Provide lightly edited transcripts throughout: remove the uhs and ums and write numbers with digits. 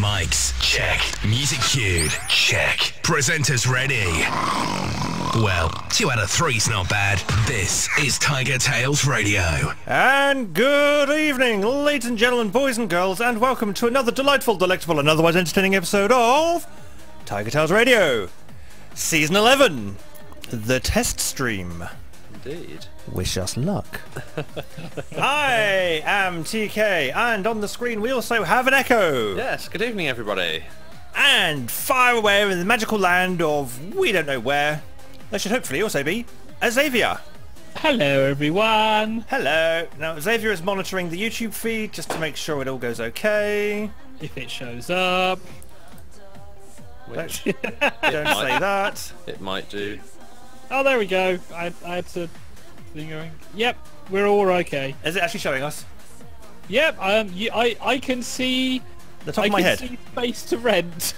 Mics, check. Music cued, check. Presenters ready. Well, 2 out of 3's not bad. This is TigerTails Radio. And good evening, ladies and gentlemen, boys and girls, and welcome to another delightful, delectable, and otherwise entertaining episode of TigerTails Radio, Season 11, The Test Stream. Indeed. Wish us luck. I am TK, and on the screen we also have an Echo. Yes, good evening everybody. And far away in the magical land of we don't know where, there should hopefully also be a Xavier. Hello everyone. Hello. Now Xavier is monitoring the YouTube feed just to make sure it all goes okay. If it shows up. Don't say that. It might do. Oh, there we go. I had to thing going. Yep, we're all okay. Is it actually showing us? Yep. I can see The top of my head. See space to rent.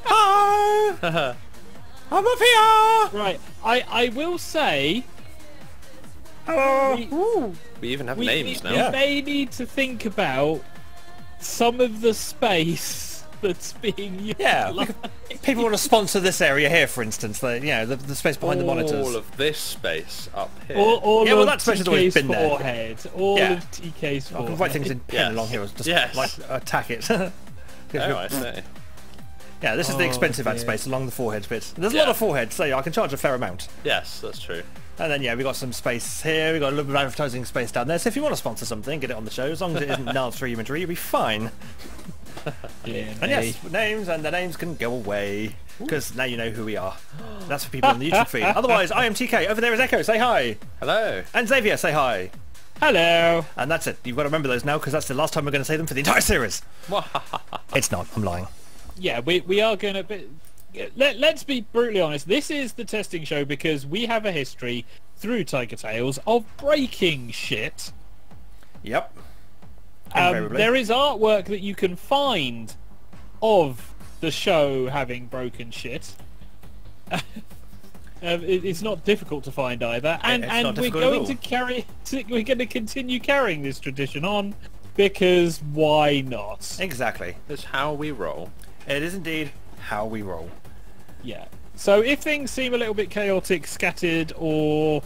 Hi! I'm up here! Right. I will say. Hello! We even have names now. We may need to think about some of the space that's being used. Yeah, people want to sponsor this area here, for instance. The space behind the monitors. All of this space up here. All yeah, well, of that space has always TK's been there. forehead. All Yeah. of TK's I forehead. can write things in pen along here, just attack it. Oh, I see. Yeah, this is the expensive ad dear. space along the forehead bit. There's a lot of foreheads, so I can charge a fair amount. Yes, that's true. And then, yeah, we got some space here, we got a little bit of advertising space down there, so if you want to sponsor something, get it on the show, as long as it isn't nailed through imagery, you'll be fine. Yeah, And yes, names, and the names can go away, because now you know who we are. That's for people on the YouTube feed. Otherwise, I am TK, over there is Echo, say hi! Hello. And Xavier, say hi! Hello. And that's it, you've got to remember those now, because that's the last time we're going to say them for the entire series. It's not, I'm lying. Yeah, we are going to be... Let's be brutally honest. This is the testing show because we have a history through TigerTails of breaking shit. Yep. Invariably. There is artwork that you can find of the show having broken shit. It's not difficult to find either, and we're going to continue carrying this tradition on because why not? Exactly. That's how we roll. It is indeed how we roll. Yeah. So if things seem a little bit chaotic, scattered, or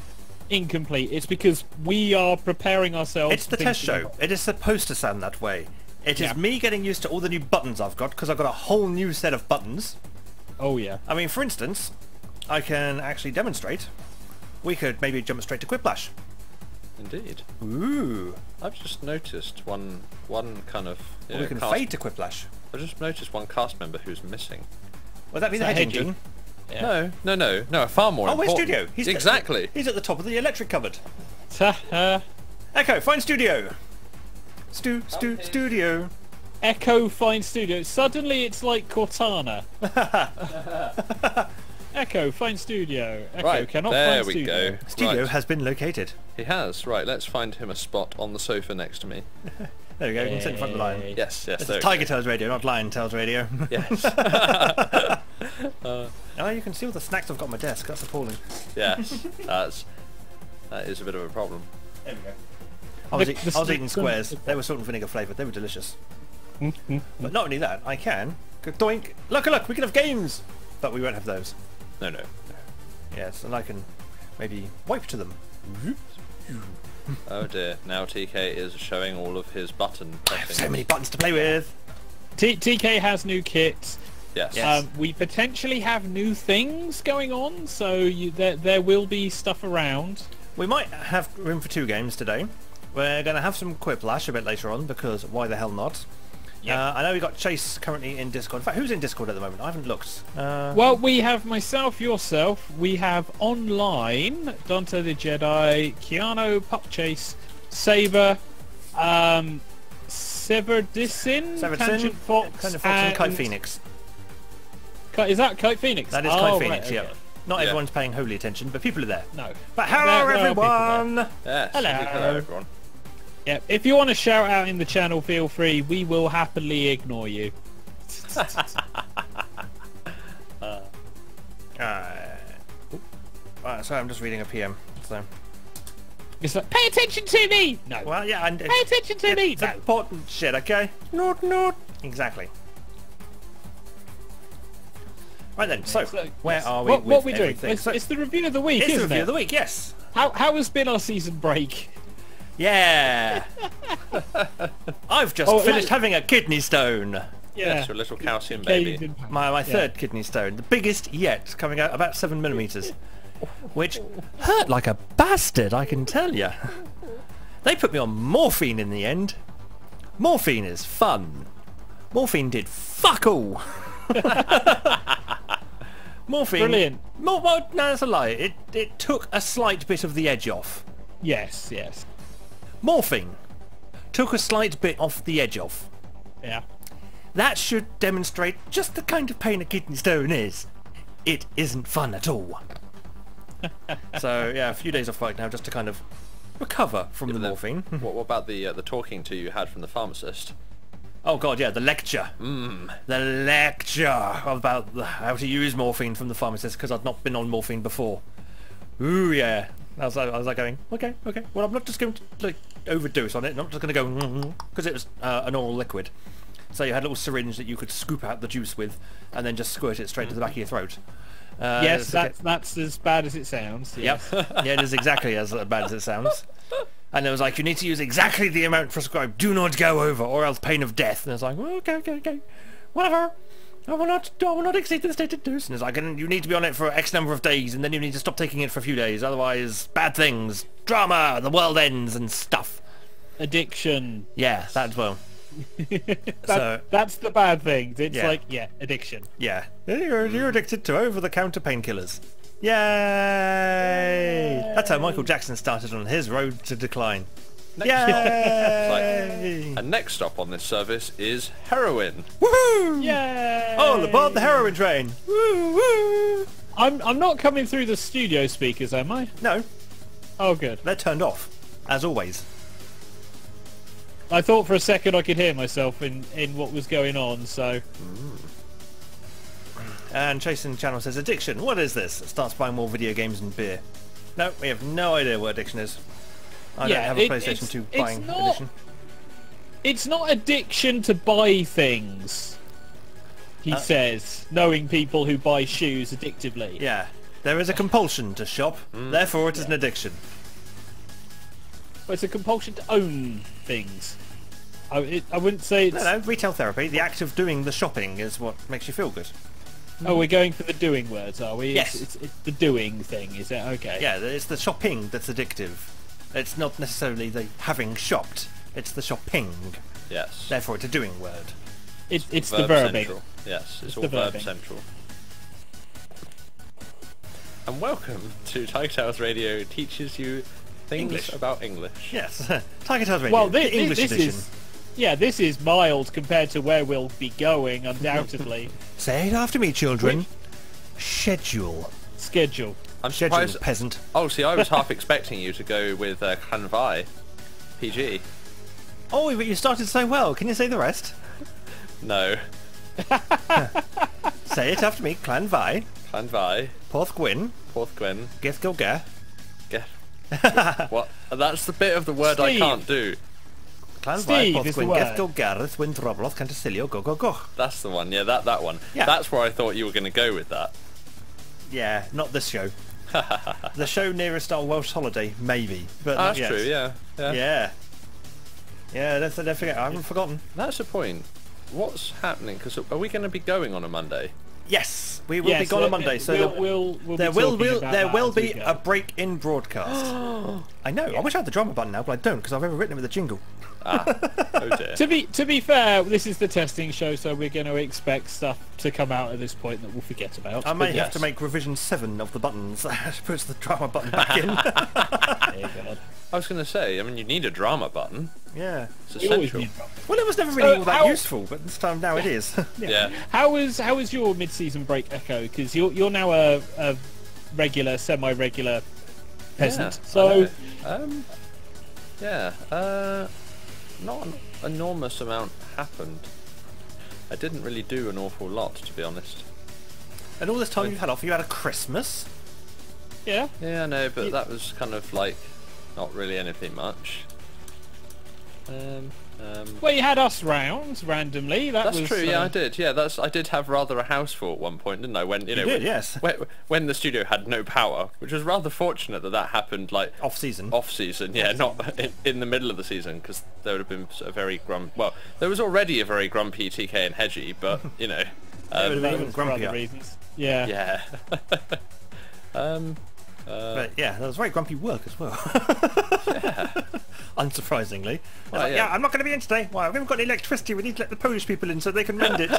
incomplete, it's because we are preparing ourselves. It's the test show. It is supposed to sound that way. It is me getting used to all the new buttons I've got, because I've got a whole new set of buttons. Oh yeah. I mean, for instance, I can actually demonstrate. We could maybe jump straight to Quiplash. Indeed. Ooh. I've just noticed one kind of... We can fade to Quiplash. I've just noticed one cast member who's missing. Would that be the hedge engine? Yeah. No, a far more where's important. Studio? He's exactly. He's at the top of the electric cupboard. Ta-ha. Echo, find Studio. Studio. Echo find studio. Suddenly it's like Cortana. Echo find studio. Echo Right, cannot there find we studio. go. Studio Right. has been located. He has. Right, let's find him a spot on the sofa next to me. There we go, you can sit in front of the line. Yes, This there is we go. TigerTails Radio, not LionTails Radio. Yes. Oh, you can see all the snacks I've got on my desk. That's appalling. Yes. That is a bit of a problem. There we go. I was eating squares. They were salt and vinegar flavoured. They were delicious. But not only that, I can... Doink! Look, we can have games! But we won't have those. No. Yes, and I can maybe wipe to them. Oh dear. Now TK is showing all of his button I have so pressing. many buttons to play with. TK has new kits. Yes. Yes. We potentially have new things going on, so there will be stuff around. We might have room for 2 games today. We're going to have some Quiplash a bit later on, because why the hell not? Yeah. I know we've got Chase currently in Discord. In fact, who's in Discord at the moment? I haven't looked. Well, we have myself, yourself. We have online Dante the Jedi, Keanu, Pup Chase, Saber, Severdicin, Tangent Fox, and Kite Phoenix. Is that Kite Phoenix? That is Kite Phoenix, right, yeah. okay. Not Yeah. everyone's paying holy attention, but people are there. No. But hello, There are people everyone! Yes. Hello. Hello, everyone. Yeah, if you want to shout out in the channel, feel free. We will happily ignore you. Right, sorry, I'm just reading a PM. So, It's like, pay attention to me! No. well, yeah, and Pay attention to me! it's No. important shit, okay? Not. Exactly. Right then, so where yes. are we What with we doing? everything? It's the review of the week, It's the isn't review it? of the week, yes. How has been our season break? Yeah. I've just finished having a kidney stone. Yeah. Yes, your little calcium baby. My third kidney stone, the biggest yet, coming out about 7mm, which hurt like a bastard, I can tell you. They put me on morphine in the end. Morphine is fun. Morphine did fuck all. Morphine. Brilliant. No, that's a lie. It took a slight bit of the edge off. Yes, yes. Morphine took a slight bit off the edge off. Yeah. That should demonstrate just the kind of pain a kidney stone is. It isn't fun at all. So yeah, a few days off work now just to kind of recover from the morphine. What about the talking to you had from the pharmacist? Oh god, yeah, the lecture. The lecture about how to use morphine from the pharmacist, because I'd not been on morphine before. Ooh, yeah. I was like going, okay. Well, I'm not just going to like overdose on it. I'm not just going to go, because it was an oral liquid. So you had a little syringe that you could scoop out the juice with, and then just squirt it straight to the back of your throat. Yes, that's as bad as it sounds. Yes. Yep. Yeah, it is exactly as bad as it sounds. And it was like, you need to use exactly the amount prescribed. Do not go over, or else pain of death. And it's like, well, okay. Whatever. I will not exceed the stated dose. And it's like, and you need to be on it for X number of days, and then you need to stop taking it for a few days. Otherwise, bad things, drama, the world ends, and stuff. Addiction. Yeah, that as well. That's the bad thing. It's Yeah. like, addiction. Yeah. You're addicted to over-the-counter painkillers. Yay! That's how Michael Jackson started on his road to decline. Yay! And next stop on this service is heroin. Woohoo! Yay! All aboard the heroin train! Woo woo! I'm not coming through the studio speakers, am I? No, Oh, good. they're turned off, as always. I thought for a second I could hear myself in what was going on, so... And Chasing Channel says, addiction, what is this? Starts buying more video games and beer. No, we have no idea what addiction is. I don't have a PlayStation 2 buying edition. It's not addiction to buy things, he says, knowing people who buy shoes addictively. Yeah, there is a compulsion to shop, therefore it is an addiction. But it's a compulsion to own things. I wouldn't say it's... No, retail therapy, the act of doing the shopping is what makes you feel good. Oh, we're going for the doing words, are we? Yes. It's the doing thing, is it? Okay. Yeah, it's the shopping that's addictive. It's not necessarily the having shopped, it's the shopping. Yes. Therefore it's a doing word. It's the verbing. Central. Yes, it's all the verb verbing. central. And welcome to TigerTails Radio teaches you things English. about English. Yes, TigerTails Radio, Well, the English this edition. is... Yeah, this is mild compared to where we'll be going, undoubtedly. Say it after me, children. Which- Schedule. Schedule. I'm Schedule, surprised. peasant. Oh, see, I was half expecting you to go with Clan Vi, PG. Oh, but you started so well. Can you say the rest? No, Say it after me. Clan Vi, Clan Vi, Porth Gwyn, Porth Gwen, Gith Gilgare. Geth. What? That's the bit of the word I Steve. can't do. Clan Vi, Steve Porth is the Gwyn, Gith word. Gilgareth, Wyn Drobloth, Cantasilio, go go go. That's the one. Yeah, that one. Yeah. That's where I thought you were going to go with that. Yeah, not this show. The show nearest our Welsh holiday, maybe. But Oh, not that's yet. true. Yeah. Yeah, don't forget. I haven't forgotten. That's the point. What's happening? Because are we going to be going on a Monday? Yes, we will be gone on Monday. So we'll there be will talking about there that will as we be go. a break in broadcast. I know. I wish I had the drama button now, but I don't because I've overwritten it with a jingle. Oh dear. To be fair, this is the testing show, so we're going to expect stuff to come out at this point that we'll forget about. I may But have yes. to make revision 7 of the buttons. Puts the drama button back in. Dear God. I was going to say, I mean, you need a drama button. Yeah. It's We always essential. need drama. Well, it was never really all that how- useful, but this time now it is. Yeah. How was your mid-season break, Echo? Because you're now a regular, semi-regular peasant. Yeah, So I know. Not an enormous amount happened. I didn't really do an awful lot, to be honest. And all this time you've had off, you had a Christmas. yeah, Yeah, I know, but that was kind of like not really anything much. Well, you had us round randomly. That's was, true. Yeah, I did. Yeah, I did have rather a houseful at one point, didn't I? When you know, did, yes. When the studio had no power, which was rather fortunate that happened like Off season. Off season, yeah, not in the middle of the season, because there would have been a very Well, there was already a very grumpy TK and Hedgie, but you know, it would have been even for other grumpier. reasons. Yeah. yeah. But yeah, there was very grumpy work as well. Yeah. Unsurprisingly. Well, Like, yeah. I'm not going to be in today. Why? We haven't got any electricity. We need to let the Polish people in so they can mend it.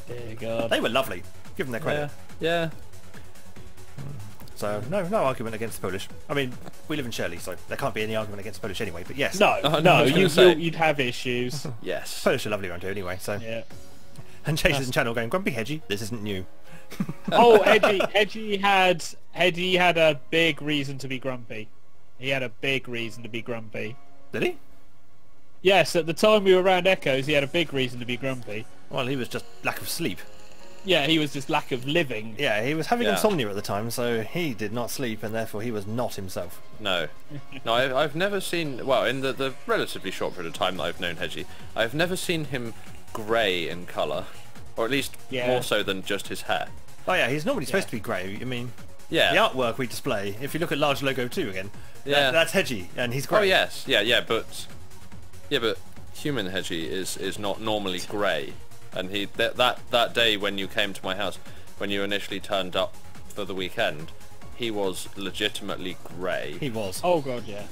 Dear God. They were lovely. Give them their credit. Yeah. So no argument against the Polish. I mean, we live in Shirley, so there can't be any argument against the Polish anyway. But yes, No, Oh, no, I no, was gonna say. you'd have issues. Yes. Polish are lovely around here anyway. So Yeah. and Chase's in channel going grumpy Hedgie. This isn't new. Oh, Hedgie had a big reason to be grumpy. He had a big reason to be grumpy. Did he? Yes, at the time we were around Echoes, he had a big reason to be grumpy. Well, he was just lack of sleep. Yeah, he was just lack of living. Yeah, he was having Yeah. insomnia at the time, so he did not sleep, and therefore he was not himself. No, I've never seen. Well, in the relatively short period of time that I've known Hedgie, I've never seen him grey in colour, or at least Yeah. more so than just his hair. Oh yeah, he's normally supposed to be grey. I mean, Yeah. the artwork we display, if you look at large logo 2 again, Yeah. that's Hedgie, and he's grey. Oh yes, yeah, but human Hedgie is not normally grey, and that day when you came to my house, when you initially turned up for the weekend, he was legitimately grey. He was. Oh God, yeah.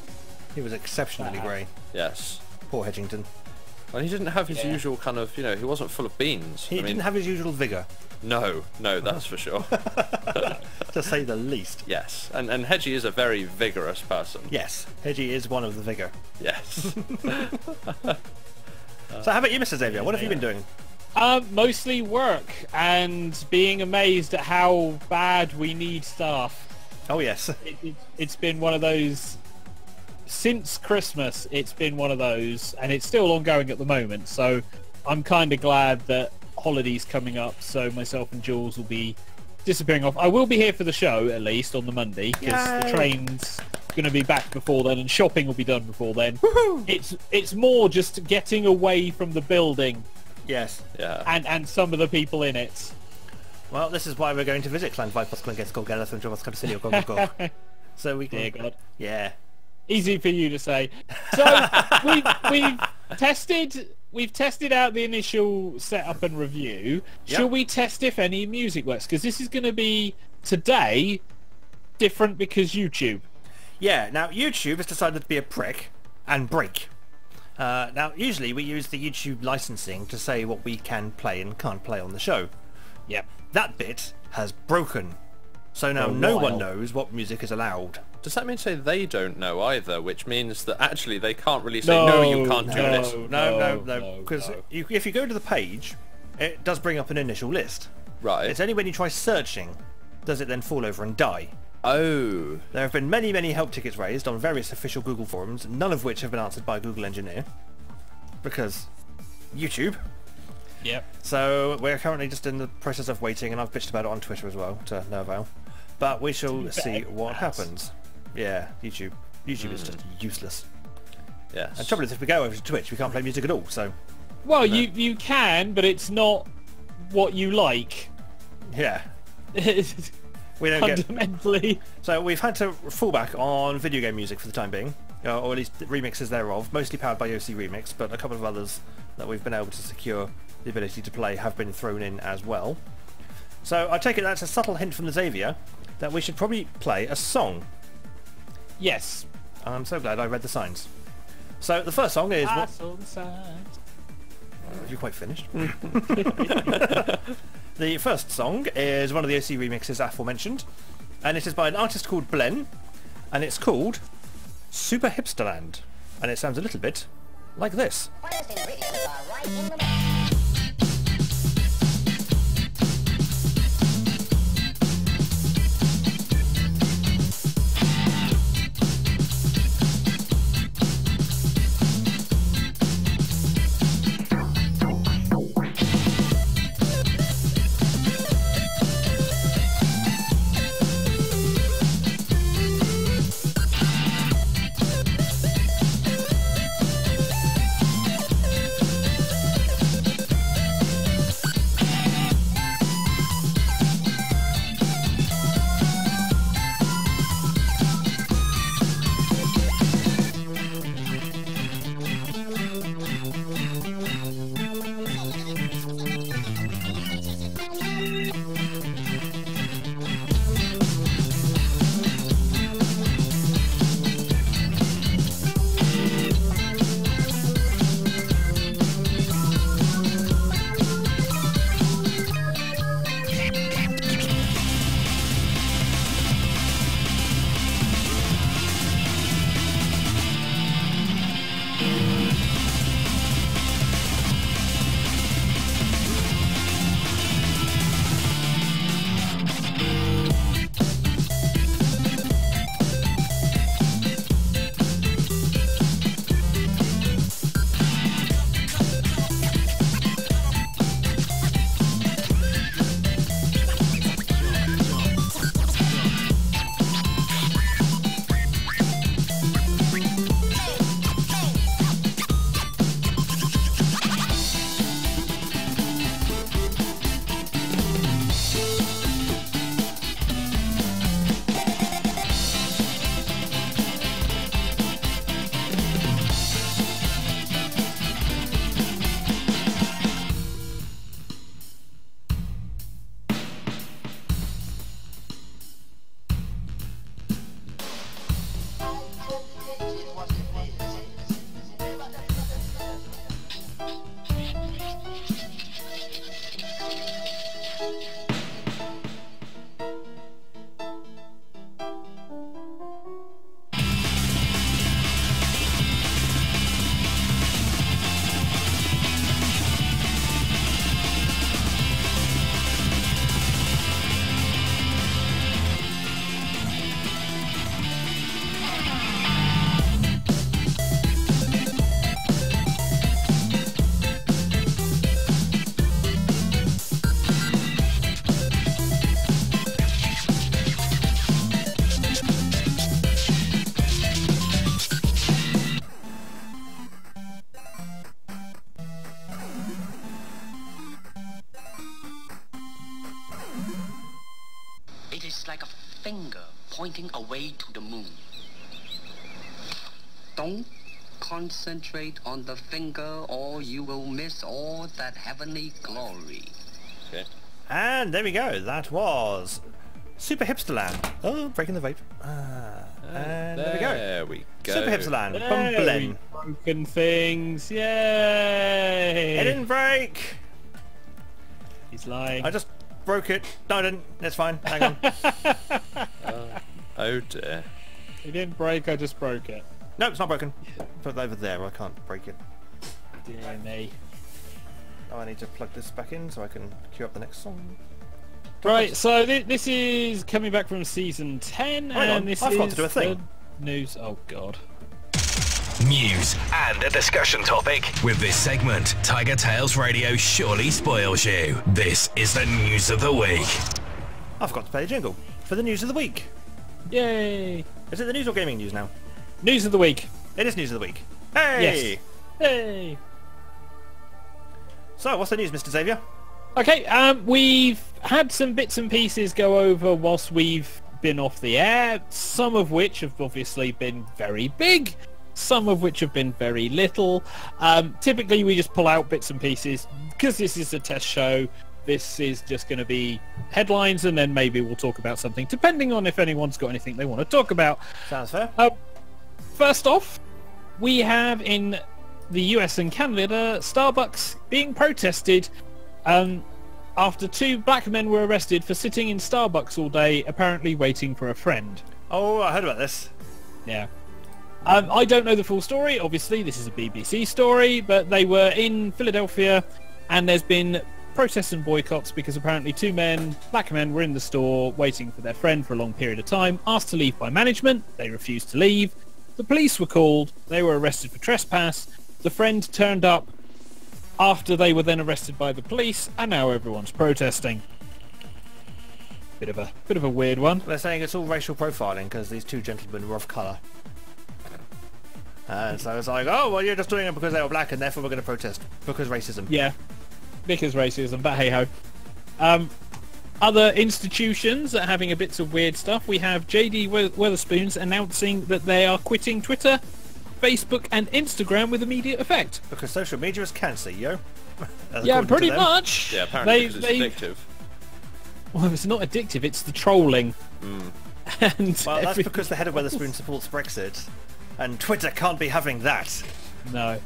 He was exceptionally grey. Yes. Poor Hedgington. And he didn't have his Yeah. usual kind of, he wasn't full of beans. He I mean, didn't have his usual vigour, no, that's for sure. to say the least. Yes, and Hedgie is a very vigorous person. Yes, Hedgie is one of the vigour. Yes. So how about you, Mr. Xavier? What have you been doing? Mostly work and being amazed at how bad we need staff. Oh yes. It's been one of those since Christmas. It's been one of those, and it's still ongoing at the moment. So I'm kind of glad that holidays coming up, so myself and Jules will be disappearing off. I will be here for the show at least on the Monday, because the Yay. train's going to be back before then, and shopping will be done before then. Woohoo! It's more just getting away from the building Yes. Yeah. and some of the people in it. Well, this is why we're going to visit Clan Vipers, Clan Getsco, Gareth, and Jovas Carcilio, go. So we can... Dear God. Yeah. Easy for you to say. So we've tested out the initial setup and review. Yep. Shall we test if any music works? Because this is going to be today different because YouTube. Yeah, now YouTube has decided to be a prick and break. Now, usually we use the YouTube licensing to say what we can play and can't play on the show. Yep. That bit has broken. So now For a no one while. knows what music is allowed. Does that mean say they don't know either, which means that actually they can't really say, no, you can't do this? No, because if you go to the page, it does bring up an initial list. Right. It's only when you try searching does it then fall over and die. Oh. There have been many help tickets raised on various official Google forums, none of which have been answered by a Google engineer. Because YouTube. Yep. So we're currently just in the process of waiting, and I've bitched about it on Twitter as well, to no avail. But we shall see what happens. Yeah, YouTube. YouTube is just useless. Yes. And trouble is, if we go over to Twitch, we can't play music at all, so... Well, you can, but it's not what you like. Yeah. We don't get... Fundamentally. So we've had to fall back on video game music for the time being, or at least remixes thereof, mostly powered by OC Remix, but a couple of others that we've been able to secure the ability to play have been thrown in as well. So I take it that's a subtle hint from the Xavier that we should probably play a song. Yes. I'm so glad I read the signs. So the first song is... I saw the signs. Have you quite finished? The first song is one of the OC remixes aforementioned, and it is by an artist called Blen, and it's called Super Hipsterland, and it sounds a little bit like this. Finest ingredients are right in the box. It is like a finger pointing away to the moon. Don't concentrate on the finger or you will miss all that heavenly glory. Okay. And there we go. That was Super Hipsterland. Oh, breaking the vape. And there we go. There we go. Super Hipsterland. Hey, Bumblin. we've broken things. Yay! It didn't break. He's lying. I just broke it. No, I didn't. It's fine. Hang on. Oh dear. It didn't break, I just broke it. No, it's not broken. Put it over there. I can't break it. Dear me. Oh, I need to plug this back in so I can cue up the next song. Right, so this is coming back from season 10, Hang on, and this I've is got to do a thing. the news. Oh god. News and a discussion topic. With this segment, TigerTails Radio surely spoils you. This is the news of the week. I forgot to play a jingle for the news of the week. Yay! Is it the news or gaming news now? News of the week. It is news of the week. Hey! Yes. Hey! So, what's the news, Mr. Xavier? Okay, we've had some bits and pieces go over whilst we've been off the air, some of which have obviously been very big, some of which have been very little. Typically we just pull out bits and pieces because this is a test show. This is just going to be headlines, and then maybe we'll talk about something depending on if anyone's got anything they want to talk about. Sounds fair. First off, we have in the US and Canada Starbucks being protested after 2 black men were arrested for sitting in Starbucks all day, apparently waiting for a friend. Oh, I heard about this. Yeah. I don't know the full story. Obviously, this is a BBC story, but they were in Philadelphia, and there's been protests and boycotts because apparently 2 black men, were in the store waiting for their friend for a long period of time, asked to leave by management. They refused to leave. The police were called. They were arrested for trespass. The friend turned up after they were then arrested by the police, and now everyone's protesting. Bit of a weird one. They're saying it's all racial profiling because these 2 gentlemen were of colour. And so it's like, oh, well, you're just doing it because they were black and therefore we're going to protest because racism. Yeah, because racism, but hey-ho. Other institutions that are having a bits of weird stuff. We have JD Weatherspoons announcing that they are quitting Twitter, Facebook and Instagram with immediate effect. Because social media is cancer, yo. Yeah, According to pretty them. much. Yeah, apparently because They- it's addictive. Well, it's not addictive, it's the trolling. And Well, that's every- because the head of Weatherspoon supports Brexit. And Twitter can't be having that. No.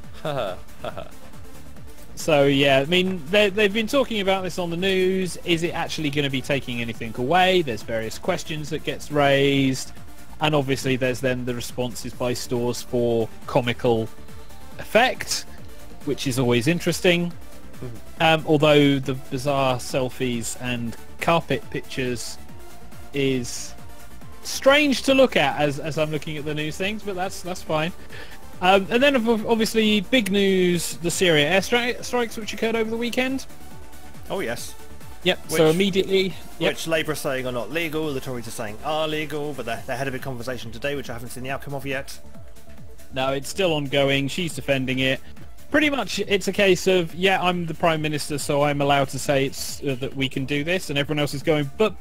So yeah, I mean, they've been talking about this on the news. Is it actually going to be taking anything away? There's various questions that gets raised, and obviously there's then the responses by stores for comical effect, which is always interesting. Although the bizarre selfies and carpet pictures is strange to look at as I'm looking at the news things, but that's fine. And then obviously big news, the Syria airstrikes which occurred over the weekend. Oh, yes. Yep, so Which- immediately... Yep. Which Labour are saying are not legal, the Tories are saying are legal, but they had a big conversation today, which I haven't seen the outcome of yet. No, it's still ongoing. She's defending it. Pretty much it's a case of, yeah, I'm the Prime Minister, so I'm allowed to say it's that we can do this, and everyone else is going, but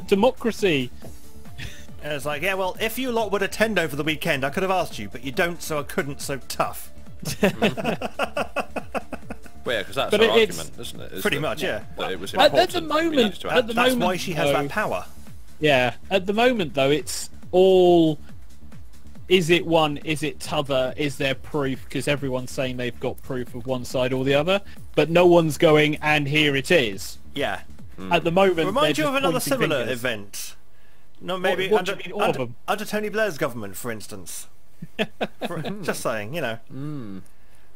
democracy. And it's like, yeah, well, if you lot would attend over the weekend, I could have asked you, but you don't, so I couldn't, so tough. Well, yeah, because that's But her it's- argument, isn't it? Is Pretty that- much, yeah. That it was At important. the we moment- needed to at act. the That's moment, why she has though- that power. Yeah, at the moment though, it's all, is it one, is it t'other, is there proof? Because everyone's saying they've got proof of one side or the other, but no one's going, and here it is. Yeah. At the moment, Remind you they're of just another pointing similar fingers. event. No, maybe what do you mean, all of them? under Tony Blair's government, for instance. Just saying, you know.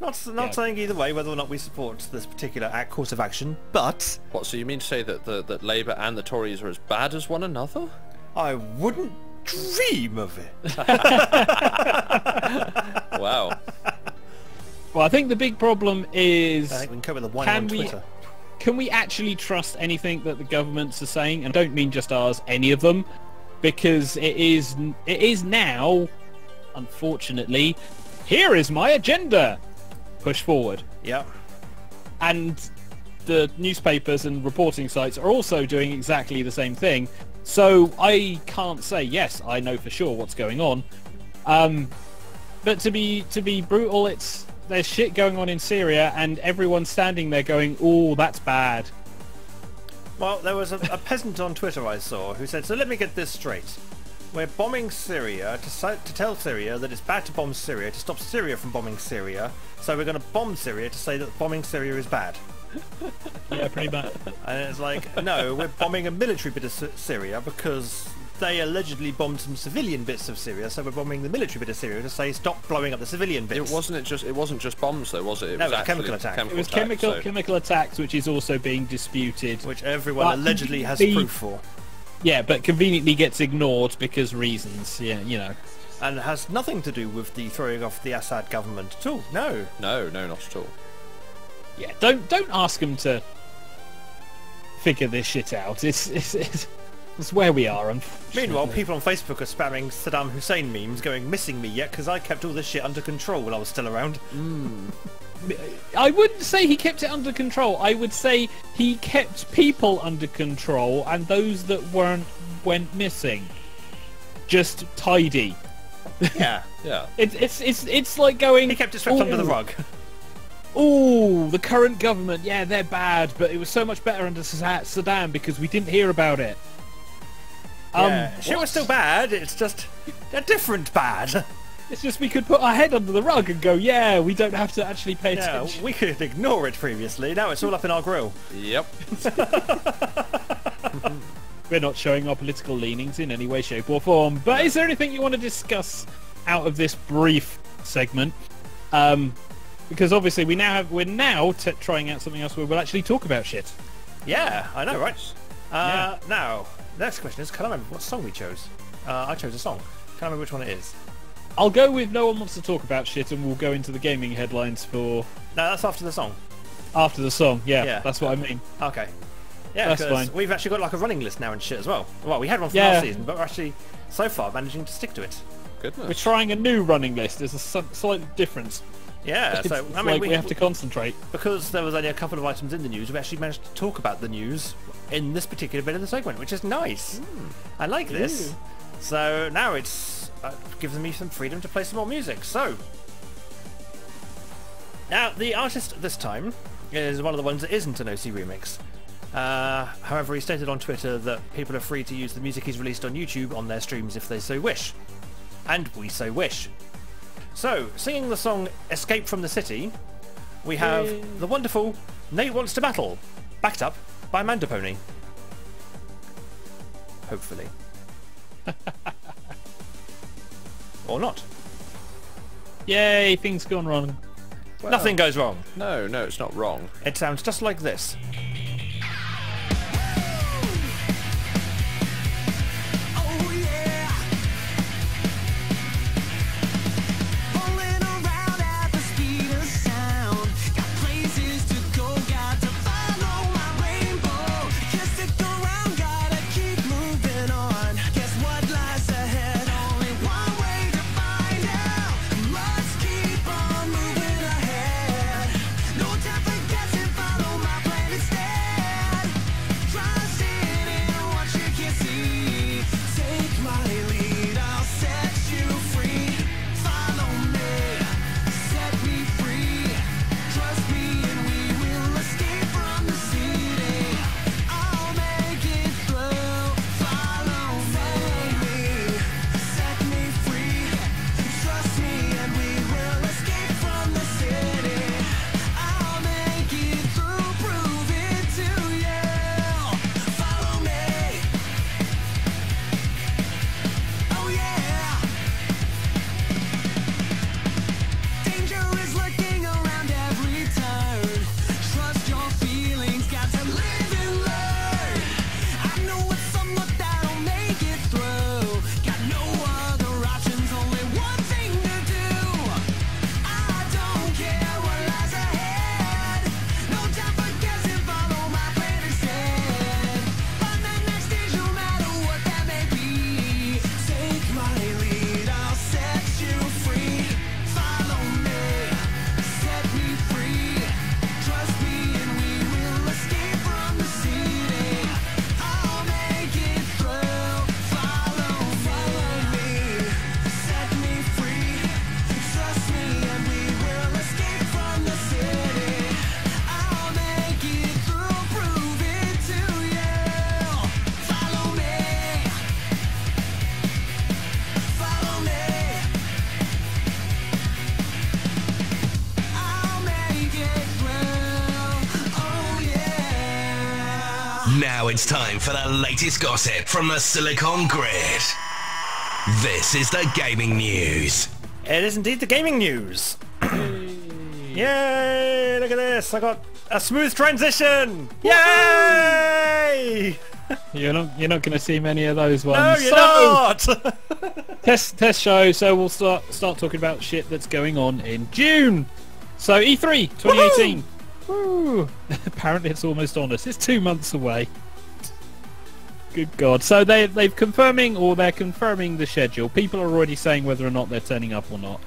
Not saying either way whether or not we support this particular course of action, but What, so you mean to say that that Labour and the Tories are as bad as one another? I wouldn't dream of it. Wow. Well, I think the big problem is, I think we can cope with the one Can on we- Twitter. can we actually trust anything that the governments are saying? And I don't mean just ours, any of them, because it is now, unfortunately, here is my agenda. Push forward. Yeah. And the newspapers and reporting sites are also doing exactly the same thing. So I can't say, yes, I know for sure what's going on. But to be brutal, there's shit going on in Syria and everyone's standing there going, oh, that's bad. Well, there was a peasant on Twitter I saw who said, so let me get this straight. We're bombing Syria to tell Syria that it's bad to bomb Syria, to stop Syria from bombing Syria, so we're going to bomb Syria to say that bombing Syria is bad. Yeah, pretty much. And it's like, no, we're bombing a military bit of Syria because they allegedly bombed some civilian bits of Syria, so we're bombing the military bit of Syria to say stop blowing up the civilian bits. It wasn't just bombs though, was it? No, it was actually chemical attack. It was attack, so- chemical attacks, which is also being disputed. Which everyone But allegedly has the- proof for. Yeah, but conveniently gets ignored because reasons. Yeah, you know. And has nothing to do with the throwing off the Assad government at all. No. No, not at all. Yeah, don't ask them to figure this shit out. It's where we are. Meanwhile, people on Facebook are spamming Saddam Hussein memes going, missing me yet because I kept all this shit under control while I was still around. I wouldn't say he kept it under control. I would say he kept people under control, and those that went missing. Just tidy. Yeah. Yeah. It's like going. He kept it swept under the rug. Oh, the current government, yeah, they're bad, but it was so much better under Saddam because we didn't hear about it. Yeah, shit what? was still bad, it's just a different bad. It's just we could put our head under the rug and go, yeah, we don't have to actually pay Yeah, attention. we could ignore it previously, now it's all up in our grill. Yep. We're not showing our political leanings in any way, shape or form. But is there anything you want to discuss out of this brief segment? Because obviously we're now trying out something else where we'll actually talk about shit. Yeah, I know, right? Yeah. Now, next question is, can I remember what song we chose? I chose a song. Can I remember which one it is? I'll go with No One Wants to Talk About Shit, and we'll go into the gaming headlines for No, that's after the song. after the song. Yeah, Yeah. that's what I mean. Okay. Yeah, That's because fine. we've actually got like a running list now and shit as well. Well, we had one from Yeah. last season, but we're actually, so far, managing to stick to it. Goodness. We're trying a new running list. There's a slight difference. Yeah, It's so, I mean, like we have to concentrate. because there was only a couple of items in the news, we've actually managed to talk about the news in this particular bit of the segment, which is nice. I like this. So now it's gives me some freedom to play some more music. So now the artist this time is one of the ones that isn't an OC remix. However, he stated on Twitter that people are free to use the music he's released on YouTube on their streams if they so wish. And we so wish. So, singing the song Escape from the City, we have the wonderful Nate Wants to Battle, backed up by Mandapony. Hopefully. Or not. Yay, things gone wrong. Nothing goes wrong. No, it's not wrong. It sounds just like this. No time for guessing, follow my plan and stay Now it's time for the latest gossip from the Silicon Grid. This is the gaming news. It is indeed the gaming news. Yay! Look at this. I got a smooth transition. Yay! You're not going to see many of those ones. No, you're not. Test show. So we'll start talking about shit that's going on in June. So E3 2018. Woo! Apparently it's almost on us. It's 2 months away. Good God. So they're confirming the schedule. People are already saying whether or not they're turning up or not.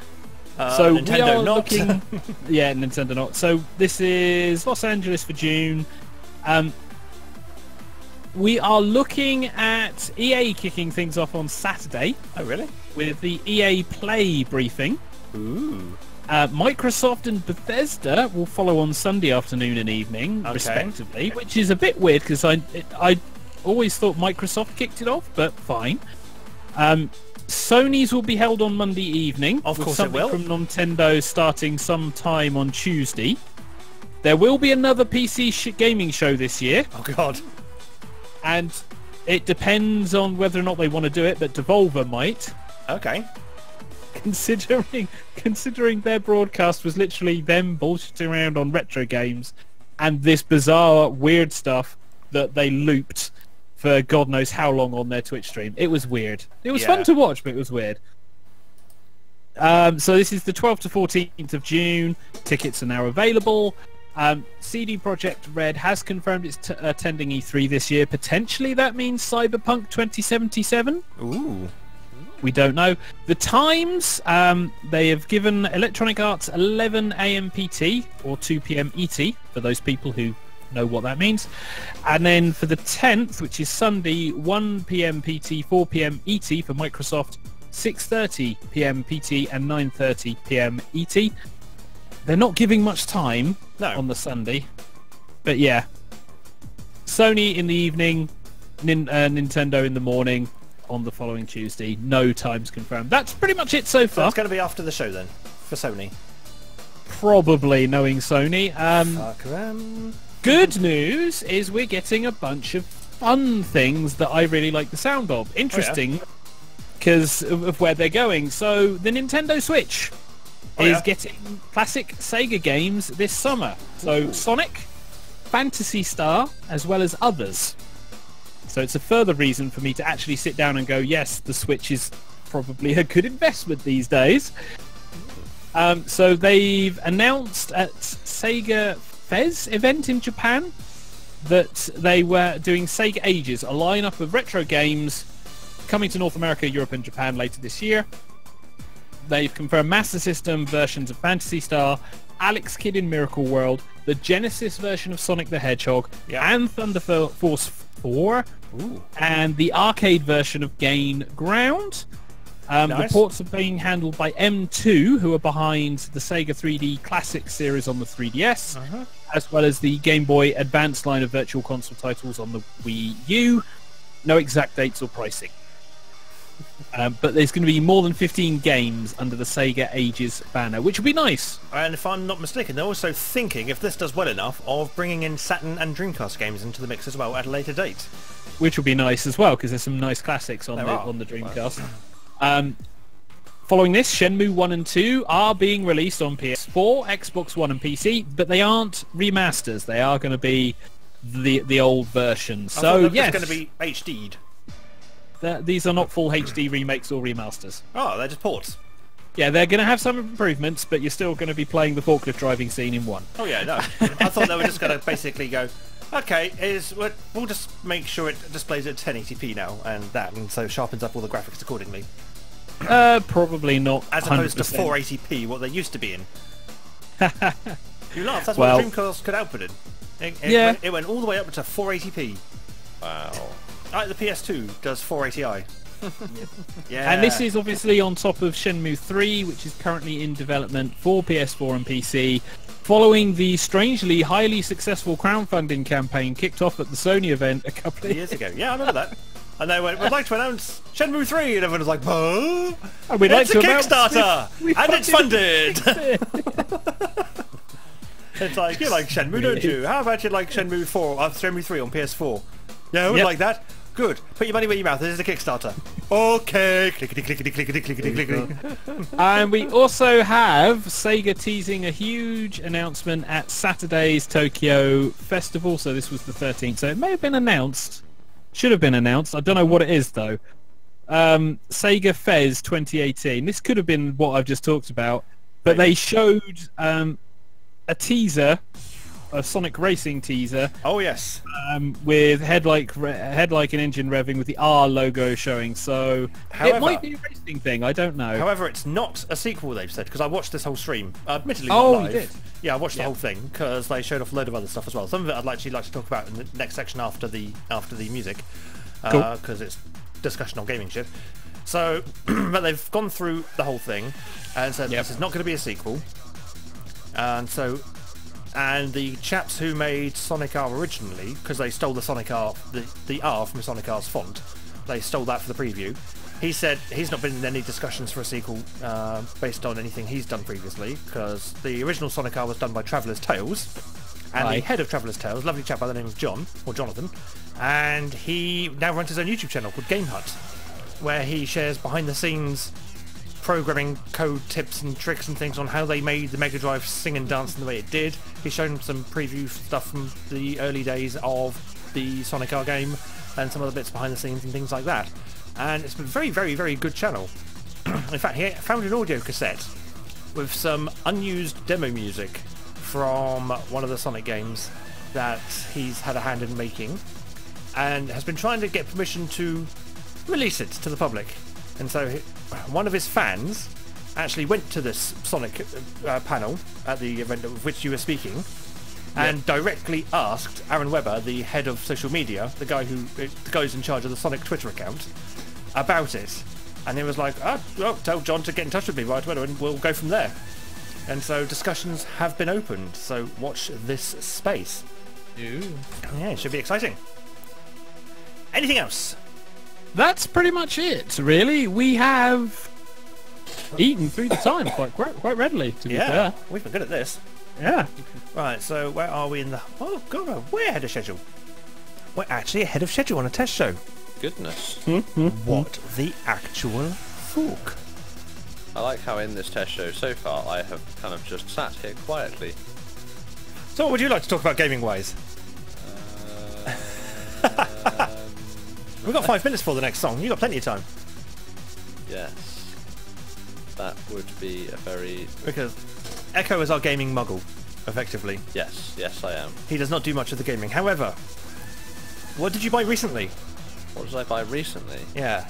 So Nintendo we are not. looking. Yeah, Nintendo not. So this is Los Angeles for June. We are looking at EA kicking things off on Saturday. Oh, really? With the EA Play briefing. Ooh. Microsoft and Bethesda will follow on Sunday afternoon and evening, respectively, which is a bit weird because I always thought Microsoft kicked it off, but fine. Sony's will be held on Monday evening. Of course something it will. from Nintendo starting sometime on Tuesday. There will be another PC gaming show this year. Oh, God. And it depends on whether or not they want to do it, but Devolver might. Okay. Considering their broadcast was literally them bullshitting around on retro games and this bizarre, weird stuff that they looped for God knows how long on their Twitch stream. It was weird. It was fun to watch, but it was weird. So this is the 12th to 14th of June. Tickets are now available. CD Projekt Red has confirmed it's attending E3 this year. Potentially that means Cyberpunk 2077. Ooh. We don't know. The times, they have given Electronic Arts 11 AM PT or 2 PM ET for those people who know what that means. And then for the 10th, which is Sunday, 1 PM PT, 4 PM ET for Microsoft, 6:30 PM PT and 9:30 PM ET. They're not giving much time on the Sunday. But yeah. Sony in the evening, Nintendo in the morning. On the following Tuesday. No times confirmed. That's pretty much it so far. So it's going to be after the show then, for Sony. Probably, knowing Sony. Fuck them. Good news is we're getting a bunch of fun things that I really like the sound of. Interesting, because of where they're going. So the Nintendo Switch is getting classic Sega games this summer. So Sonic, Phantasy Star, as well as others. So it's a further reason for me to actually sit down and go, yes, the Switch is probably a good investment these days. So they've announced at Sega Fez event in Japan that they were doing Sega Ages, a lineup of retro games coming to North America, Europe and Japan later this year. They've confirmed Master System versions of Phantasy Star, Alex Kidd in Miracle World, the Genesis version of Sonic the Hedgehog, and Thunder Force 4, and the arcade version of Gain Ground. The ports are being handled by M2, who are behind the Sega 3D Classic series on the 3DS, as well as the Game Boy Advance line of Virtual Console titles on the Wii U. No exact dates or pricing. But there's going to be more than 15 games under the Sega Ages banner, which would be nice. And if I'm not mistaken, they're also thinking, if this does well enough, of bringing in Saturn and Dreamcast games into the mix as well at a later date. Which would be nice as well, because there's some nice classics on the Dreamcast. Following this, Shenmue 1 and 2 are being released on PS4, Xbox One and PC, but they aren't remasters. They are going to be the old versions. So yes, it's going to be HD'd. These are not full HD remakes or remasters. Oh, they're just ports. Yeah, they're going to have some improvements, but you're still going to be playing the forklift driving scene in one. Oh yeah, no. I thought they were just going to basically go, okay, we'll just make sure it displays at 1080p now, and so sharpens up all the graphics accordingly. Probably not. As opposed to 480p, what they used to be in. You laugh, that's what the Dreamcast could output in. It went all the way up to 480p. Wow. The PS2 does 480i. Yeah. And this is obviously on top of Shenmue 3, which is currently in development for PS4 and PC, following the strangely highly successful crowdfunding campaign kicked off at the Sony event a couple of years ago. Yeah, I remember that. And they went, we'd like to announce Shenmue 3, and everyone was like, oh, we'd like it's to a Kickstarter, and it's funded! It's like, you like Shenmue, don't you? How about you like Shenmue 4, Shenmue 3 on PS4? Yeah, I would Yep. like that. Good. Put your money where your mouth is. This is the Kickstarter. Okay. Clickety clickety clickety clickety clickety. And we also have Sega teasing a huge announcement at Saturday's Tokyo Festival. So this was the 13th. So it may have been announced. Should have been announced. I don't know what it is though. Sega Fez 2018. This could have been what I've just talked about, but they showed a teaser, a Sonic Racing teaser, Oh yes. with head like an engine revving with the R logo showing. So However- it might be a racing thing. I don't know. However, it's not a sequel, they've said, because I watched this whole stream. Admittedly, Oh, not you live. did? Yeah, I watched the Yeah. whole thing because they showed off a load of other stuff as well. Some of it I'd actually like to talk about in the next section after the music, Cool. because it's discussion on gaming shit. So, but they've gone through the whole thing and said Yep. this is not going to be a sequel. And so, and the chaps who made Sonic R originally, because they stole the Sonic R, the R from Sonic R's font, they stole that for the preview. He said he's not been in any discussions for a sequel based on anything he's done previously, because the original Sonic R was done by Traveller's Tales, and the Right. head of Traveller's Tales, lovely chap by the name of John, or Jonathan, and he now runs his own YouTube channel called Game Hut, where he shares behind-the-scenes programming code tips and tricks and things on how they made the Mega Drive sing and dance in the way it did. He's shown some preview stuff from the early days of the Sonic R game and some other bits behind the scenes and things like that. And it's been a very, very, very good channel. In fact, he found an audio cassette with some unused demo music from one of the Sonic games that he's had a hand in making, and has been trying to get permission to release it to the public. And so one of his fans actually went to this Sonic panel at the event of which you were speaking, and directly asked Aaron Webber, the head of social media, the guy who's in charge of the Sonic Twitter account, about it. And he was like, tell John to get in touch with me right away and we'll go from there. And so discussions have been opened, so watch this space. Yeah, it should be exciting. Anything else? That's pretty much it, really. We have eaten through the time quite readily, to be Yeah, fair. we've been good at this. Yeah. Right, so where are we in the... Oh, God, we're ahead of schedule. We're actually ahead of schedule on a test show. Goodness. What the actual fuck? I like how in this test show so far I have kind of just sat here quietly. So what would you like to talk about gaming-wise? We've got 5 minutes for the next song. You've got plenty of time. Yes. That would be a very... Because Echo is our gaming muggle, effectively. Yes, yes I am. He does not do much of the gaming. However, what did you buy recently? What did I buy recently? Yeah.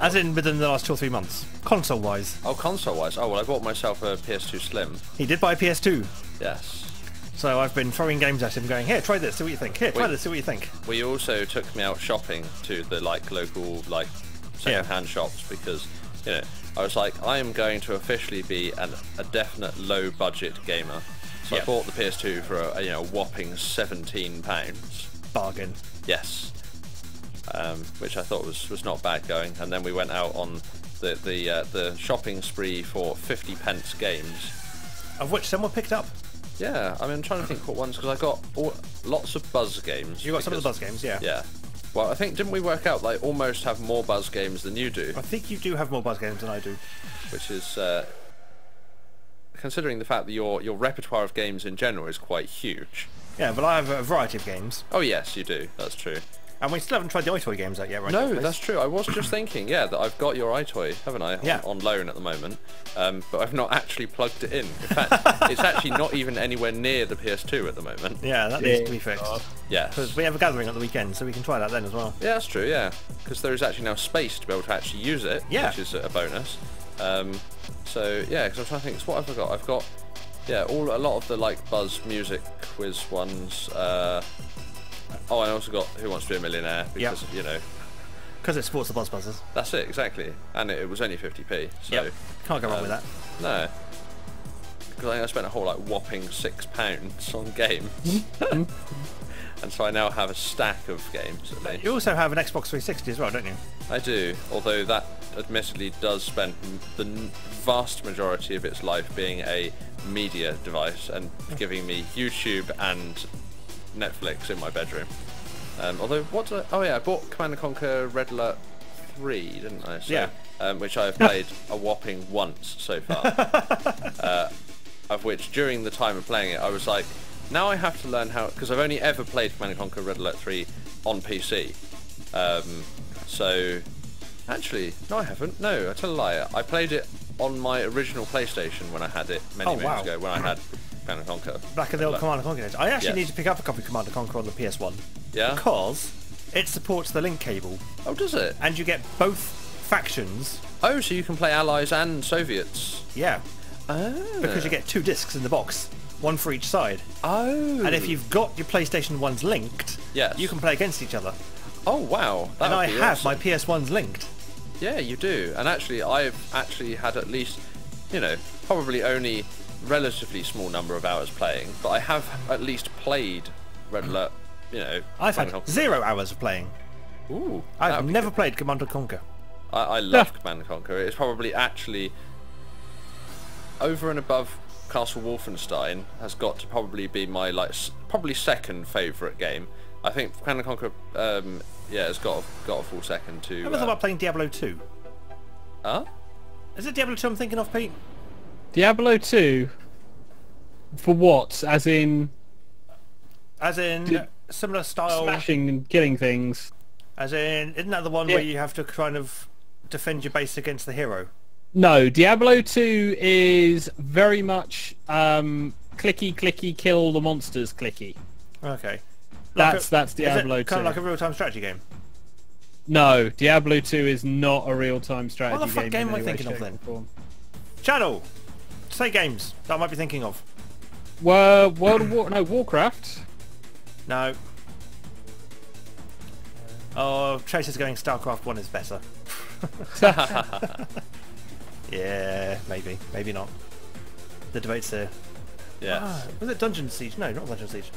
As in within the last 2 or 3 months. Console-wise. Oh, console-wise. Oh, well, I bought myself a PS2 Slim. He did buy a PS2. Yes. So I've been throwing games at him going, here, try this, see what you think. Here, try Wait. this, see what you think. We also took me out shopping to the local second-hand shops because I was like, I am going to officially be a definite low-budget gamer. So Yeah. I bought the PS2 for a whopping £17. Bargain. Yes. Which I thought was not bad going, and then we went out on the shopping spree for 50p games. Of which some were picked up. Yeah, I mean, I'm trying to think what ones, because I got lots of Buzz games. You got some of the Buzz games, yeah. Yeah. Well, I think, didn't we work out, almost have more Buzz games than you do? I think you do have more Buzz games than I do. Which is, considering the fact that your repertoire of games in general is quite huge. Yeah, but I have a variety of games. Oh yes, you do, that's true. And we still haven't tried the iToy games out yet, right? No, Netflix? that's true. I was just thinking, yeah, that I've got your iToy, haven't I? Yeah. On loan at the moment. But I've not actually plugged it in. In fact, it's actually not even anywhere near the PS2 at the moment. Yeah, that needs to be fixed. Yes. Because we have a gathering at the weekend, so we can try that then as well. Yeah, that's true, yeah. Because there is actually now space to be able to actually use it, Yeah. which is a bonus. So, yeah, because I'm trying to think, so what have I got? I've got, a lot of the, Buzz Music quiz ones. Oh, I also got Who Wants to Be a Millionaire, because, Because it sports the Buzz Buzzers. that's it, exactly. And it was only 50p, so... Can't go wrong with that. No. Because I think I spent a whole, whopping £6 on games. And so I now have a stack of games, at least. You also have an Xbox 360 as well, don't you? I do, although that admittedly does spend the vast majority of its life being a media device and giving me YouTube and Netflix in my bedroom. Although, what did I... Oh yeah, I bought Command and Conquer Red Alert 3, didn't I? So, Yeah. Which I've played a whopping once so far. Of which, during the time of playing it, I was like, now I have to learn how... Because I've only ever played Command and Conquer Red Alert 3 on PC. So... Actually, no I haven't. No, I tell a lie. I played it on my original PlayStation when I had it many moons ago, when I had Command and Conquer. Back in the old Command & Conquer days. I actually Yes. need to pick up a copy of Command & Conquer on the PS1. Yeah? Because it supports the link cable. Oh, does it? And you get both factions. Oh, so you can play Allies and Soviets. Yeah. Oh. Because you get 2 discs in the box. One for each side. Oh. And if you've got your PlayStation 1s linked, Yes. you can play against each other. Oh, wow. That And would I be have awesome. my PS1s linked. Yeah, you do. And actually, I've actually had at least, you know, probably only relatively small number of hours playing, but I have at least played Red Alert, you know. I've Command had and Conquer. 0 hours of playing. Ooh. that I've would be never good. played Command & Conquer. I love Command and Conquer. It's probably actually over and above Castle Wolfenstein has got to probably be my probably second favourite game. I think Command and Conquer, yeah, has got a full second to. Have you ever thought about playing Diablo 2? Huh? Is it Diablo 2 I'm thinking of, Pete? Diablo 2? For what? As in As in, similar style... smashing and killing things? As in, isn't that the one Yeah. where you have to kind of defend your base against the hero? No, Diablo 2 is very much clicky, kill all the monsters, clicky. Okay. That's Diablo 2. Is it kind of like a real-time strategy game? No, Diablo 2 is not a real-time strategy What the fuck game in am I any way, thinking of shape, then? or form. Channel! Say games that I might be thinking of. World of War... No, Warcraft. No. Oh, Tracer's going StarCraft 1 is better. Yeah, maybe. Maybe not. The debate's there. Yeah. Was it Dungeon Siege? No, not Dungeon Siege.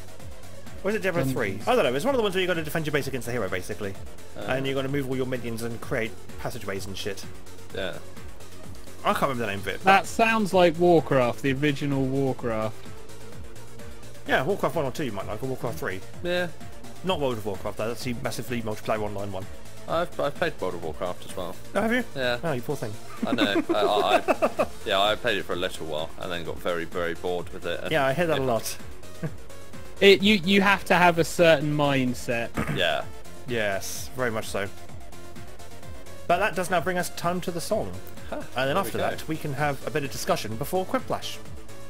Or is it Diablo 3? I don't know. It's one of the ones where you've got to defend your base against the hero, basically. And you've got to move all your minions and create passageways and shit. Yeah. I can't remember the name of it. That sounds like Warcraft, the original Warcraft. Yeah, Warcraft 1 or 2 you might like, or Warcraft 3. Yeah. Not World of Warcraft, though. That's the massively multiplayer online one. I've played World of Warcraft as well. Oh, have you? Yeah. Oh, you poor thing. I know. I played it for a little while and then got very, very bored with it. And Yeah, I hear that a lot. You have to have a certain mindset. Yeah. Yes, very much so. But that does now bring us time to the song. And then there we after go. that, we can have a bit of discussion before Quiplash.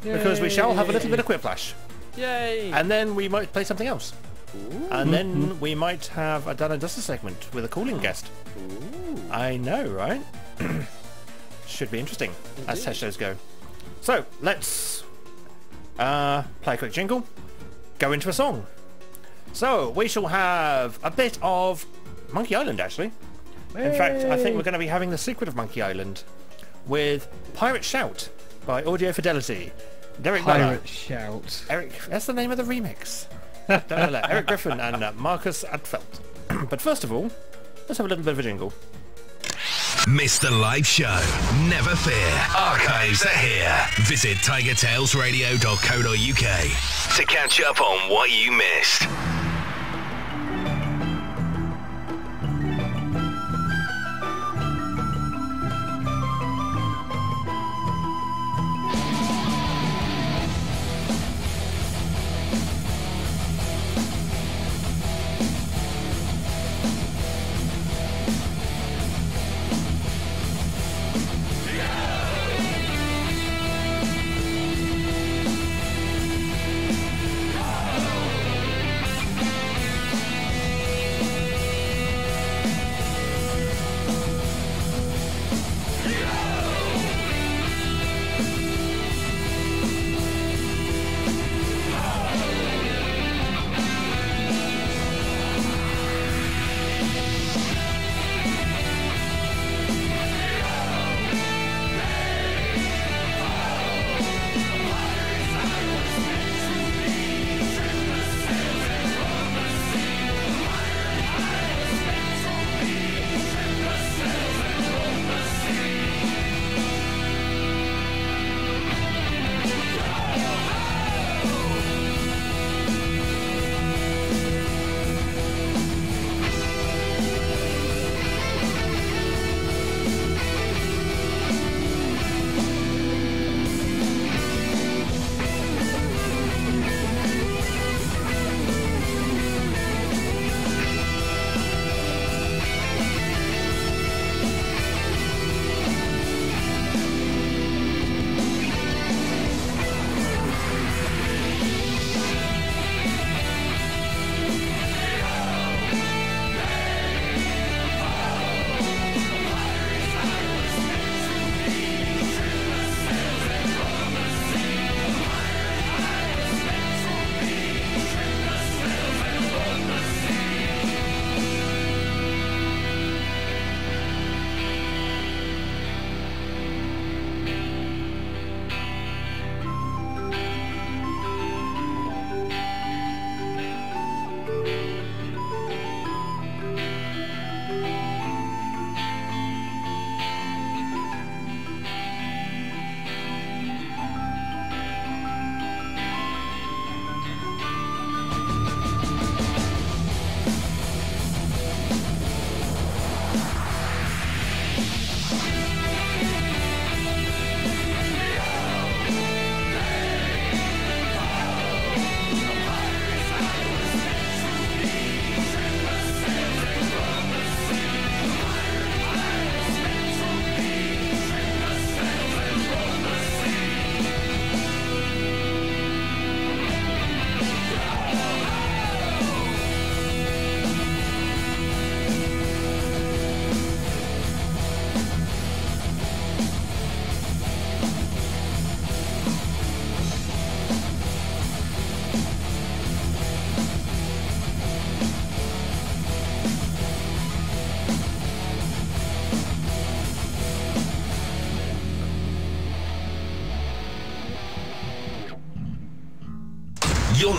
Because we shall have a little bit of Quiplash. Yay! And then we might play something else. Ooh. And then we might have a Done and Dusted segment with a calling guest. Ooh. I know, right? Should be interesting, as test shows go. So, let's play a quick jingle, go into a song. So, we shall have a bit of Monkey Island, actually. In fact, I think we're going to be having The Secret of Monkey Island with Pirate Shout by Audio Fidelity. Derek Miller. Pirate Shout. Eric, that's the name of the remix. Don't know that. Eric Griffin and Marcus Adfelt. But first of all, let's have a little bit of a jingle. Missed the live show? Never fear. Archives are here. Visit tigertailsradio.co.uk to catch up on what you missed.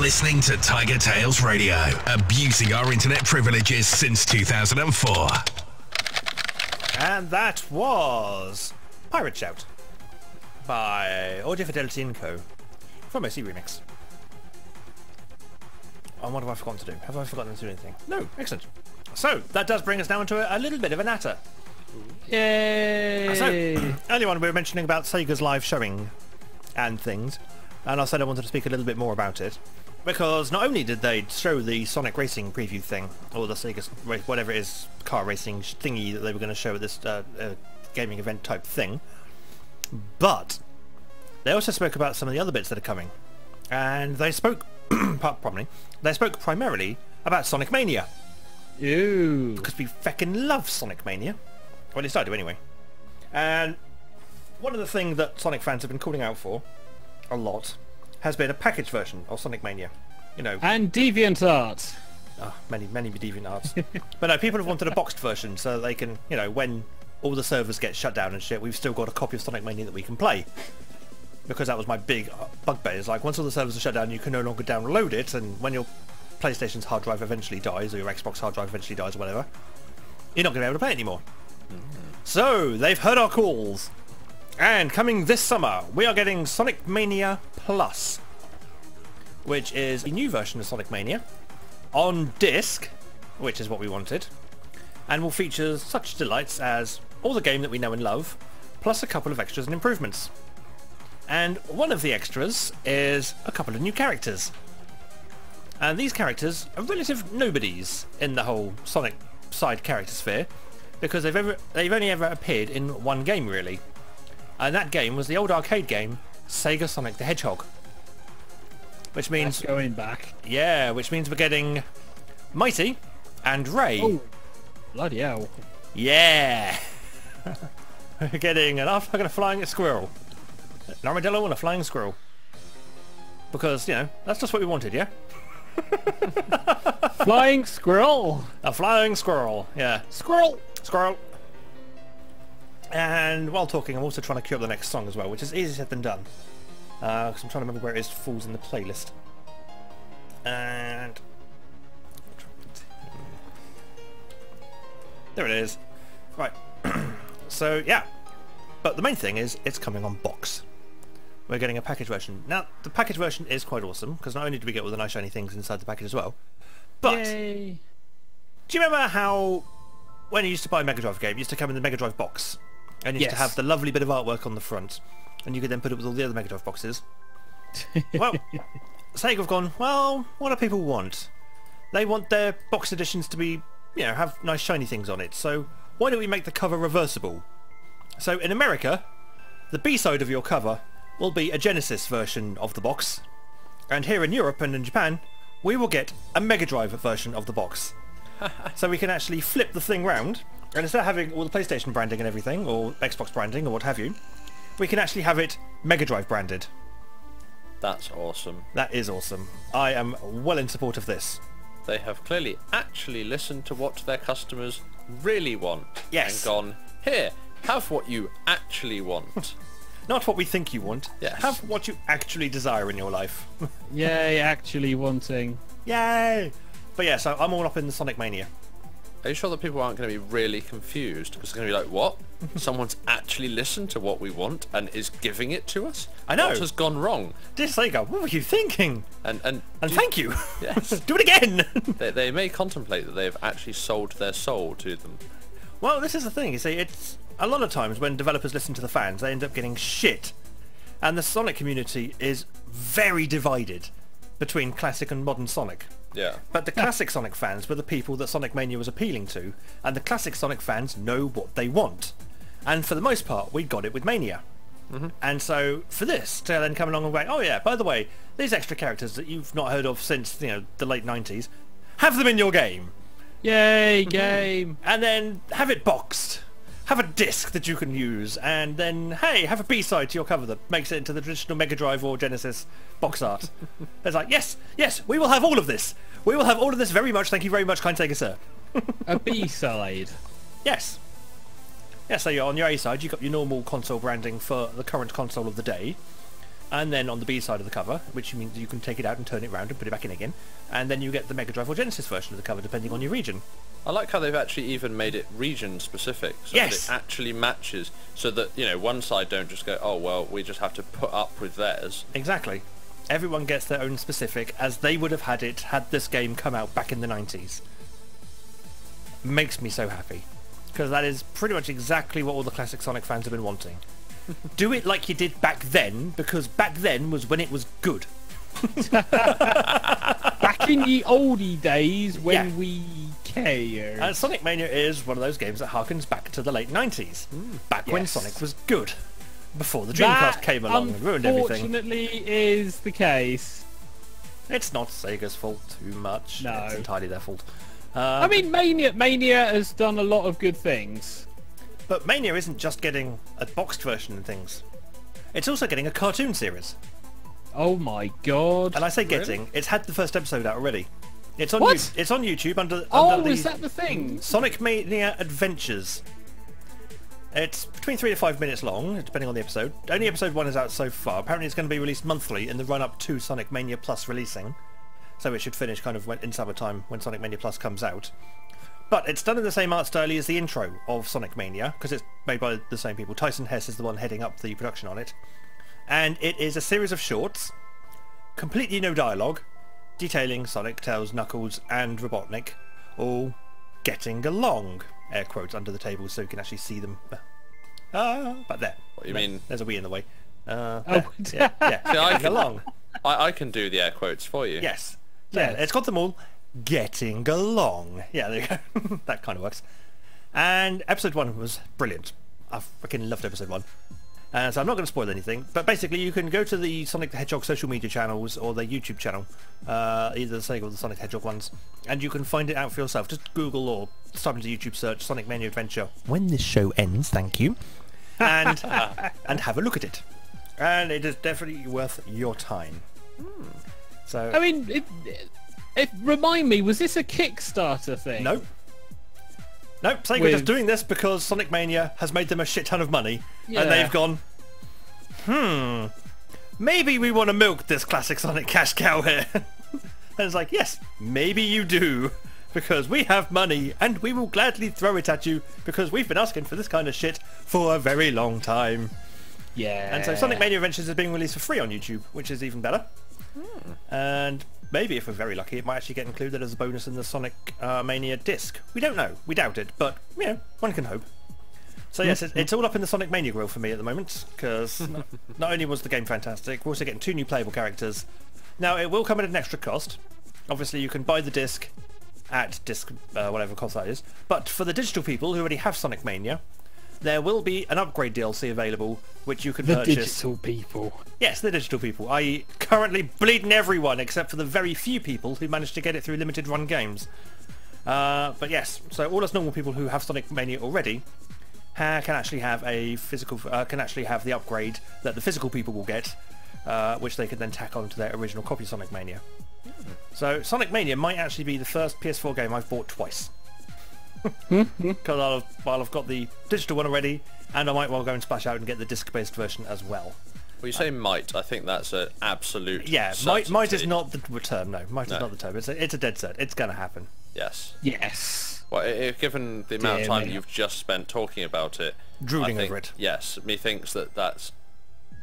listening to TigerTails Radio, abusing our internet privileges since 2004. And that was Pirate Shout by Audio Fidelity & Co. from OC Remix. And what have I forgotten to do? Have I forgotten to do anything? No, excellent. So, that does bring us now into a little bit of a natter. Yay! So, earlier on we were mentioning about Sega's live showing and things, and I said I wanted to speak a little bit more about it, because not only did they show the Sonic Racing preview thing, or the Sega, whatever it is, car racing thingy that they were going to show at this gaming event type thing, but they also spoke about some of the other bits that are coming, and they spoke, they spoke primarily about Sonic Mania. Ew. Because we feckin' love Sonic Mania. Well, at least I do anyway. And one of the things that Sonic fans have been calling out for a lot has been a packaged version of Sonic Mania. You know, And DeviantArt. many DeviantArts. But no, people have wanted a boxed version so that they can, you know, when all the servers get shut down and shit, we've still got a copy of Sonic Mania that we can play. Because that was my big bugbear. It's like, once all the servers are shut down, you can no longer download it, and when your PlayStation's hard drive eventually dies, or your Xbox hard drive eventually dies, or whatever, you're not going to be able to play it anymore. So, they've heard our calls. And coming this summer, we are getting Sonic Mania Plus, which is a new version of Sonic Mania on disc, which is what we wanted, and will feature such delights as all the game that we know and love, plus a couple of extras and improvements. And one of the extras is a couple of new characters. And these characters are relative nobodies in the whole Sonic side character sphere, because they've only ever appeared in one game really. And that game was the old arcade game, Sega Sonic the Hedgehog. Which means... That's going back. Yeah, which means we're getting Mighty and Ray. Oh, bloody hell. Yeah! We're getting an flying squirrel. An armadillo and a flying squirrel. Because, you know, that's just what we wanted, yeah? Flying squirrel. A flying squirrel, yeah. Squirrel. Squirrel. And while talking, I'm also trying to queue up the next song as well, which is easier said than done. Because I'm trying to remember where it falls in the playlist. And... there it is. Right. So, yeah. But the main thing is, it's coming on box. We're getting a package version. Now, the package version is quite awesome, because not only do we get all the nice shiny things inside the package as well, but... Yay. Do you remember how, when you used to buy a Mega Drive game, it used to come in the Mega Drive box, and you used to Yes. have the lovely bit of artwork on the front, and you could then put it with all the other Mega Drive boxes? Well, Sega have gone, well, what do people want? They want their box editions to be, you know, have nice shiny things on it, so why don't we make the cover reversible? So in America, the B-side of your cover will be a Genesis version of the box, and here in Europe and in Japan, we will get a Mega Drive version of the box. So we can actually flip the thing round, and instead of having all the PlayStation branding and everything, or Xbox branding, or what have you, we can actually have it Mega Drive branded. That's awesome. That is awesome. I am well in support of this. They have clearly actually listened to what their customers really want. Yes. And gone, here, have what you actually want. Not what we think you want. Yes. Have what you actually desire in your life. Yay, actually wanting. Yay! But yeah, so I'm all up in the Sonic Mania. Are you sure that people aren't going to be really confused? Because they're going to be like, what? Someone's actually listened to what we want and is giving it to us? I know. What has gone wrong? Dear Sega, what were you thinking? And Thank you. Yes. Do it again. They may contemplate that they've actually sold their soul to them. Well, this is the thing. You see, it's a lot of times when developers listen to the fans, they end up getting shit. And the Sonic community is very divided between classic and modern Sonic. Yeah. But the classic Sonic fans were the people that Sonic Mania was appealing to, and the classic Sonic fans know what they want. And for the most part, we got it with Mania. And so for this to then come along and go, oh yeah, by the way, these extra characters that you've not heard of since, you know, the late 90s, have them in your game. Yay, game. And then have it boxed. Have a disc that you can use, and then, hey, have a B-side to your cover that makes it into the traditional Mega Drive or Genesis box art. It's like, yes, yes, we will have all of this. We will have all of this very much. Thank you very much, kind Sega sir. A B-side. Yes. Yeah, so you're on your A side, you've got your normal console branding for the current console of the day. And then on the B side of the cover, which means you can take it out and turn it round and put it back in again, and then you get the Mega Drive or Genesis version of the cover, depending on your region. I like how they've actually even made it region specific, so Yes. that it actually matches, so that, you know, one side don't just go, oh well, we just have to put up with theirs. Exactly. Everyone gets their own specific, as they would have had it had this game come out back in the 90s. Makes me so happy, because that is pretty much exactly what all the classic Sonic fans have been wanting. Do it like you did back then, because back then was when it was good. Back in the oldie days when Yeah. we cared. And Sonic Mania is one of those games that harkens back to the late 90s, back when Yes. Sonic was good, before the Dreamcast came along and ruined everything. Unfortunately, is the case. It's not Sega's fault too much. No. It's entirely their fault. I mean, Mania has done a lot of good things. But Mania isn't just getting a boxed version and things. It's also getting a cartoon series. Oh my god! And I say getting, it's had the first episode out already. It's on What? it's on YouTube under Oh, the is that the thing? Sonic Mania Adventures. It's between 3 to 5 minutes long, depending on the episode. Only episode 1 is out so far. Apparently it's going to be released monthly in the run-up to Sonic Mania Plus releasing. So it should finish kind of in summertime when Sonic Mania Plus comes out. But it's done in the same art style as the intro of Sonic Mania, because it's made by the same people. Tyson Hess is the one heading up the production on it. And it is a series of shorts, completely no dialogue, detailing Sonic, Tails, Knuckles and Robotnik all getting along. Air quotes under the table so you can actually see them. But there. What you mean? There's a wee in the way. Yeah, See, getting along. I can do the air quotes for you. Yes. Yeah, it's got them all getting along. Yeah, there you go. That kind of works. And episode 1 was brilliant. I freaking loved episode 1. So I'm not going to spoil anything, but basically you can go to the Sonic the Hedgehog social media channels or their YouTube channel, either the Sega or the Sonic Hedgehog ones, and you can find it out for yourself. Just Google or type into YouTube search Sonic Mania Adventure. When this show ends, thank you. And and have a look at it. And it is definitely worth your time. So I mean, remind me, was this a Kickstarter thing? Nope. Nope, Sega are just doing this because Sonic Mania has made them a shit ton of money, Yeah. and they've gone, maybe we want to milk this classic Sonic cash cow here. And it's like, yes, maybe you do, because we have money, and we will gladly throw it at you, because we've been asking for this kind of shit for a very long time. Yeah. And so Sonic Mania Adventures is being released for free on YouTube, which is even better. And maybe if we're very lucky, it might actually get included as a bonus in the Sonic Mania disc. We don't know. We doubt it, but you know, one can hope. So yes, it's all up in the Sonic Mania grill for me at the moment, because not only was the game fantastic, we're also getting 2 new playable characters. Now it will come at an extra cost. Obviously you can buy the disc at disc whatever cost that is, but for the digital people who already have Sonic Mania, there will be an upgrade DLC available, which you can the purchase. digital people. Yes, the digital people, i.e. currently bleeding everyone except for the very few people who managed to get it through limited run games. But yes, so all us normal people who have Sonic Mania already can actually have a physical, can actually have the upgrade that the physical people will get, which they can then tack on to their original copy of Sonic Mania. So Sonic Mania might actually be the first PS4 game I've bought twice. Because I'll have got the digital one already, and I might well go and splash out and get the disc-based version as well. Well, you say might. I think that's an absolute. Yeah, might is certainty. not the term. No, might is not the term. It's a dead set. It's going to happen. Yes. Yes. Well, given the amount of Dear time me. you've just spent talking about it, Drooling I think, over it. Yes, methinks that's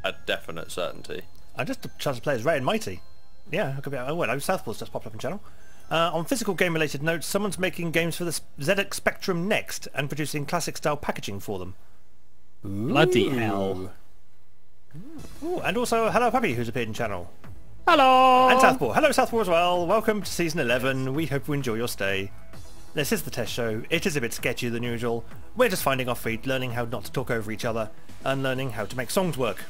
a definite certainty. I just tried to play as Ray and Mighty. Yeah, I could be. Oh well, Southpaw's just popped up on channel. On physical game-related notes, someone's making games for the ZX Spectrum Next and producing classic-style packaging for them. Bloody hell. Ooh, and also Hello Puppy, who's appeared in channel. Hello. And Southpaw. Hello Southpaw as well. Welcome to Season 11. We hope you enjoy your stay. This is the test show. It is a bit sketchier than usual. We're just finding our feet, learning how not to talk over each other, and learning how to make songs work.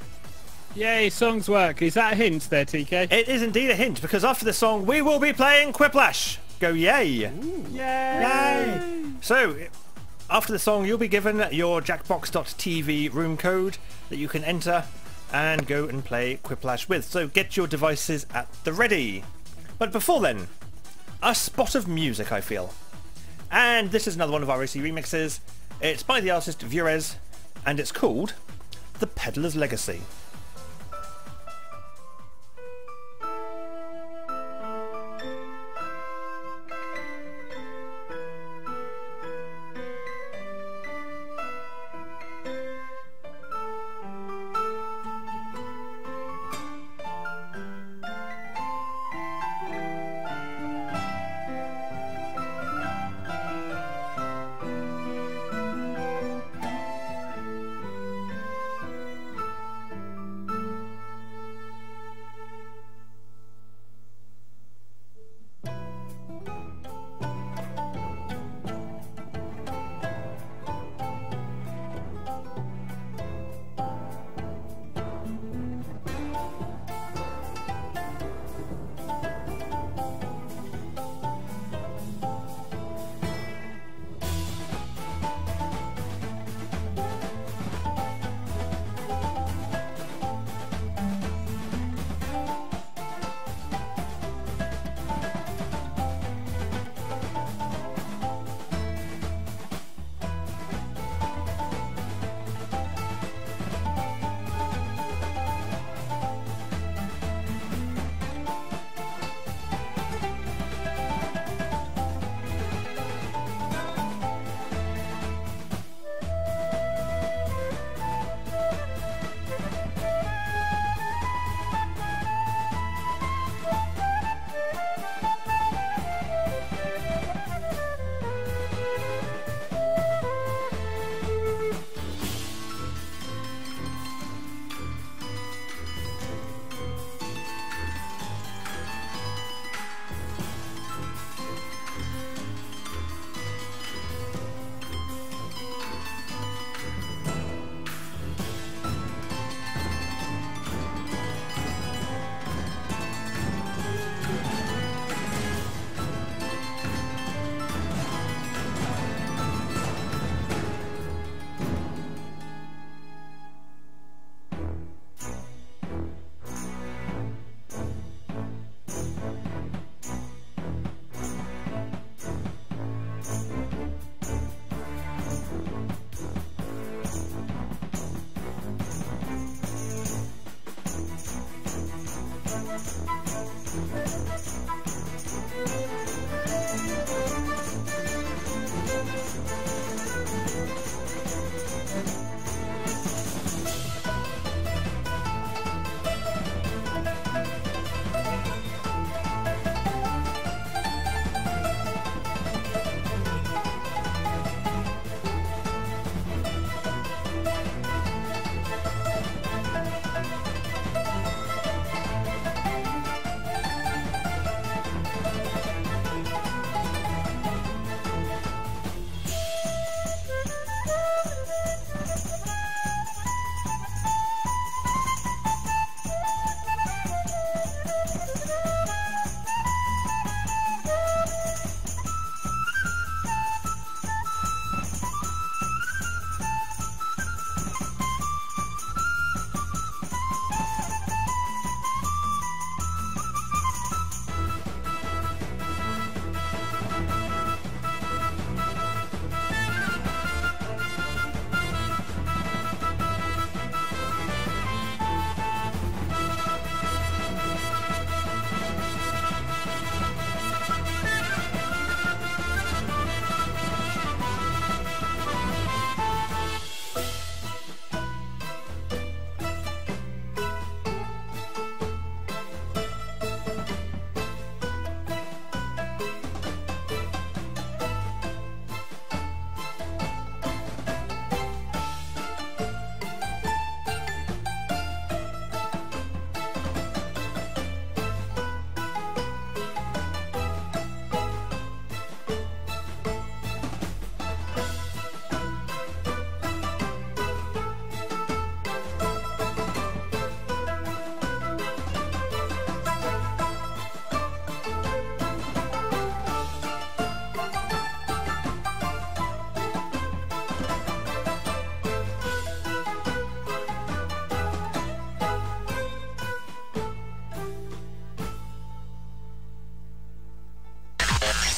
Yay, songs work. Is that a hint there, TK? It is indeed a hint, because after this song we will be playing Quiplash. Go yay! Yay! So, after the song you'll be given your jackbox.tv room code that you can enter and go and play Quiplash with. So get your devices at the ready. But before then, a spot of music I feel. And this is another one of our AC remixes. It's by the artist Vurez, and it's called The Peddler's Legacy.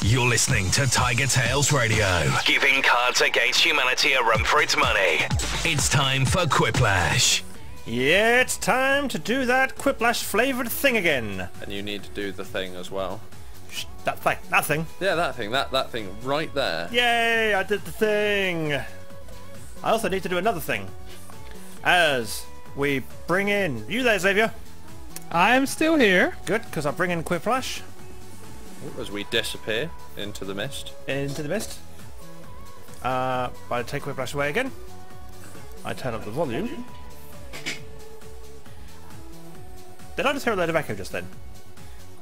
You're listening to TigerTails Radio, giving Cards Against Humanity a run for its money. It's time for Quiplash. Yeah, it's time to do that Quiplash flavoured thing again. And you need to do the thing as well. Shh, that thing. Yeah, that thing right there. Yay, I did the thing. I also need to do another thing. As we bring in... You there, Xavier? I am still here. Good, because I'll bring in Quiplash. As we disappear into the mist. Into the mist. I take Quiplash away again. I turn up the volume. Did I just hear a load of echo just then?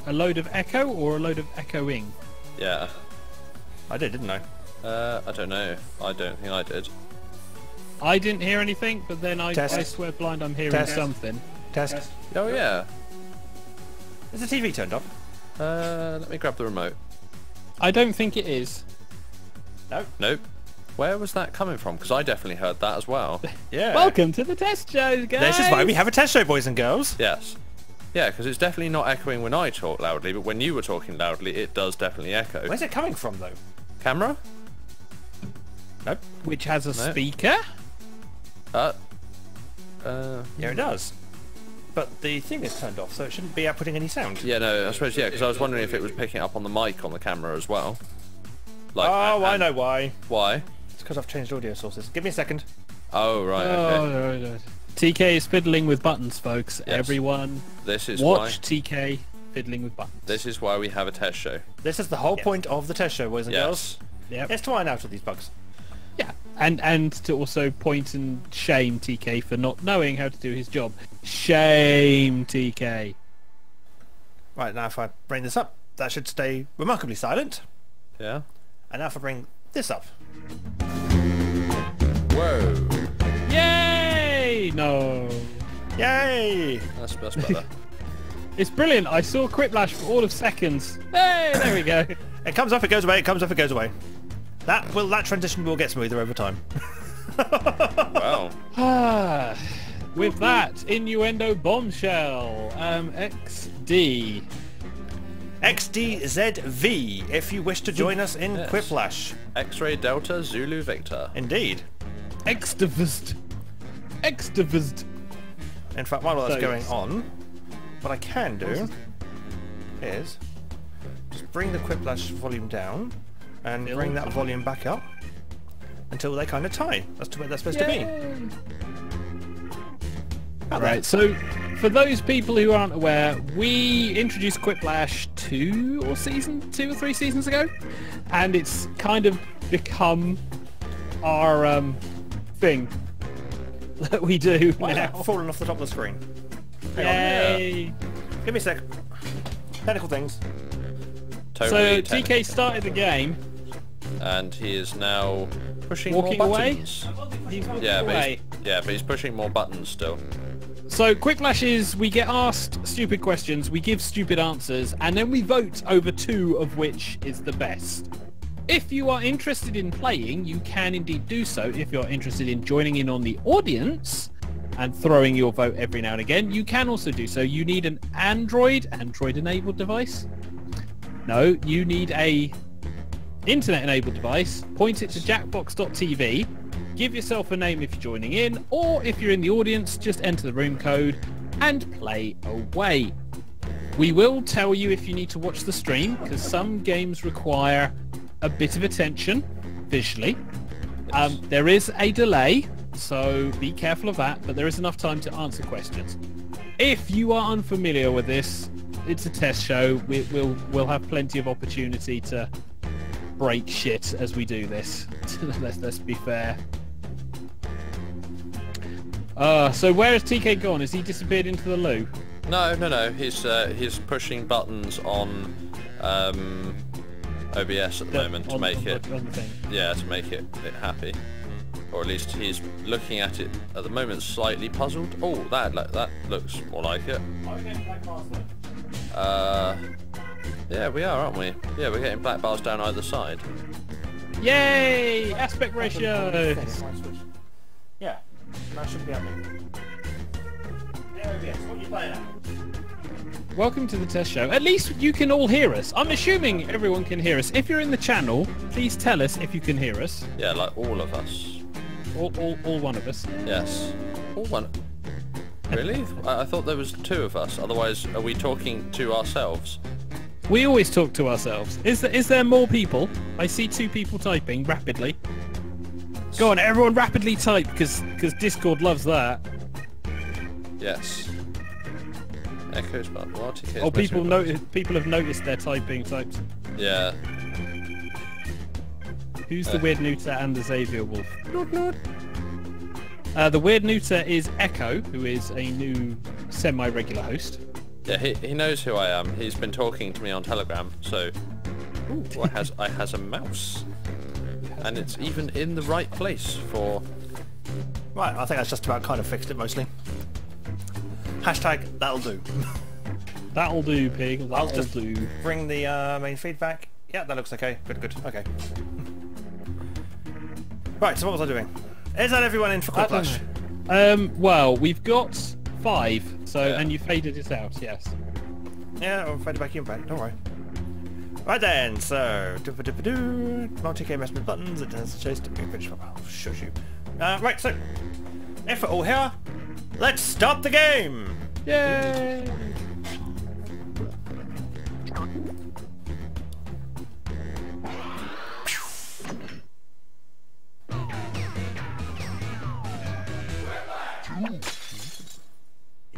A load of echo or a load of echoing? Yeah. I did, didn't I? I don't know. I don't think I did. I didn't hear anything, but then I swear blind I'm hearing Test. something. Test. Oh yeah. Is the TV turned off? Let me grab the remote. I don't think it is. No. Nope. Where was that coming from? Because I definitely heard that as well. Yeah. Welcome to the test show, guys. This is why we have a test show, boys and girls. Yes. Yeah, because it's definitely not echoing when I talk loudly, but when you were talking loudly, it does definitely echo. Where's it coming from, though? Camera? Nope. Which has a No. speaker. Yeah, it does. But the thing is turned off, so it shouldn't be outputting any sound. Yeah, no, I suppose, yeah, because I was wondering if it was picking up on the mic on the camera as well. Like, Oh, I know why. Why? It's because I've changed audio sources. Give me a second. Oh, right, okay. No. TK is fiddling with buttons, folks. Yes. Everyone, This is watch TK fiddling with buttons. This is why we have a test show. This is the whole point of the test show, boys and girls. Yes. Yep. It's to iron out all these bugs. Yeah, and to also point and shame TK for not knowing how to do his job. Shame, TK. Right, now if I bring this up, that should stay remarkably silent. Yeah. And now if I bring this up. Whoa. Yay! No. Yay! That's better. It's brilliant. I saw Quiplash for all of seconds. Hey, there we go. It comes up, it goes away, it comes up, it goes away. That transition will get smoother over time. Wow. With that, innuendo bombshell. XD. XDZV, if you wish to join us in Yes. Quiplash. X-ray Delta Zulu Victor. Indeed. Extivist. In fact, while that's So, going yes. on, what I can do is just bring the Quiplash volume down and bring that volume back up until they kind of tie. That's to where they're supposed to be. Right, so for those people who aren't aware, we introduced Quiplash 2 or 3 seasons ago, and it's kind of become our thing that we do now. Falling off the top of the screen. Yay! Give me a sec. Technical things. Totally So technical. TK started the game, And he is now pushing walking more away. buttons. He's walking Yeah, away. but he's pushing more buttons still. So Quiplash is we get asked stupid questions, we give stupid answers, and then we vote over 2 of which is the best. If you are interested in playing, you can indeed do so. If you're interested in joining in on the audience and throwing your vote every now and again, you can also do so. You need an Android-enabled device. No, you need a internet-enabled device. Point it to jackbox.tv. Give yourself a name if you're joining in, or if you're in the audience, just enter the room code and play away. We will tell you if you need to watch the stream, because some games require a bit of attention visually. There is a delay, so be careful of that, but there is enough time to answer questions. If you are unfamiliar with this, it's a test show. We'll have plenty of opportunity to break shit as we do this. Let's be fair. So where has TK gone? Has he disappeared into the loo? No. He's pushing buttons on OBS at the moment to make it. On the thing. Yeah, to make it happy. Or at least he's looking at it at the moment slightly puzzled. Oh, that looks more like it. Yeah, we are, aren't we? Yeah, we're getting black bars down either side. Yay! Aspect ratio! Yeah, that should be happening. OBS, what are you playing at? Welcome to the test show. At least you can all hear us. I'm assuming everyone can hear us. If you're in the channel, please tell us if you can hear us. Yeah, like all of us. All one of us. Yes. All one. Really? I thought there was 2 of us. Otherwise, are we talking to ourselves? We always talk to ourselves. Is there more people? I see 2 people typing rapidly. Go on, everyone rapidly type, because Discord loves that. Yes. Echoes, but what? Oh, people have noticed their typing types. Yeah. Who's the weird neuter and the Xavier Wolf? The weird neuter is Echo, who is a new semi-regular host. Yeah, he knows who I am. He's been talking to me on Telegram, so... Ooh, I has a mouse. And it's even in the right place for... Right, I think that's just about kind of fixed it mostly. Hashtag, that'll do. That'll do, pig. I'll That'll just do. bring the main feedback. Yeah, that looks okay. Good, okay. Right, so what was I doing? Is that everyone in for Quiplash? Well, we've got 5, so Yeah. and you faded it out, yes. Yeah, I'll fade it back in, don't worry. Right then, so... Multi-K investment buttons, it has chase to be finished. Oh, shush you. Right, so... If we're all here, let's start the game! Yay!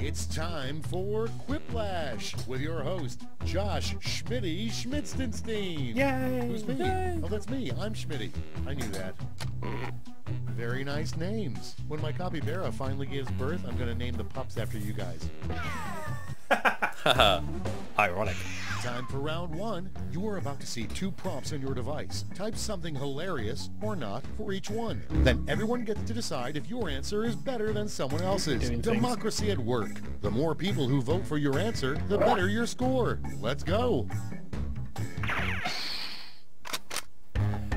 It's time for Quiplash with your host, Josh Schmitty Schmitzenstein. Yay! Who's me? Yay. Oh, that's me. I'm Schmitty. I knew that. Very nice names. When my capybara finally gives birth, I'm going to name the pups after you guys. Ironic. Time for round one. You are about to see two prompts on your device. Type something hilarious or not for each one. Then everyone gets to decide if your answer is better than someone else's. Doing things. Democracy at work. The more people who vote for your answer, the better your score. Let's go.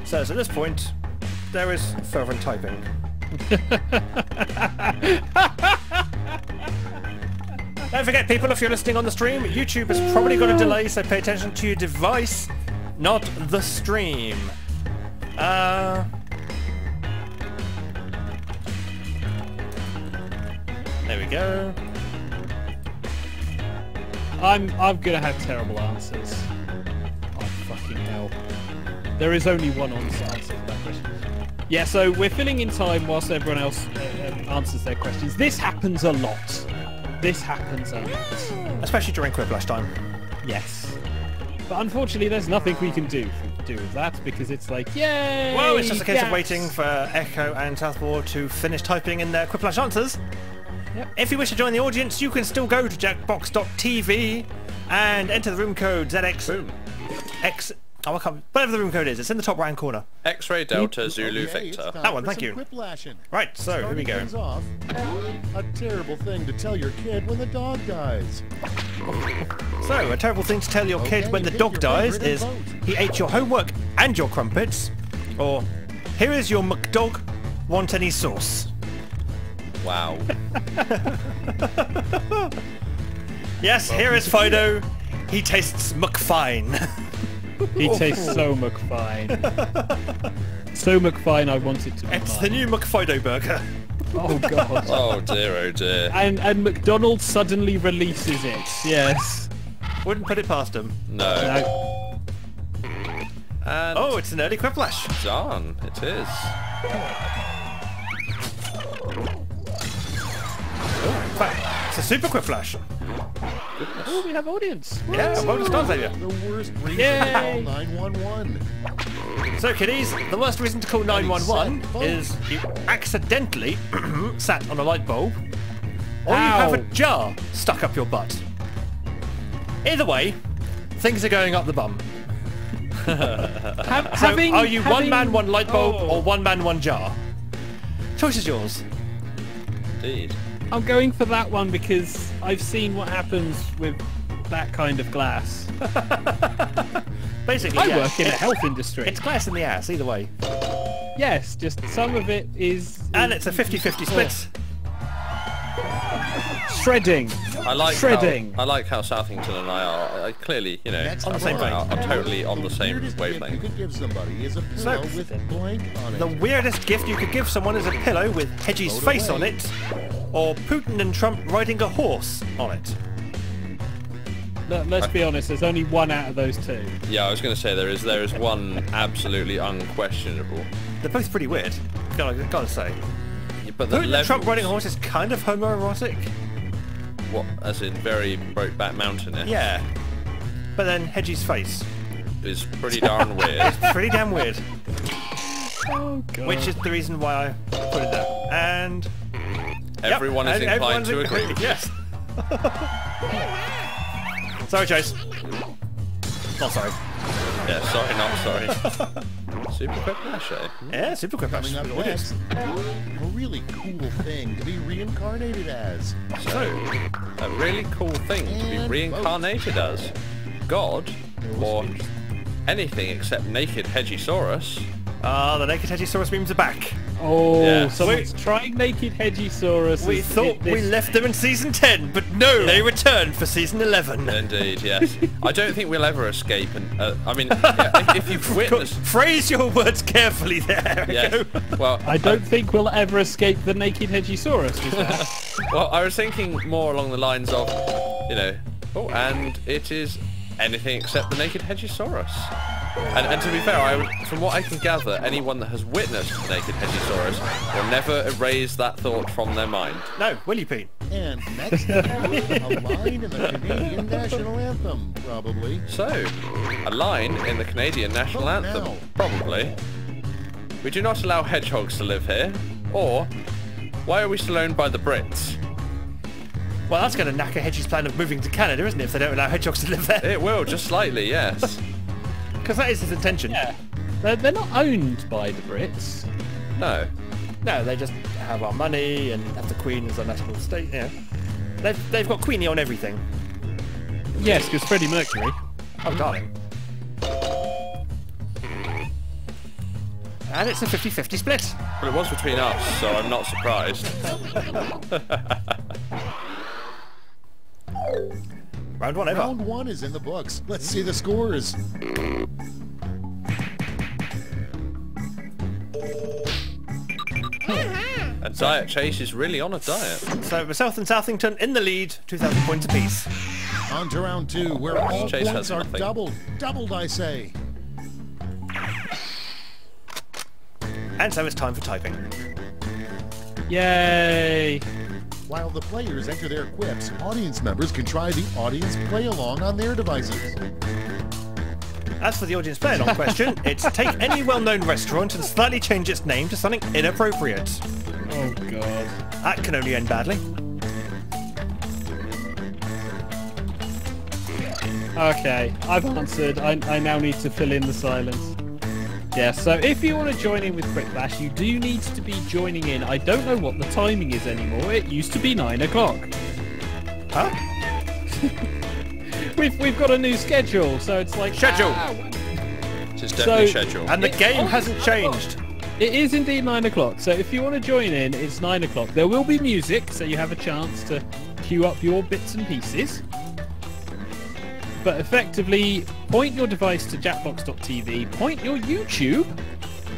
So at this point, there is fervent typing. Don't forget, people, if you're listening on the stream, YouTube has probably got a delay, so pay attention to your device, not the stream. There we go. I'm gonna have terrible answers. Oh fucking hell! There is only one answer for that question. Yeah, so we're filling in time whilst everyone else answers their questions. This happens a lot. This happens a lot. Especially during Quiplash time. Yes. But unfortunately, there's nothing we can do with that because it's like, yay! Well, it's just a case of yes! waiting for Echo and Southpaw to finish typing in their Quiplash answers. Yep. If you wish to join the audience, you can still go to jackbox.tv and enter the room code ZX. Boom. X. Oh, I can't. Whatever the room code is, it's in the top right corner. X-ray Delta Zulu Okay, it's Victor. time That one, for thank some you. Quiplashing. Right, so here we Starting go. things off, a terrible thing to tell your kid when the dog dies. So, a terrible thing to tell your kid Okay, when the pick dog your dies favourite is and vote. he ate your homework and your crumpets, or here is your McDog, want any sauce? Wow. Yes, here is Fido, he tastes McFine. He tastes so McFine. So McFine, I want it to be It's mine. the new McFido burger. Oh god. Oh dear, oh dear. And McDonald's suddenly releases it. Yes. Wouldn't put it past him. No. No. And Oh, it's an early Quiplash. done. It is. In fact, it's a super Quiplash. Oh, we have audience. Yeah, well done, Xavier. The worst reason Yay. to call 911. So, kiddies, the worst reason to call 911 is you accidentally sat on a light bulb, or you have a Ow. jar stuck up your butt. Either way, things are going up the bum. So, are you one man, one light bulb, Oh. or one man, one jar? Choice is yours. Indeed. I'm going for that one because I've seen what happens with that kind of glass. Basically, I yeah, work in the health industry. it's glass in the ass, either way. Yes, just some of it is And it's a 50-50 split. shredding. I like Shredding. How, I like how Southington and I are clearly, you know, Next On the same prompt. vein. are totally on the same Weirdest gift you wavelength. could give somebody is a pillow with blank on it. The weirdest gift you could give someone is a pillow with Hedgie's Vote face away. on it, or Putin and Trump riding a horse on it. Let's be honest, there's only one out of those two. Yeah, I was going to say there is one absolutely unquestionable. They're both pretty weird, gotta say. But the Putin and levels, Trump riding a horse is kind of homoerotic. what, as in very Brokeback Mountain-ish, Yeah. But then Hedgie's face, is pretty darn weird. pretty damn weird. Oh god. Which is the reason why I put it there. And yep, Everyone is and inclined everyone's to agree. agreed, yes. Sorry, Chase. Not sorry. Yeah, sorry, not sorry. Super quick flash, eh? Yeah, super quick. Coming up It is. next, a really cool thing to be reincarnated as. So, a really cool thing to be And reincarnated as. God, or anything except naked Hedgiesaurus. Ah, the Naked Hedgiesaurus memes are back. Oh, Yeah. someone's trying Naked Hedgiesaurus. We thought we left them in season 10, but no, they returned for season 11. Indeed, yes. I don't think we'll ever escape, and I mean, yeah, if you've witnessed, Phrase your words carefully there. yes. Well, I don't think we'll ever escape the Naked Hedgiesaurus with that. well, I was thinking more along the lines of, you know, oh, and it is anything except the naked Hedgesaurus. And to be fair, from what I can gather, anyone that has witnessed the naked Hedgesaurus will never erase that thought from their mind. No, will you, Pete? And next, a line in the Canadian national anthem, probably. So, a line in the Canadian national anthem, now. probably. We do not allow hedgehogs to live here. Or, why are we still owned by the Brits? Well, that's going to knacker Hedgie's plan of moving to Canada, isn't it, if they don't allow hedgehogs to live there? It will, just slightly, yes. Because that is his intention. Yeah. They're not owned by the Brits. No. No, they just have our money and have the Queen as our national state. Yeah, they've got Queenie on everything. Yes, because Freddie Mercury. Oh, darling. And it's a 50-50 split. Well, it was between us, so I'm not surprised. Round one over. Round 1 is in the books. Let's see the scores. And Diet Chase is really on a diet. So myself and Southington in the lead, 2,000 points apiece. On to round 2, where all Chase points has are nothing. doubled. Doubled, I say. And so it's time for typing. Yay! While the players enter their quips, audience members can try the audience play-along on their devices. As for the audience play-along question, it's take any well-known restaurant and slightly change its name to something inappropriate. Oh god. That can only end badly. Okay, I've answered. I now need to fill in the silence. Yeah, so if you want to join in with Quick Bash, you do need to be joining in. I don't know what the timing is anymore. It used to be 9 o'clock. Huh? We've got a new schedule, so it's like... Schedule! It is definitely So- scheduled. And the game hasn't changed. It is indeed 9 o'clock, so if you want to join in, it's 9 o'clock. There will be music, so you have a chance to queue up your bits and pieces. But effectively, point your device to jackbox.tv, point your YouTube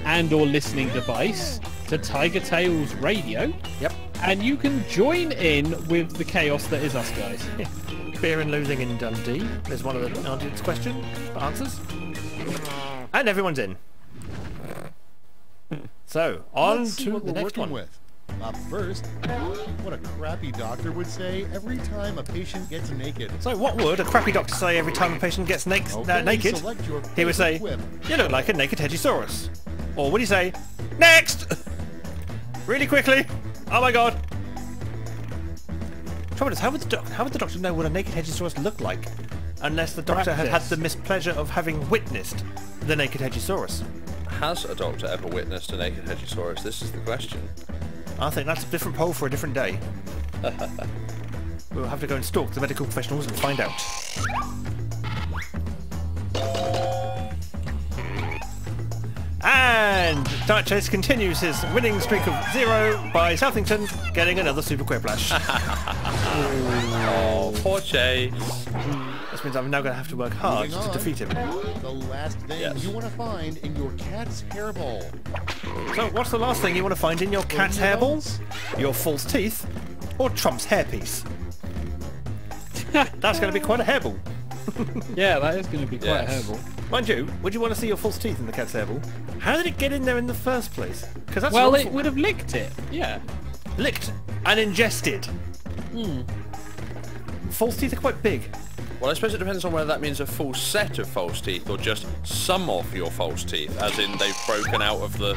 and or listening device to TigerTails Radio. Yep. And you can join in with the chaos that is us guys. Beer and losing in Dundee. There's one of the audience question answers. And everyone's in. So, on Let's see to what the we're next working one. with. Up first, what a crappy doctor would say every time a patient gets naked. So what would a crappy doctor say every time a patient gets Okay, naked? select your He would say, quip. you look like a naked Hedgesaurus. Or would he say, next! Really quickly. Oh my god. Trouble is, how would the doctor know what a naked Hedgesaurus looked like? Unless the doctor had had the mispleasure of having witnessed the naked Hedgesaurus. Has a doctor ever witnessed a naked Hedgesaurus? This is the question. I think that's a different poll for a different day. We'll have to go and stalk the medical professionals and find out. And Diet Chase continues his winning streak of 0 by Southington getting another Super Quiplash. Oh, poor Chase. This means I'm now going to have to work hard Moving to on. defeat him. The last thing Yes. you want to find in your cat's hairball. So what's the last thing you want to find in your cat's hairballs? Your false teeth? Or Trump's hairpiece? That's going to be quite a hairball. Yeah, that is going to be quite Yes. a hairball. Mind you, would you want to see your false teeth in the cat's hairball? How did it get in there in the first place? Because that's Well, an it awful- would have licked it. Yeah. licked and ingested. False teeth are quite big. Well, I suppose it depends on whether that means a full set of false teeth or just some of your false teeth, as in they've broken out of the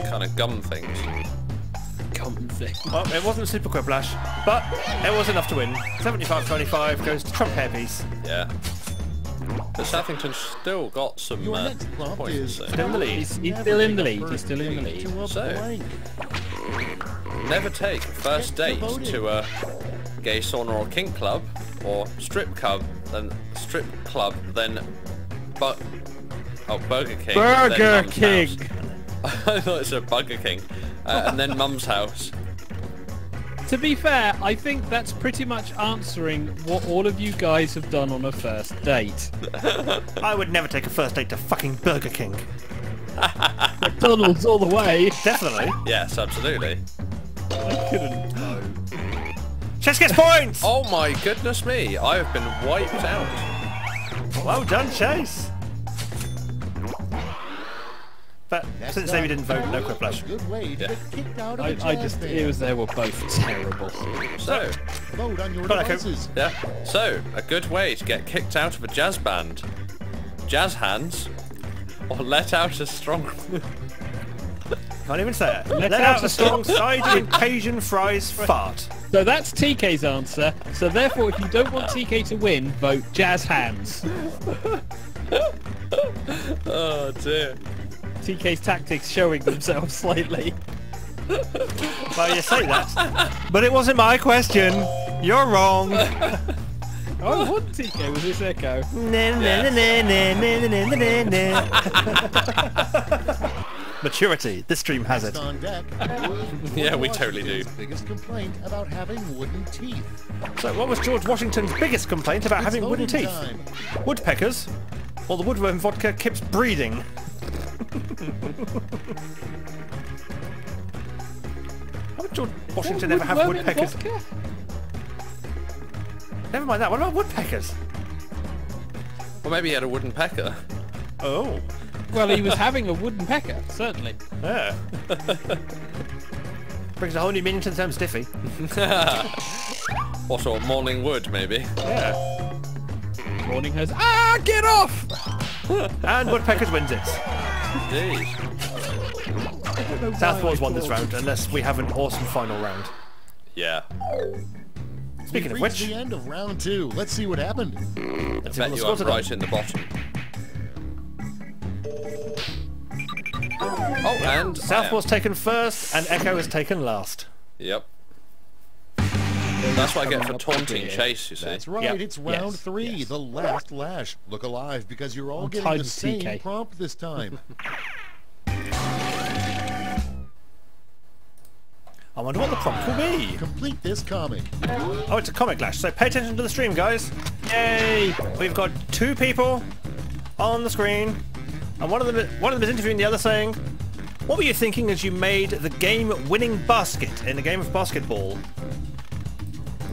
kind of gum things. Gum thing. Well, it wasn't a Super Quiplash, but it was enough to win. 75-25 goes to Trump hairpiece. Yeah. But Southington's still got some Your next prompt points is there. Still in the lead. He's still in the take a lead. He's first still in the date lead. to a So- blank. Never take a first Get date voting. to a gay sauna or kink club or strip club, then Burger King. Burger then Mum's King. house. I thought it said Burger King, and then Mum's house. To be fair, I think that's pretty much answering what all of you guys have done on a first date. I would never take a first date to fucking Burger King. McDonald's all the way. Definitely. Yes, absolutely. I couldn't. Chase gets points! Oh my goodness me! I have been wiped out. Well done, Chase. But Next since up, Davey didn't vote, no quiplash. a good way to get kicked out of a I jazz just, band. it was, they were both terrible. So, Vote on your Go on, Echo. devices. yeah. So, a good way to get kicked out of a jazz band. Jazz hands. Or let out a strong... Can't even say it. Let out a strong siding Cajun fries fart. So that's TK's answer. So therefore, if you don't want TK to win, vote Jazz Hands. Oh dear. TK's tactics showing themselves slightly. Well, you say that. But it wasn't my question. You're wrong. Oh, what TK was this Echo? Maturity. This stream has it. Next on deck. Yeah, we George totally do. Washington's biggest complaint about having wooden teeth. So what was George Washington's biggest complaint about having wooden voting teeth? time. Woodpeckers? Or the woodworm vodka keeps breeding? How would George Washington ever have Woodworm and woodpeckers? vodka? Never mind that. What about woodpeckers? Or maybe he had a wooden pecker. Oh. Well, he was having a wooden pecker, certainly. Yeah. Brings a whole new meaning to the term stiffy. Or sort of morning wood, maybe. Yeah. Morning has. Ah, get off! And woodpeckers wins it. Jeez. Southpaws won this round, unless we have an awesome final round. Yeah. Speaking of We've reached which, the end of round 2. Let's see what happened. let's see what Bet the you scores I'm are right done. in the bottom. Oh, and Southpaw's taken first, and Echo is taken last. Yep. That's what I get for taunting here. Chase, you see. That's right, Yeah. it's round Yes, 3, yes. the last lash. Look alive because you're all I'm getting tied the to same TK. prompt this time. I wonder what the prompt will be. Complete this comic. Oh, it's a comic lash, so pay attention to the stream, guys. Yay! We've got 2 people on the screen, and one of them is interviewing the other, saying, "What were you thinking as you made the game-winning basket in a game of basketball?"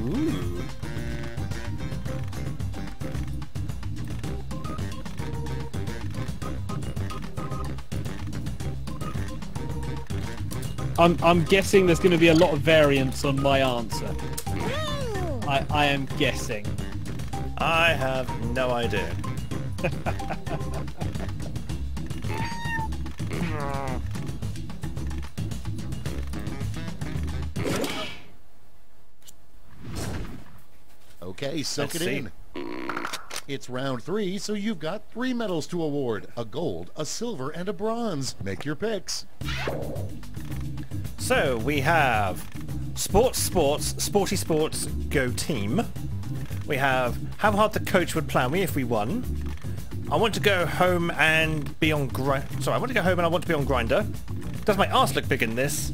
Ooh. I'm guessing there's going to be a lot of variance on my answer. I am guessing. I have no idea. Okay, soak Let's it see. in. It's round 3, so you've got 3 medals to award. A gold, a silver, and a bronze. Make your picks. So we have sporty sports, go team. We have how hard the coach would plan me if we won. I want to go home and be on I want to go home and I want to be on Grinder. Does my arse look big in this?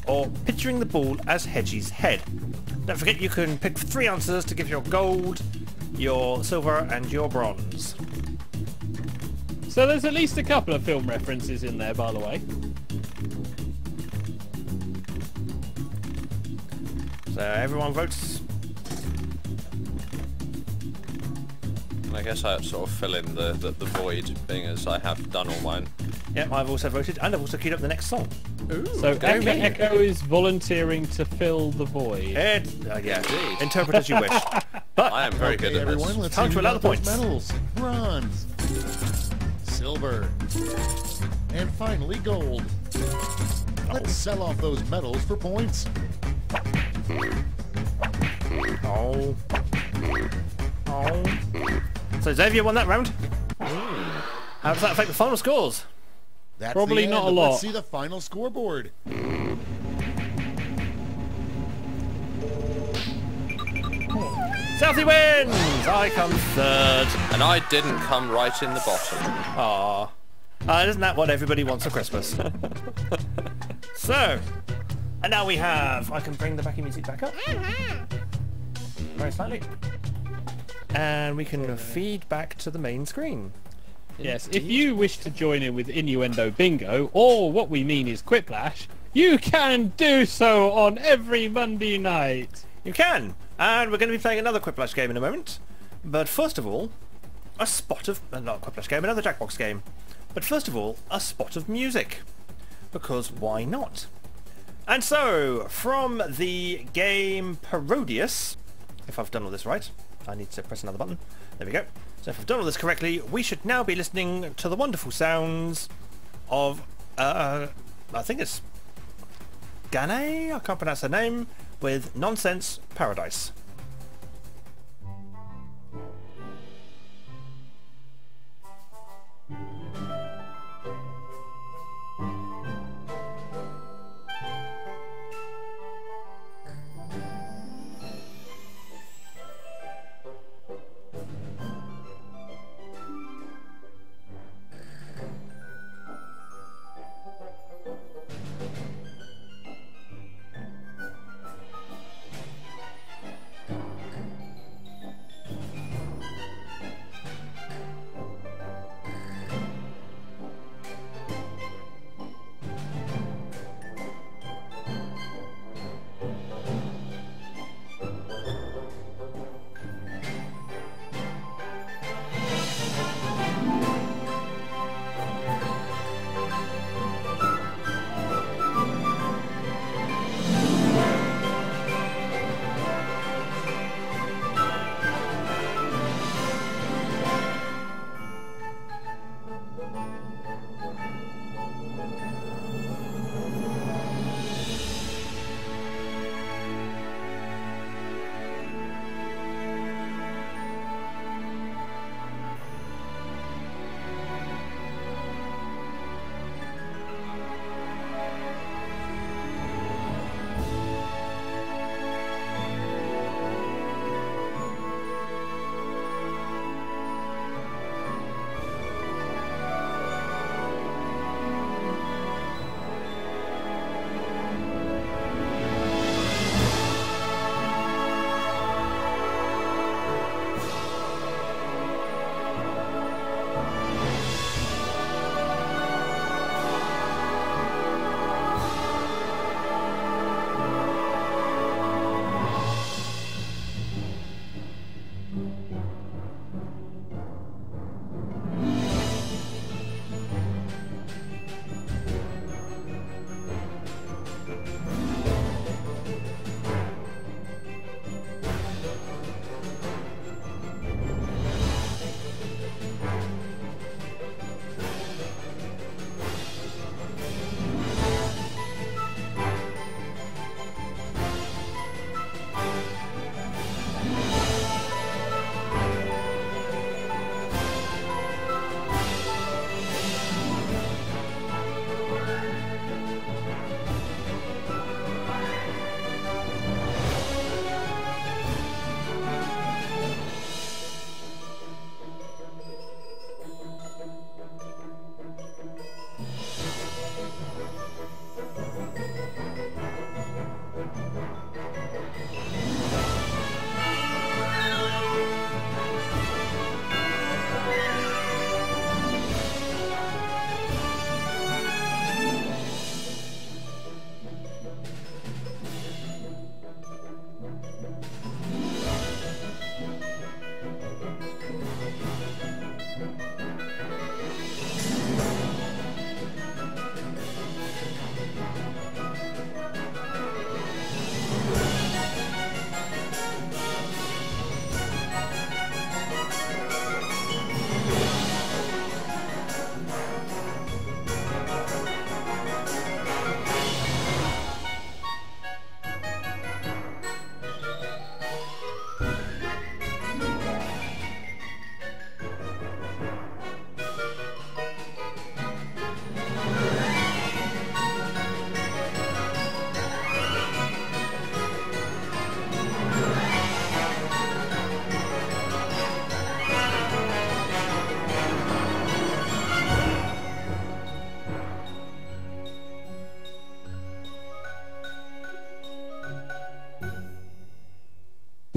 Or picturing the ball as Hedgie's head. Don't forget you can pick 3 answers to give your gold, your silver, and your bronze. So there's at least a couple of film references in there, by the way. So everyone votes. I guess I sort of fill in the void, being as I have done all mine. Yep, I've also voted, and I've also queued up the next song. So go me. Echo is volunteering to fill the void. Yeah, Indeed. interpret as you wish. But I am very good Okay, at everyone, this. let's Time see to who allow got the those points. medals. Bronze. Silver. And finally, gold. Let's sell off those medals for points. Oh. Oh. So Xavier won that round. How does that affect the final scores? That's Probably the not end. a lot. Let's see the final scoreboard. Southie wins! I come third. And I didn't come right in the bottom. Aww. Isn't that what everybody wants for Christmas? So, and now we have... I can bring the backing music back up. Very slightly. And we can feed back to the main screen. Yes, if you wish to join in with Innuendo Bingo, or what we mean is Quiplash, you can do so on every Monday night. You can. And we're going to be playing another Quiplash game in a moment. But first of all, a spot of... not a Quiplash game, another Jackbox game. But first of all, a spot of music. Because why not? And so, from the game Parodius, if I've done all this right, I need to press another button. There we go. So if I've done all this correctly, we should now be listening to the wonderful sounds of, I think it's Gane? I can't pronounce her name, with Nonsense Paradise.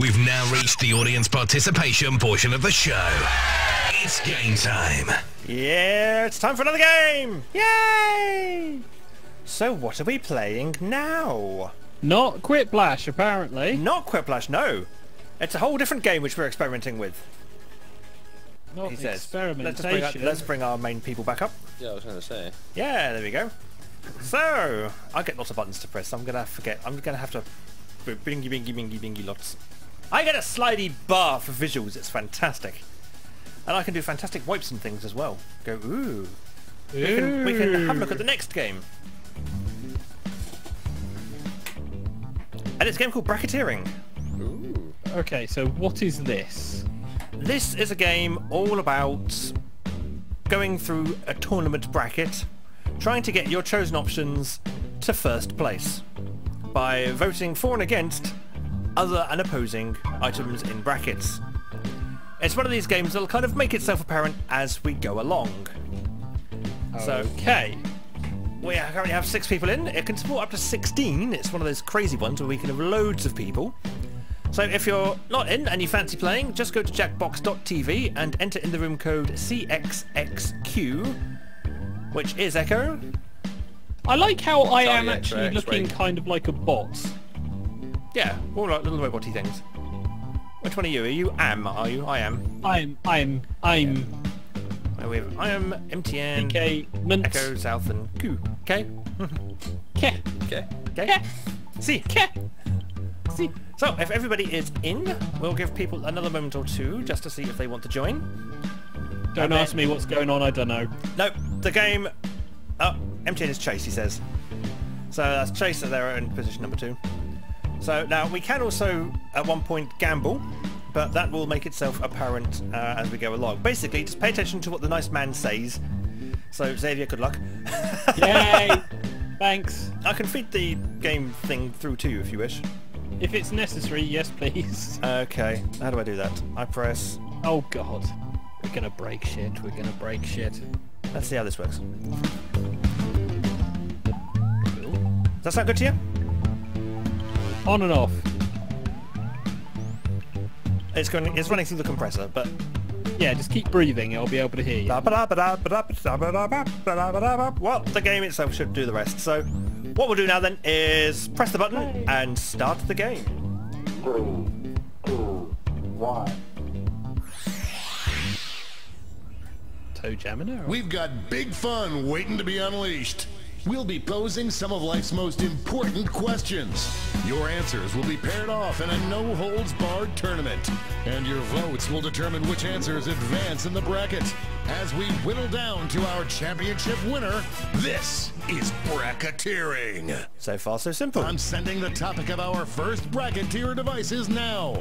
We've now reached the audience participation portion of the show. It's game time. Yeah, it's time for another game! Yay! So what are we playing now? Not Quiplash, apparently. Not Quiplash, no. It's a whole different game which we're experimenting with. Not He says. experimentation. Let's bring our main people back up. Yeah, I was going to say. Yeah, there we go. So, I get lots of buttons to press. I'm gonna forget. I'm gonna have to bingy, bingy, bingy, bingy lots. I get a slidey bar for visuals. It's fantastic, and I can do fantastic wipes and things as well. Go ooh. We can have a look at the next game, and it's a game called Bracketeering. Ooh. Okay, so what is this? This is a game all about going through a tournament bracket, trying to get your chosen options to first place by voting for and against other and opposing items in brackets. It's one of these games that'll kind of make itself apparent as we go along. Okay. We currently have 6 people in. It can support up to 16. It's one of those crazy ones where we can have loads of people. So if you're not in and you fancy playing, just go to jackbox.tv and enter in the room code CXXQ, which is Echo. I like how I am Charlie actually X-ray, looking X-ray. kind of like a bot. Yeah, all like little robot-y things. Which one are you? Are you Am, are you? I am. I'm We have I am, MTN, PK Mint. Echo, South and Q. Okay? Ke. Okay. Okay? See. Ke. See. So, if everybody is in, we'll give people another moment or two just to see if they want to join. Don't ask me what's going on, I don't know. No, the game... Oh, MTN is Chase, he says. So that's Chase there in position number 2. So now we can also, at one point, gamble, but that will make itself apparent as we go along. Basically, just pay attention to what the nice man says. So, Xavier, good luck. Yay! Thanks. I can feed the game thing through to you if you wish. If it's necessary, yes please. Okay, how do I do that? I press... Oh god. We're gonna break shit, we're gonna break shit. Let's see how this works. Does that sound good to you? On and off. It's running through the compressor, but... Yeah, just keep breathing, I'll be able to hear you. Well, the game itself should do the rest. So, what we'll do now then is press the button and start the game. 3, 2, 1. Toe jamming. We've got big fun waiting to be unleashed. We'll be posing some of life's most important questions. Your answers will be paired off in a no-holds-barred tournament. And your votes will determine which answers advance in the bracket. As we whittle down to our championship winner, this is bracketeering. So far, so simple. I'm sending the topic of our first bracketeer devices now.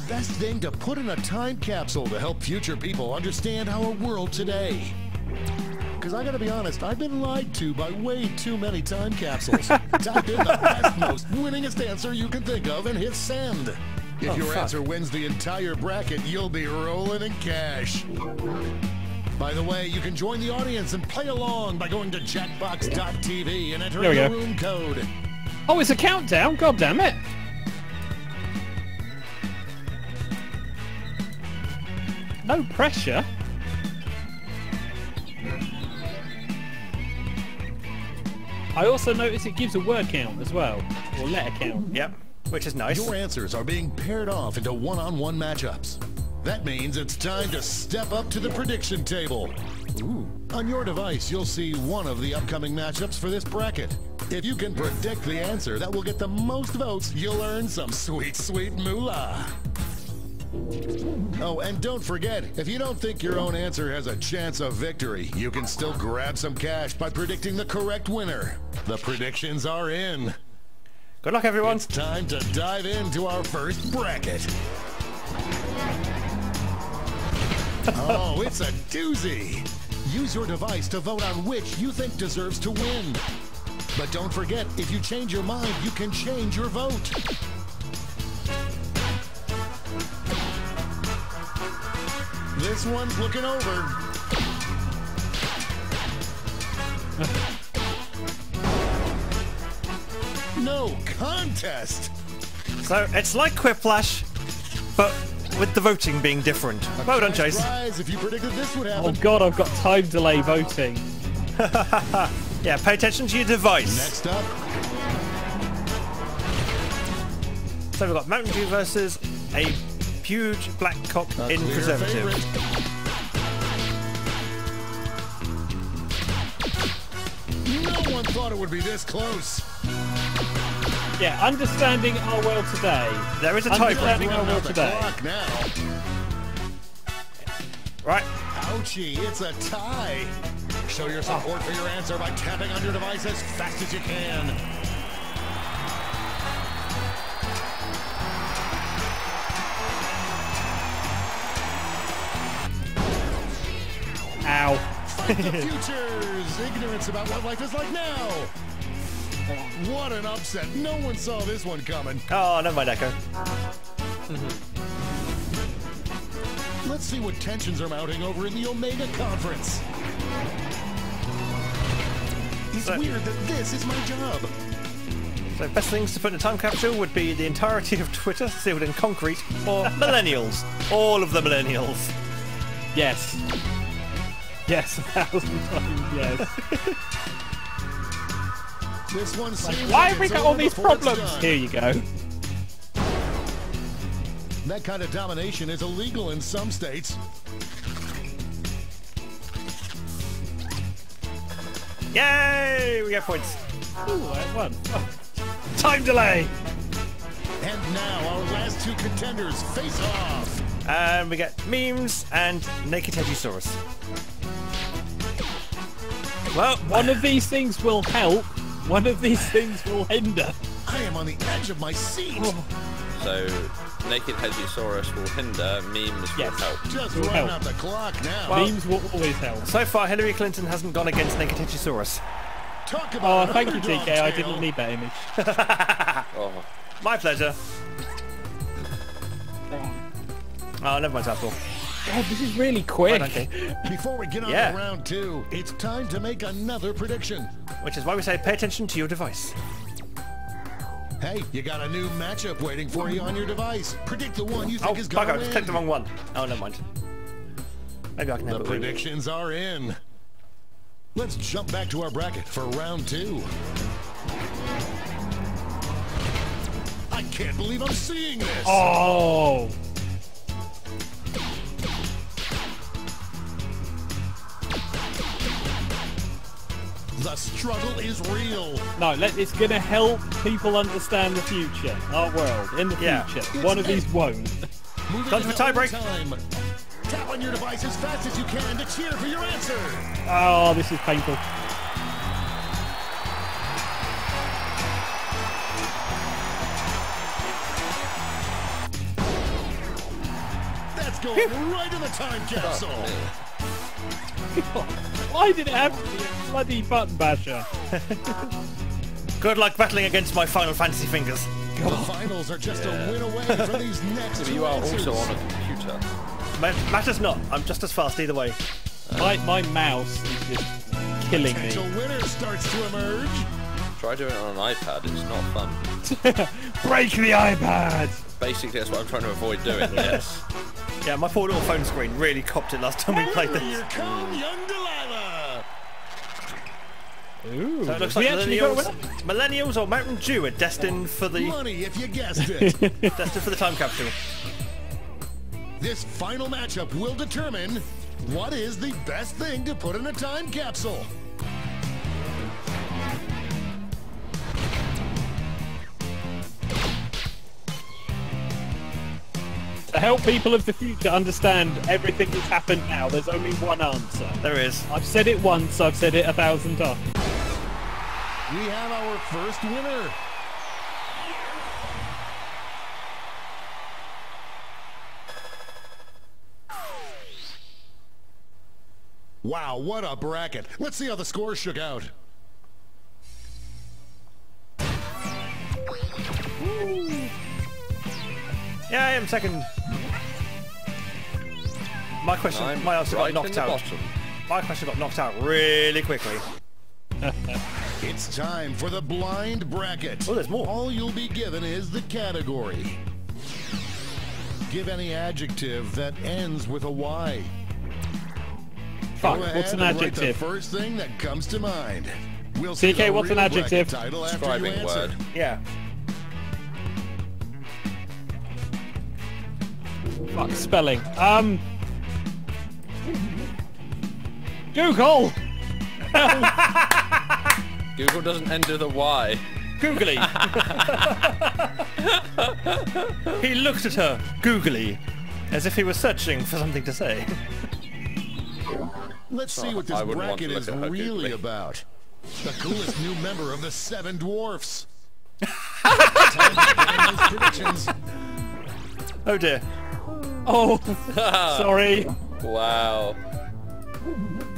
Best thing to put in a time capsule to help future people understand our world today. Because I gotta be honest, I've been lied to by way too many time capsules. Type in the best, most winningest answer you can think of and hit send. If your answer wins the entire bracket, you'll be rolling in cash. By the way, you can join the audience and play along by going to jackbox.tv and entering the room code. Oh, it's a countdown? God damn it. No pressure. I also notice it gives a word count as well, or letter count. Yep, which is nice. Your answers are being paired off into one-on-one matchups. That means it's time to step up to the prediction table. Ooh. On your device, you'll see one of the upcoming matchups for this bracket. If you can predict the answer that will get the most votes, you'll earn some sweet, sweet moolah. Oh, and don't forget, if you don't think your own answer has a chance of victory, you can still grab some cash by predicting the correct winner. The predictions are in. Good luck, everyone. It's time to dive into our first bracket. Oh, it's a doozy. Use your device to vote on which you think deserves to win. But don't forget, if you change your mind, you can change your vote. This one's looking over. No contest. So it's like Quiplash, but with the voting being different. Well done, Chase. Surprise if you predicted this would Oh happen. god, I've got time delay voting. Yeah, pay attention to your device. Next up, So we've got Mountain Dew versus a huge black cock A in clear preservative. favorite. No one thought it would be this close. Yeah, understanding our world today. There is a tiebreaker. Understanding our Running out world the today. clock now. Right. Ouchie, it's a tie. Show your support for your answer by tapping on your device as fast as you can. Ow. Fight the futures. Ignorance about what life is like now. What an upset. No one saw this one coming. Oh, never mind, Echo. Let's see what tensions are mounting over in the Omega Conference. It's weird that this is my job. So best things to put in a time capsule would be the entirety of Twitter sealed in concrete, or millennials. All of the millennials. Yes. Yes, 1,000 times yes. This one seems Why like have we it's got all over these before it's problems? done. Here you go. That kind of domination is illegal in some states. Yay! We get points. Ooh, I won. Oh. Time delay! And now our last two contenders face off. And we get memes and naked Hedgesaurus. Well, One of these things will help, one of these things will hinder. I am on the edge of my seat. So, naked Hedgesaurus will hinder, memes will Yes. help. Just Will running help. out the clock now. Well- Memes will always help. so far Hillary Clinton hasn't gone against naked Hedgesaurus. Talk Oh, about thank you, underdog TK. I tale. didn't need that image. Oh, My pleasure. Oh, never mind, Taskball. God, this is really quick. Right, okay. Before we get on Yeah. to round two, it's time to make another prediction. Which is why we say pay attention to your device. Hey, you got a new matchup waiting for you on your device. Predict the one you think Oh, is bugger, gonna I just win. clicked the wrong one. Oh, never mind. Maybe I can The have it. predictions are in. Let's jump back to our bracket for round two. I can't believe I'm seeing this. Oh, The struggle is real. no, it's going to help people understand the future, our world, in the Yeah. future. One of these won't. Moving Time for into tiebreak. overtime. Tap on your device as fast as you can to cheer for your answer. Oh, this is painful. That's going right in the time capsule. Why did it have to be a bloody button basher? Good luck battling against my Final Fantasy fingers. The finals are just a win away from these next but two you are answers. also on a computer. Matters not. I'm just as fast either way. My mouse is just killing me. Potential winner starts to emerge. Try doing it on an iPad, it's not fun. Break the iPad! Basically, that's what I'm trying to avoid doing, yes. Yeah, my poor little phone screen really copped it last time we played Here this. come young Delilah. Ooh. So it looks We like actually got a millennials or Mountain Dew are destined for the Money if you guessed it. destined for the time capsule. This final matchup will determine what is the best thing to put in a time capsule. To help people of the future understand everything that's happened now, there's only one answer. There is. I've said it once, I've said it 1,000 times. We have our first winner. Wow, what a bracket. Let's see how the scores shook out. Yeah, I am second. My question, I'm my answer right got in knocked the out. bottom. My question got knocked out really quickly. It's time for the blind bracket. Oh, there's more. All you'll be given is the category. Give any adjective that ends with a Y. Fuck, Go ahead what's an and write adjective? The first thing that comes to mind. We'll see TK, the what's an real adjective? bracket title after you Describing answer. word. Yeah. Fuck spelling. Google. Google doesn't end with a Y. Googly. He looked at her, googly, as if he was searching for something to say. Let's see what this I wouldn't want to bracket look is at her really googly. about. The coolest new member of the Seven Dwarfs. Time to get in those predictions. Oh dear. Oh, sorry. Wow.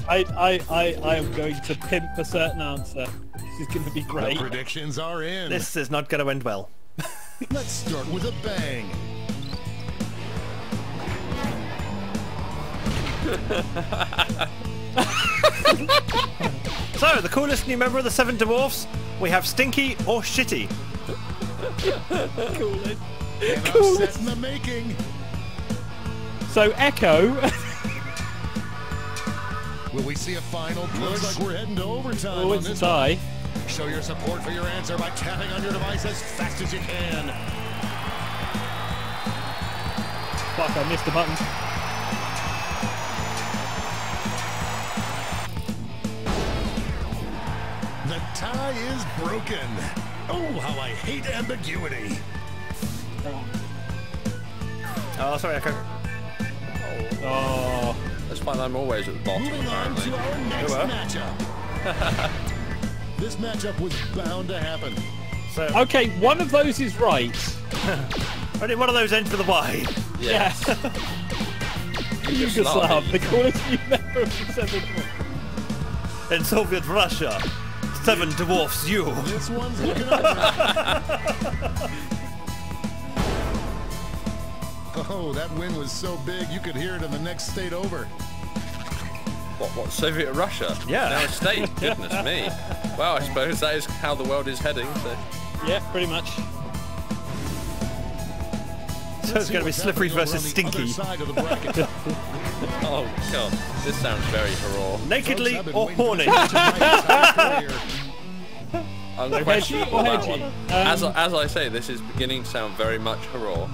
I am going to pimp a certain answer. This is going to be The great. predictions are in. This is not going to end well. Let's start with a bang. So, the coolest new member of the Seven Dwarfs, we have Stinky or Shitty. Coolest. An upset in the making. So Echo. Will we see a final? Looks like we're heading to overtime Oh, on it's a this tie. one. Show your support for your answer by tapping on your device as fast as you can. Fuck, I missed the button. The tie is broken. Oh, how I hate ambiguity. Oh, sorry, Echo. Oh. That's fine, I'm always at the bottom, Moving on apparently. to our next well. matchup. This matchup was bound to happen. So, Okay, one of those is right. only one of those ends with a Y. Yes. Yugoslav, the coolest new member of the Seven Dwarfs. In Soviet Russia, Seven Dwarfs you. This one's looking over. Oh, that win was so big you could hear it in the next state over. What, Soviet Russia? Yeah. Now a state? Goodness me. Well, I suppose that is how the world is heading, so... Yeah, pretty much. So it's going to be Slippery versus Stinky. Oh, God. This sounds very hurrah. Nakedly or horny? Unquestionable, that Hedgy. one. As I say, this is beginning to sound very much hurrah.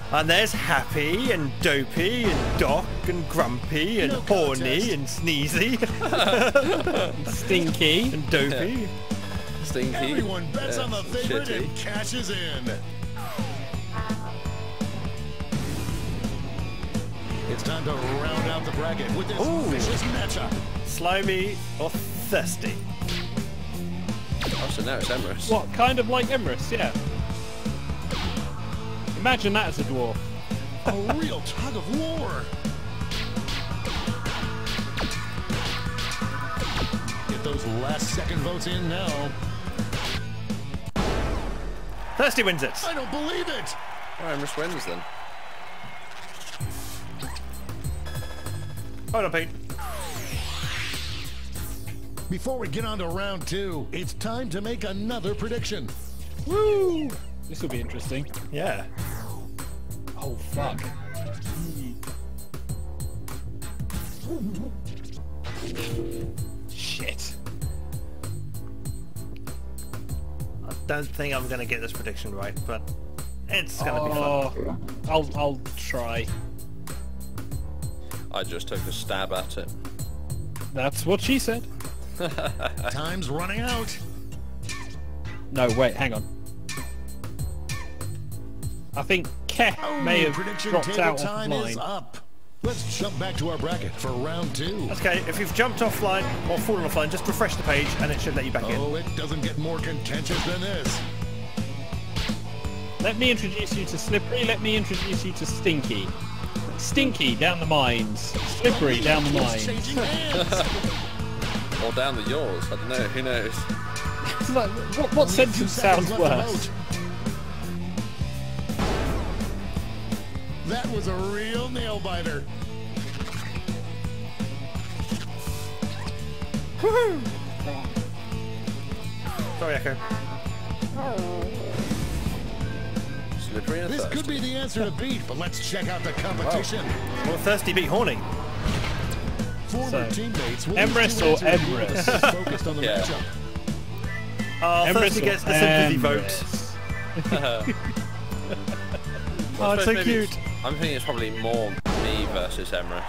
And there's Happy and Dopey and Doc and Grumpy and No Horny contest. and Sneezy Stinky. and Dopey. Stinky. Everyone bets on the favorite shitty. and cashes in. It's time to round out the bracket with this Ooh. vicious matchup. Slimy or Thirsty? Oh, so now it's Emrys. What, kind of like Emrys, yeah. Imagine that as a dwarf. A real tug of war. Get those last second votes in now. Thirsty wins it. I don't believe it. Oh, Emrys wins then. Hold on, Pete. Before we get on to round two, it's time to make another prediction. Woo! This will be interesting. Yeah. Oh, fuck. Shit. I don't think I'm going to get this prediction right, but it's going to be fun. Oh, I'll try. I just took a stab at it. That's what she said. Time's running out. No, wait, hang on. I think Keh may have Prediction dropped table out time is offline. up. Let's jump back to our bracket for round two. Okay, if you've jumped offline or fallen offline, just refresh the page and it should let you back in. Oh, it doesn't get more contentious than this. Let me introduce you to Slippery. Let me introduce you to Stinky. Stinky down the mines. Slippery down the It's mines. changing hands. Or down the yours. I don't know. Who knows? It's like, what sentence 2 sounds seconds left to worse? vote. That was a real nail biter. Sorry, Echo. Slippery and This thirsty. could be the answer to beat, but let's check out the competition. Well, Thirsty beat Horny. Former So, teammates will Emrys each do or answers Emrys? focused on the Yeah. matchup. Thirsty Emrys gets or the sympathy vote. Emrys? Oh, it's so maybe cute. I'm thinking it's probably more me versus Emrys.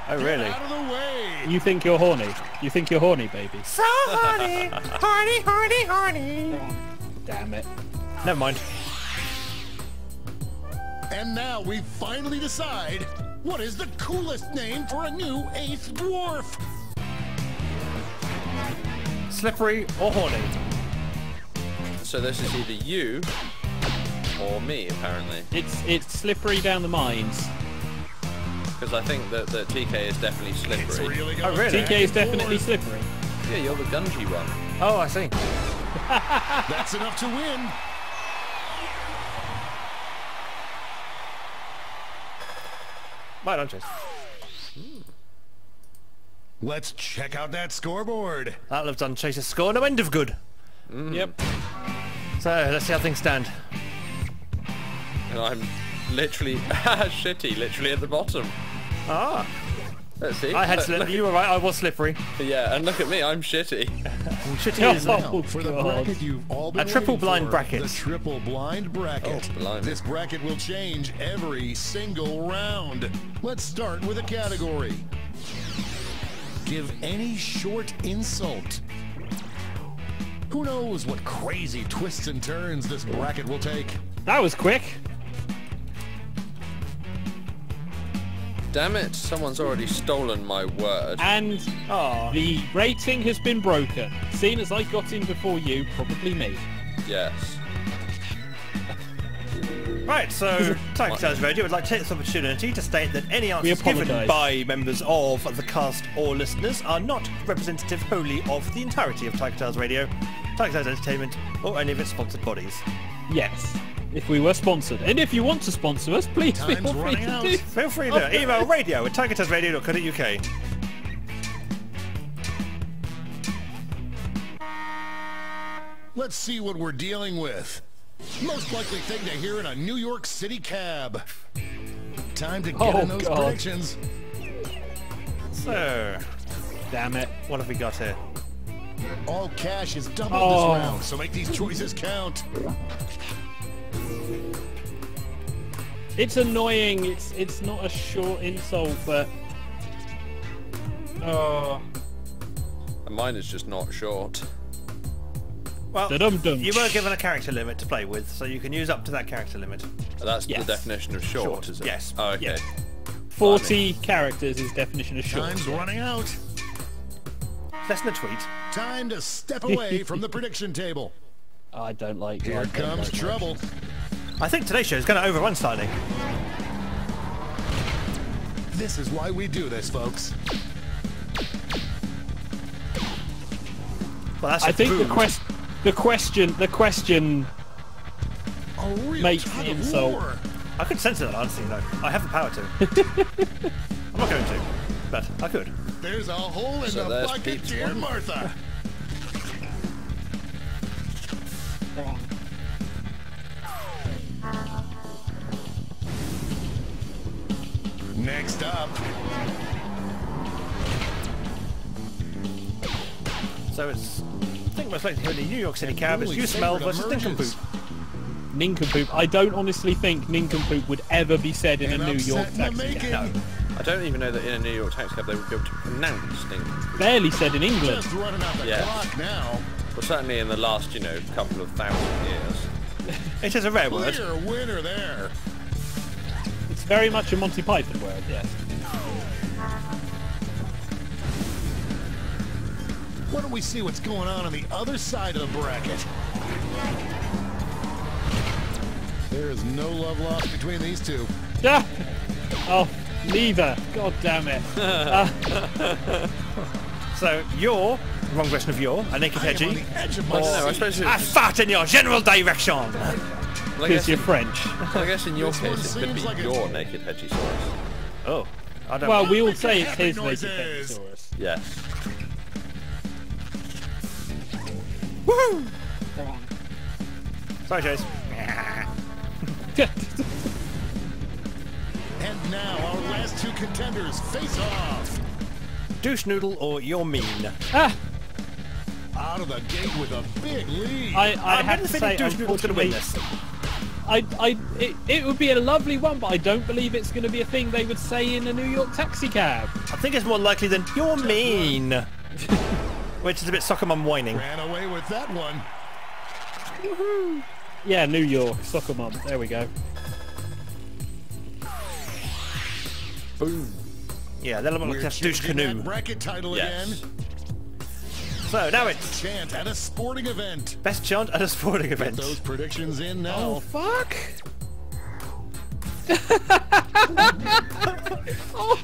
Oh, really? Out of the way! You think you're horny? You think you're horny, baby? So horny, horny, horny, horny. Damn it. Never mind. And now we finally decide what is the coolest name for a new 8th dwarf. Slippery or horny? So this is either you or me, apparently. It's slippery down the mines. Because I think that TK is definitely It's slippery. really Oh, going really? TK is definitely slippery. Yeah, you're the Gungy one. Oh, I see. That's enough to win. Right on, Chase. Let's check out that scoreboard. That'll have done Chase's score no end of good. Yep. So, let's see how things stand. And I'm literally shitty, literally at the bottom. Ah, Let's see. I had Look- slippery. You were right, I was slippery. Yeah, and look at me, I'm shitty. Shitty is Oh, Now, for the God. bracket you've all been triple waiting blind for, bracket. The triple blind bracket. Oh, blimey. This bracket will change every single round. Let's start with a category. Give any short insult. Who knows what crazy twists and turns this bracket will take? That was quick. Damn it, someone's already stolen my word. And Oh, the rating has been broken. Seeing as I got in before you, probably me. Yes. right, so TigerTails Radio would like to take this opportunity to state that any answers given apologise. by members of the cast or listeners are not representative wholly of the entirety of TigerTails Radio, TigerTails Entertainment, or any of its sponsored bodies. Yes. If we were sponsored. And if you want to sponsor us, please Time's feel free running to out. do. Feel free to email radio@tigertailsradio.co.uk. Let's see what we're dealing with. Most likely thing to hear in a New York City cab. Time to get Oh, in those God. predictions. So, Damn it. what have we got here? All cash is doubled Oh. this round, so make these choices count. It's annoying. It's not a short insult, but oh, And mine is just not short. Well, Da-dum-dum. you were given a character limit to play with, so you can use up to that character limit. That's Yes. the definition of short, Short, is it? yes. Oh, okay. Yeah. 40 characters is definition of short. Time's running out. Less than a tweet. Time to step away from the prediction table. I don't like. I Here don't comes like much. trouble. I think today's show is going to overrun slightly. This is why we do this, folks. Well, that's I just think the rude. question A real Makes tug the of insult. war. I could censor that answer, you know. I have the power to. I'm not going to, but I could. There's a hole in So the there's bucket, Pete's dear one. Martha. Next up, So it's, I think most likely here in the New York City cab, it's Only you smell favorite versus nincompoop. emerges. nincompoop. I don't honestly think nincompoop would ever be said in An a New York upset in the taxi making. cab. No. I don't even know that in a New York taxi cab they would be able to pronounce things. Barely said in England. Just running out the Yeah. clock now. Well, certainly in the last, couple of thousand years. It is a rare word. Clear winner there. It's very much a Monty Python word, yes. Why don't we see what's going on the other side of the bracket? There is no love lost between these two. Ah! Oh, neither. God damn it. So you're, wrong version of you're, a naked I am on hedgie. the edge of my No, I seat. suppose I it's, fart in your general direction! well, I Because guess, you're French. I guess in your This one case it could seems be like it's- your naked hedgiesaurus. Oh, I don't Well, we all Make say the it's happy his naked noises. Heterosaurus. Yes. Woohoo! Sorry, Chase. And now our last two contenders face off. Douche noodle or you're mean. Ah! Out of the gate with a big lead. I I'm have to the say, feeling douche noodle's going to win unfortunately, it would be a lovely one, but I don't believe it's going to be a thing they would say in a New York taxi cab. I think it's more likely than "you're mean," which is a bit soccer mum whining. Ran away with that one. Yeah, New York, soccer mum. There we go. Boom. Yeah, they'll look like that douche changing canoe. that bracket title Yes. again. So now it's Chant at a sporting event. best chant at a sporting event. Those predictions in now. Oh, fuck! Oh,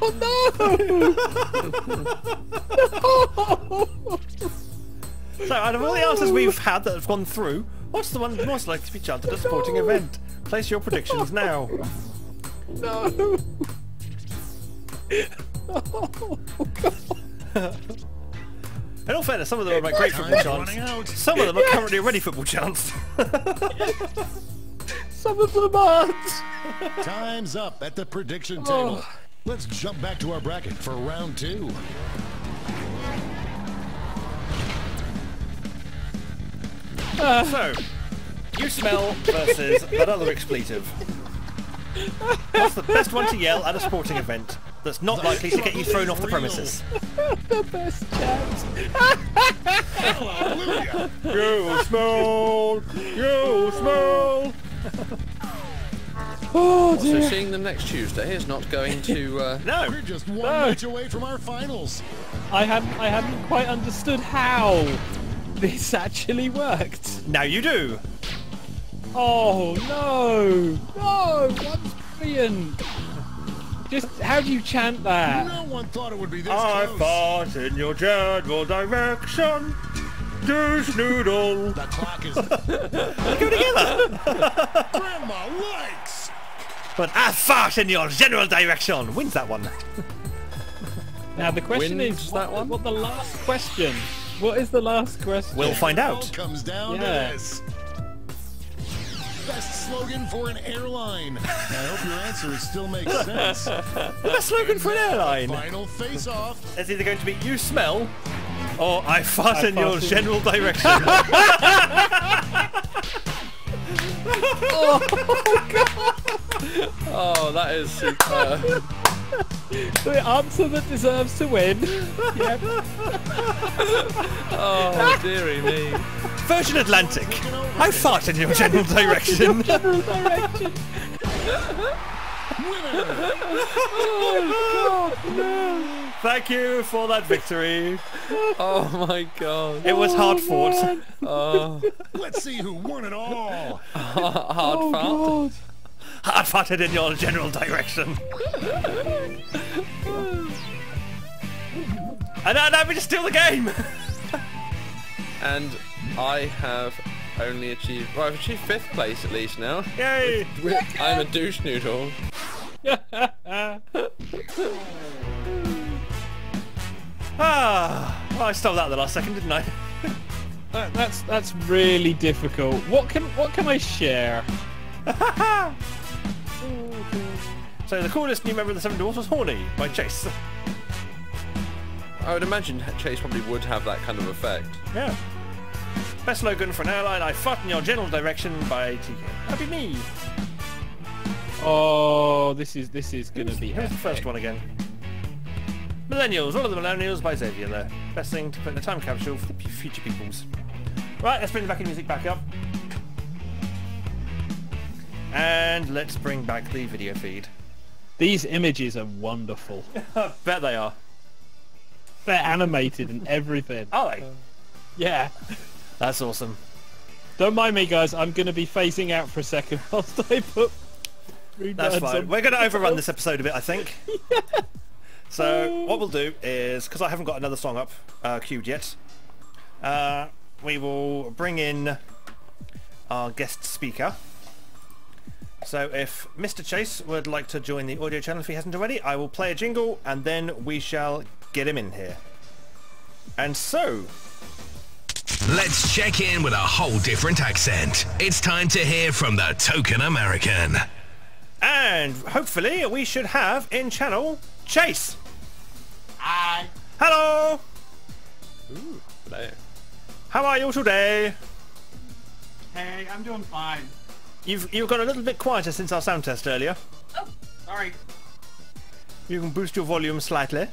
no! So out of all the answers we've had that have gone through, what's the one most likely to be chanted at a sporting event? Place your predictions now. No! In all fairness, some of them are like great football Time's running chants. out. Some of them are currently already football chants. Some of them aren't! Time's up at the prediction table. Let's jump back to our bracket for round 2. So, you smell versus that other expletive. What's the best one to yell at a sporting event that's not likely to get you thrown off the premises? The best chance. Hallelujah. You smell! You smell! Oh, So dear. seeing them next Tuesday is not going to... No! We're just one match away from our finals. I hadn't quite understood how this actually worked. Now you do! Oh, no! No! One's brilliant! Just, how do you chant that? No one thought it would be this I close. fought in your general direction. Douche noodle. The clock is... Go together! Grandma likes. But I fought in your general direction. Wins that one. Now the question Wins is, that what, one? what the last question? What is the last question? We'll find It all out. comes down Yeah. to this. Best slogan for an airline. I hope your answers still make sense. The best slogan for an airline. Final face-off. It's either going to be "you smell" or "I fart in your fart in- general direction." Oh, that is superb. The answer that deserves to win. Yep. Oh, dearie me. Virgin Atlantic. I fart in your general direction. General direction. Thank you for that victory. Oh my god. It was hard fought. Oh, Let's see who won it all. hard fart. God. Hard farted in your general direction. And now we just steal the game. And I have only achieved... Well, I've achieved 5th place at least now. Yay. I'm a douche noodle. I stole that at the last second, didn't I? That's really difficult. What can I share? So the coolest new member of the Seven Dwarfs was Horny by Chase. I would imagine Chase probably would have that kind of effect. Yeah. Best slogan for an airline, I fart in your general direction by TK. That'd be me. Oh, this is gonna be Who's the first one again? Millennials, all of the Millennials by Xavier there. Best thing to put in a time capsule for the future peoples. Right, let's bring the backing music back up. And let's bring back the video feed. These images are wonderful. Bet they are. They're animated and everything. Are they? Yeah. That's awesome. Don't mind me, guys. I'm going to be phasing out for a second whilst I put... That's fine. We're going to overrun this episode a bit, I think. So what we'll do is, because I haven't got another song up queued yet, we will bring in our guest speaker. So if Mr. Chase would like to join the audio channel if he hasn't already, I will play a jingle and then we shall get him in here. And so... Let's check in with a whole different accent. It's time to hear from the token American. And hopefully we should have in channel Chase. Hi. Hello. Ooh, hello. How are you today? Hey, I'm doing fine. You've got a little bit quieter since our sound test earlier. Oh, sorry. You can boost your volume slightly.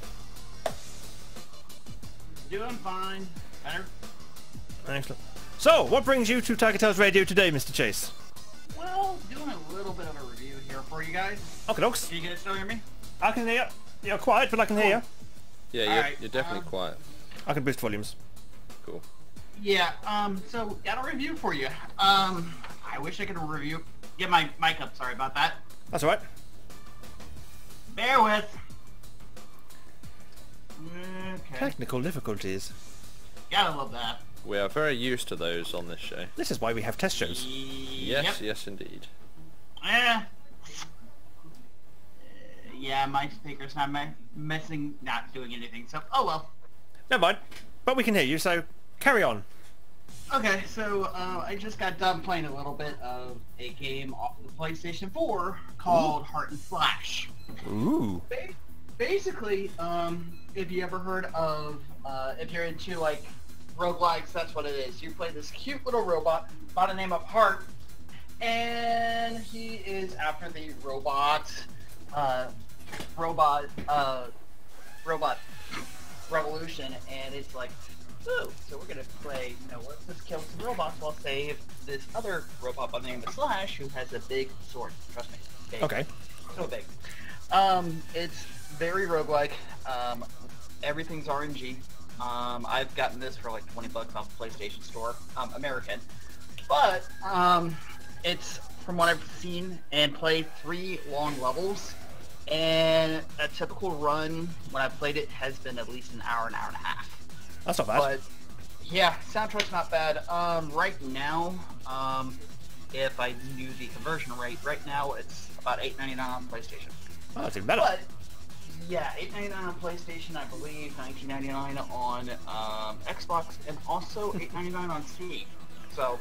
Doing fine. Better? Excellent. So, what brings you to TigerTails Radio today, Mr. Chase? Well, doing a little bit of a review here for you guys. Okay, dogs. Can you guys still hear me? I can hear you. You're quiet, but I can hear you. Yeah, you're, Alright, you're definitely quiet. I can boost volumes. Cool. Yeah, so got a review for you. I wish I could review. Get my mic up, sorry about that. That's alright. Bear with. Okay. Technical difficulties. Gotta love that. We are very used to those on this show. This is why we have test shows. Yes, Yep. yes indeed. Yeah, my speaker's not messing, not doing anything, so, oh well. Never mind. But we can hear you, so carry on. Okay, so I just got done playing a little bit of a game off of the PlayStation 4 called Heart and Slash. Ooh. Basically, if you ever heard of, if you're into like roguelikes, that's what it is. You play this cute little robot by the name of Heart, and he is after the robot revolution, and it's like, ooh, so we're gonna play, let's kill some robots while save this other robot by the name of Slash, who has a big sword. Trust me. Big. Okay. So big. It's very roguelike. Everything's RNG. I've gotten this for like 20 bucks off the PlayStation Store, American. But it's, from what I've seen and played, 3 long levels, and a typical run when I've played it has been at least an hour and a half. That's not bad. But yeah, soundtrack's not bad. Right now, if I knew the conversion rate, right now it's about $8.99 on PlayStation. Oh, that's even better. But yeah, $8.99 on PlayStation, I believe, $19.99 on Xbox, and also $8.99 on Steam. So,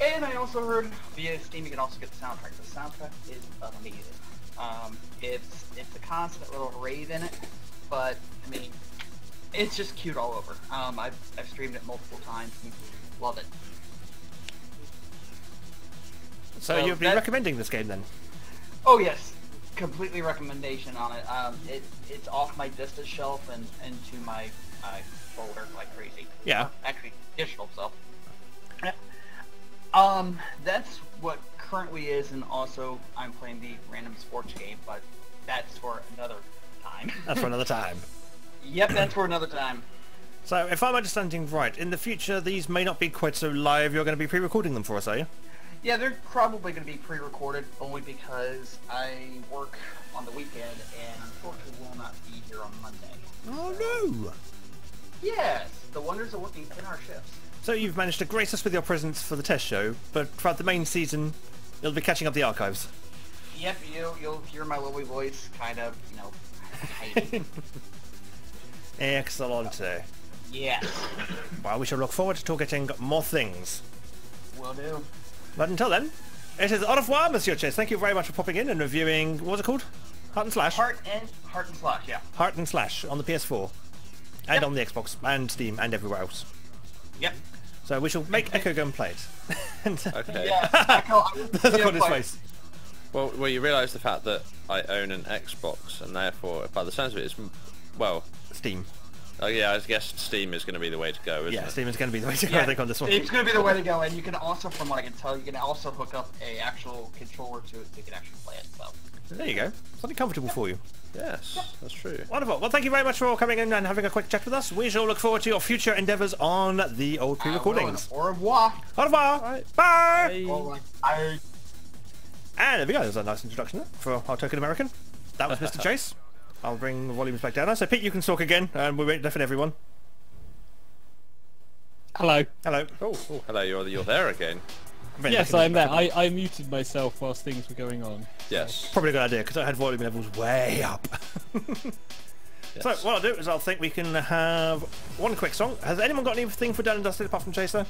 and I also heard via Steam you can also get the soundtrack. The soundtrack is amazing. It's a constant little rave in it, but I mean, it's just cute all over. I've streamed it multiple times and love it. So you'll be recommending this game then? Oh yes, completely recommendation on it. It's off my Vista shelf and into my folder like crazy. Yeah. Actually, digital shelf. That's what currently is, and also I'm playing the random sports game, but that's for another time. That's for another time. Yep, that's for another time. So, if I'm understanding right, in the future these may not be quite so live, you're going to be pre-recording them for us, are you? Yeah, they're probably going to be pre-recorded only because I work on the weekend and unfortunately will not be here on Monday. Oh no! Yes, the wonders of working 10-hour shifts. So you've managed to grace us with your presence for the test show, but throughout the main season, you'll be catching up the archives. Yep, you'll hear my lovely voice kind of, hiding. Excellent. Yeah. Well, we shall look forward to getting more things. Will do. But until then, it is au revoir, Monsieur Chase. Thank you very much for popping in and reviewing, what was it called? Heart and Slash? Heart and Slash, yeah. Heart and Slash on the PS4. And Yep. on the Xbox, and Steam, and everywhere else. Yep. So we shall make Echo go and play it. Okay. Yeah, Echo, That's on his face. Well, you realise the fact that I own an Xbox, and therefore, by the sounds of it, it's, well... Steam. Oh yeah, I guess Steam is going to be the way to go, isn't Yeah, it? Steam is going to be the way to go, I think, on this one. It's going to be the way to go, and you can also, from what I can tell, you can also hook up a actual controller to it so you can actually play it, so... There you go. Something comfortable for you. Yes, that's true. Wonderful. Well, thank you very much for coming in and having a quick chat with us. We shall look forward to your future endeavours on the old pre-recordings. Au revoir. Au revoir. Bye. Bye. And there we go. There's a nice introduction there for our token American. That was Mr. Chase. I'll bring the volumes back down now. So, Pete, you can talk again, and we won't deafen everyone. Hello. Hello. Oh, hello, you're there again. Yes, I'm there. I muted myself whilst things were going on. Yes. Probably a good idea, because I had volume levels way up. Yes. So, what I'll do is I'll think we can have one quick song. Has anyone got anything for Done and Dusted apart from Chase, though?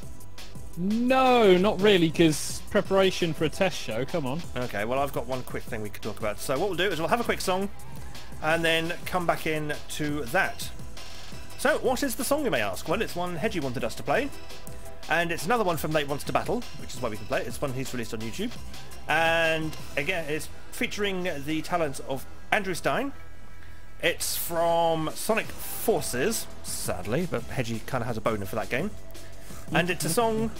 No, not really, because preparation for a test show, come on. Okay, well, I've got one quick thing we could talk about. So what we'll do is we'll have a quick song, and then come back in to that. So, what is the song, you may ask? Well, it's one Hedgie wanted us to play, and it's another one from Nate Wants to Battle, which is why we can play it. It's one he's released on YouTube, and again, it's featuring the talents of Andrew Stein. It's from Sonic Forces, sadly, but Hedgie kind of has a boner for that game, and it's a song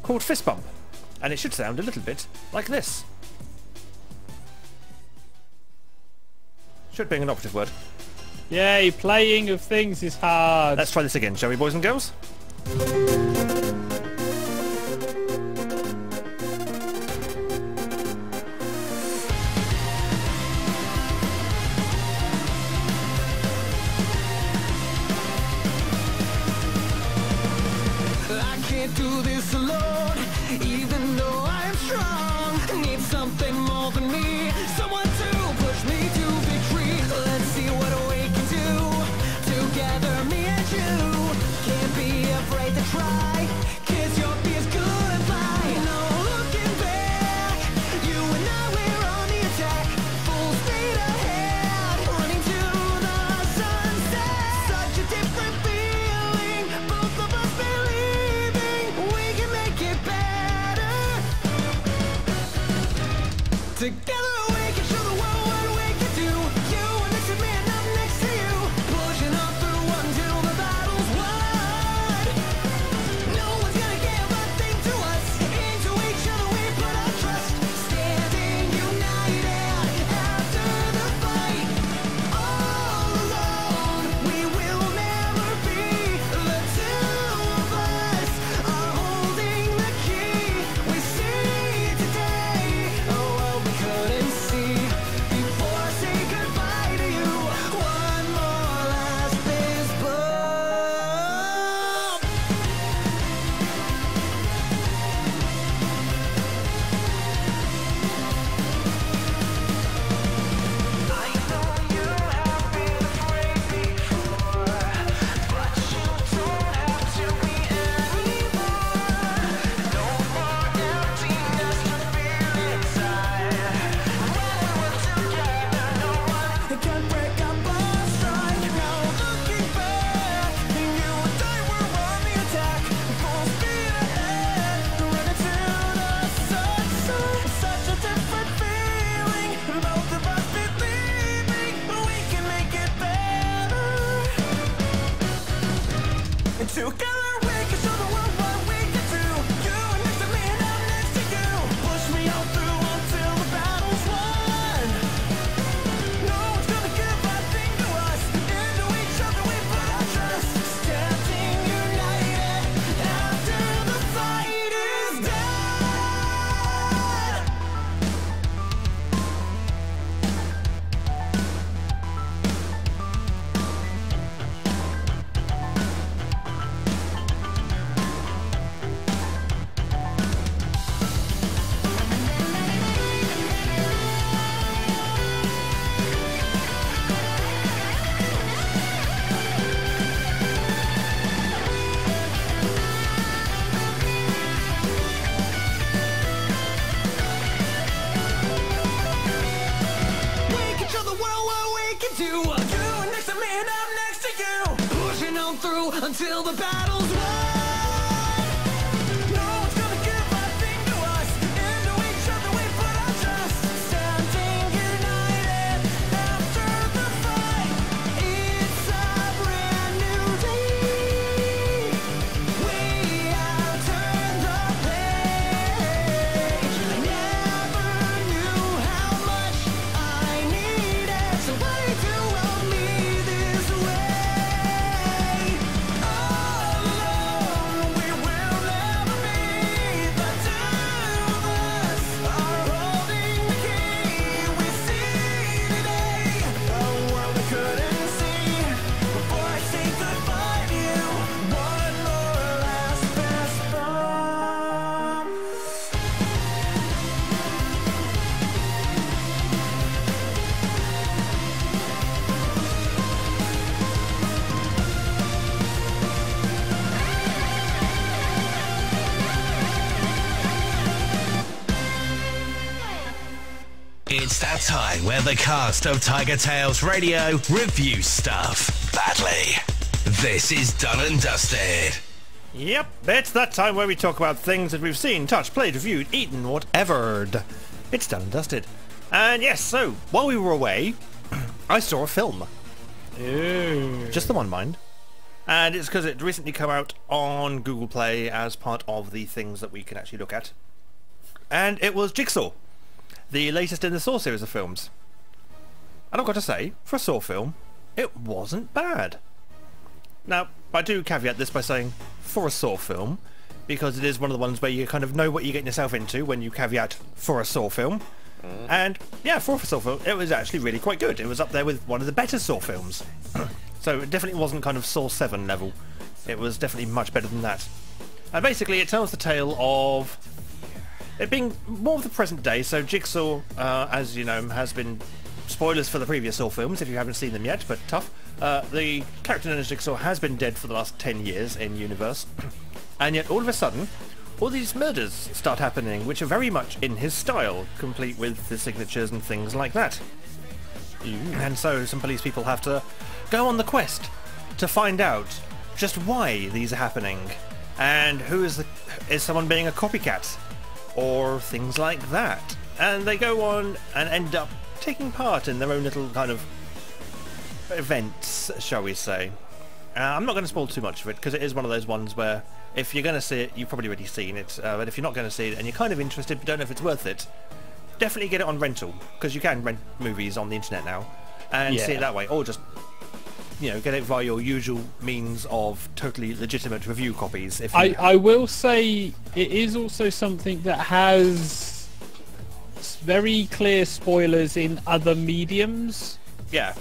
called Fist Bump, and it should sound a little bit like this. Should be an operative word. Yay, playing of things is hard. Let's try this again, shall we, boys and girls? I can't do this alone, even though I'm strong. Need something more than me, someone to push me to victory. Let's see what we can do together, me and you. Can't be afraid to try, 'cause your fear's goodbye. No looking back, you and I, we're on the attack. Full speed ahead, running to the sunset. Such a different feeling, both of us believing we can make it better. Together we can show the world what we can do. You are next to me and I'm next to you. Pushing on through until the battle's won. No one's gonna give a thing to us. Into each other we put our trust. Standing united after the fight. All alone we will never be. The two of us are holding the key. We see today a world we couldn't see before I say goodbye to you. One more last fist bump. I know you have been afraid before, but you don't have to be anymore. No more emptiness to feel inside. When we're together, no one can break up our stride. Now looking back, you and I were on the attack. Full speed ahead, running to the sunset. Such a different feeling, both of us believing we can make it better. And together we can show the world what we can do. You are next to me and I'm next to you. Push me on through until the battle's won. No one's gonna give a thing to us. Into each other we put our trust. Standing united after the fight is done. We can show the world what we can do. You are next to me and I'm next to you. Pushing on through until the battle's won. No one's gonna give a thing to us. Into each other we put our trust. Standing united after the fight. It's a brand new day. We have turned the page. I never knew how much I needed somebody to hold me this way. All alone we will never be. The two of us are holding the key. We see today a world we couldn't see before I say goodbye to you. One more last fist bump. It's that time where the cast of TigerTails Radio review stuff badly. This is Done and Dusted. Yep, it's that time where we talk about things that we've seen, touched, played, reviewed, eaten, whatever. It's done and dusted. And yes, so, while we were away, I saw a film. Ew. Just the one, mind. And it's because it recently come out on Google Play as part of the things that we can actually look at. And it was Jigsaw, the latest in the Saw series of films. And I've got to say, for a Saw film, it wasn't bad. Now, I do caveat this by saying, for a Saw film, because it is one of the ones where you kind of know what you're getting yourself into when you caveat for a Saw film. And yeah, for a Saw film, it was actually really quite good. It was up there with one of the better Saw films. So it definitely wasn't kind of Saw 7 level. It was definitely much better than that. And basically it tells the tale of it being more of the present day. So Jigsaw, as you know, has been... Spoilers for the previous Saw films if you haven't seen them yet, but tough. The character known as Jigsaw has been dead for the last 10 years in universe. And yet all of a sudden, all these murders start happening, which are very much in his style, complete with the signatures and things like that. And so some police people have to go on the quest to find out just why these are happening, and who is someone being a copycat, or things like that. And they go on and end up taking part in their own little kind of events, shall we say. I'm not going to spoil too much of it, because it is one of those ones where if you're going to see it, you've probably already seen it, but if you're not going to see it and you're kind of interested but don't know if it's worth it, definitely get it on rental, because you can rent movies on the internet now and see it that way, or just, you know, get it via your usual means of totally legitimate review copies. If you... I will say it is also something that has very clear spoilers in other mediums. Yeah.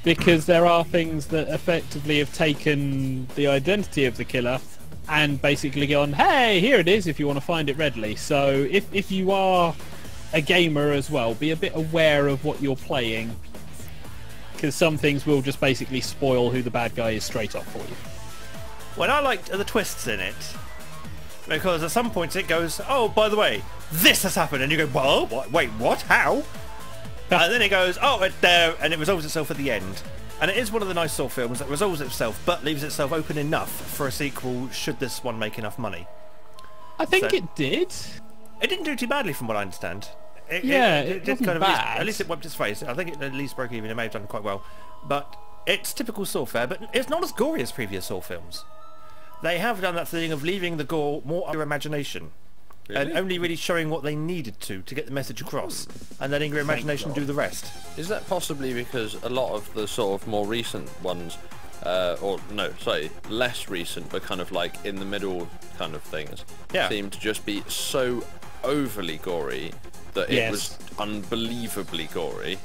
Because there are things that effectively have taken the identity of the killer and basically gone, hey, here it is if you want to find it readily. So if you are a gamer as well, be a bit aware of what you're playing, because some things will just basically spoil who the bad guy is straight up for you. What I liked are the twists in it, because at some points it goes, oh, by the way, this has happened, and you go, whoa, what? Wait, what? How? And then it goes, oh, it's there, and it resolves itself at the end. And it is one of the nice Saw films that resolves itself, but leaves itself open enough for a sequel should this one make enough money. I think it did. It didn't do too badly from what I understand. It did wasn't bad. At least it wiped its face. I think it at least broke even. It may have done quite well. But it's typical Saw fare, but it's not as gory as previous Saw films. They have done that thing of leaving the gore more up to your imagination. And only really showing what they needed to get the message across, and letting your imagination do the rest. Is that possibly because a lot of the sort of more recent ones, less recent, but kind of like in the middle kind of things, seem to just be so overly gory that it was unbelievably gory.